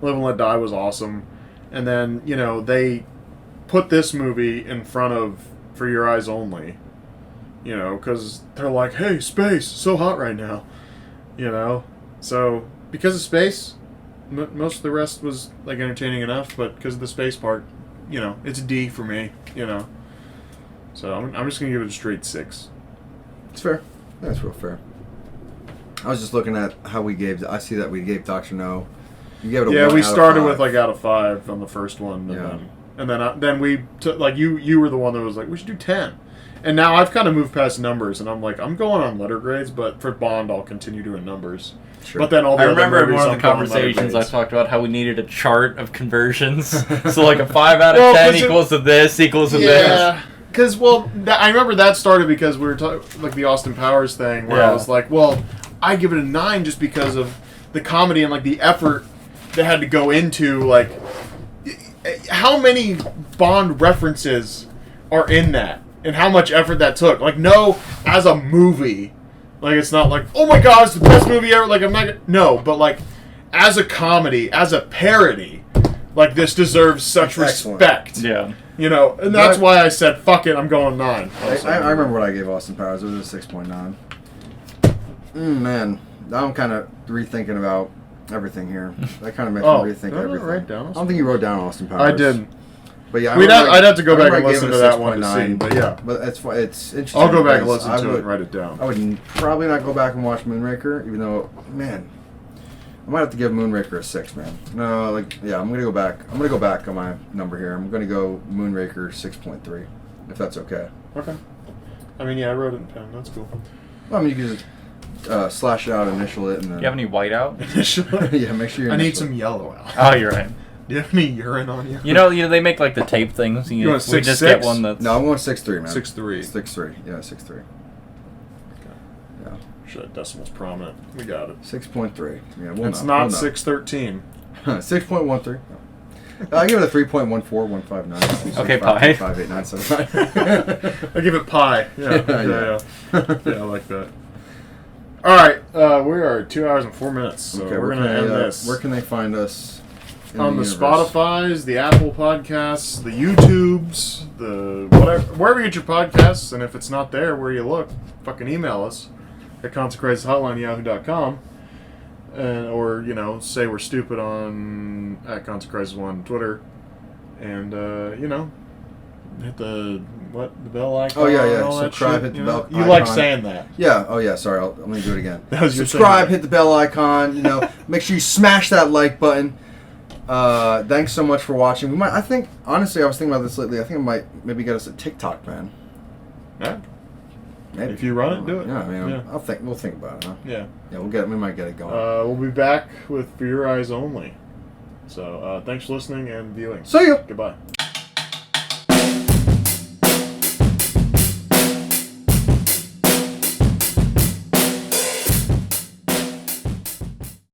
Live and Let Die was awesome, and then they put this movie in front of For Your Eyes Only. Because they're like, hey, space, so hot right now. So because of space, most of the rest was like entertaining enough, but because of the space part, it's a D for me. So I'm just gonna give it a straight 6. It's fair. That's real fair. I was just looking at how we gave. I see that we gave Dr. No. You gave it a 1 Yeah, we started out with like out of 5 on the first one, and then we took, like you were the one that was like, we should do 10. And now I've kind of moved past numbers, and I'm like, I'm going on letter grades, but for Bond, I'll continue doing numbers. Sure. But then all the I remember other in one of the conversations I talked about how we needed a chart of conversions. So like a 5 out of 10 equals to this, equals to this. Yeah, because, I remember that started because we were talking, like, the Austin Powers thing, where I was like, I give it a 9 just because of the comedy and, like, the effort that had to go into, like, how many Bond references are in that, and how much effort that took. Like, no, as a movie, like, it's not like, oh my god, it's the best movie ever. Like, I'm not. No, but like, as a comedy, as a parody, like, this deserves such respect. Yeah. You know, and that's why I said, fuck it, I'm going 9. I remember what I gave Austin Powers. It was a 6.9. Man, now I'm kind of rethinking about everything here. That kind of makes me rethink everything. Write down I don't think you wrote down Austin Powers. I didn't. But yeah, I'd have to go back and listen to that one to see. But yeah, but it's interesting. I'll go back and listen to it and write it down. I would probably not go back and watch Moonraker, even though, man, I might have to give Moonraker a 6, man. No, like, yeah, I'm gonna go back. I'm gonna go back on my number here. I'm gonna go Moonraker 6.3, if that's okay. Okay. I mean, yeah, I wrote it in pen. That's cool. Well, I mean, you can just slash it out, initial it, and then. You have any white out? Yeah, make sure you. I need some yellow out. Oh, you're right. Do you have any urine on you? You know, they make like the tape things. You want we just 6'6"? get one that's. No, I'm going 6.3, man. 6'3". 6.3. Yeah, 6.3. Okay. Yeah. Sure, that decimal's prominent. We got it. 6.3. Yeah, we'll It's know. not 613. 6.13. I give it a 3.14, Okay, pi. 58979. I give it pi. Yeah, Yeah. I like that. All right, we are at 2 hours and 4 minutes, so Okay, we're gonna end this. Where can they find us? On the universe? Spotify's, the Apple Podcasts, the YouTubes, the whatever, wherever you get your podcasts, and if it's not there, where you look, fucking email us at consequenceshotline@yahoo.com, or say we're stupid on @consequences1 on Twitter, and hit the bell icon. Oh, yeah. and all that Subscribe, shit, hit the bell You like icon. saying that? Yeah. Oh yeah. Sorry. Let me do it again. That was your Subscribe, thing. hit the bell icon. Make sure you smash that like button. Thanks so much for watching. We might. I think honestly, I was thinking about this lately. I think it might maybe get us a TikTok, man. Yeah. Maybe. If you run it, do it. Yeah. I mean, Yeah. We'll think about it. Huh? Yeah. Yeah. We might get it going. We'll be back with For Your Eyes Only. So, thanks for listening and viewing. See ya. Goodbye.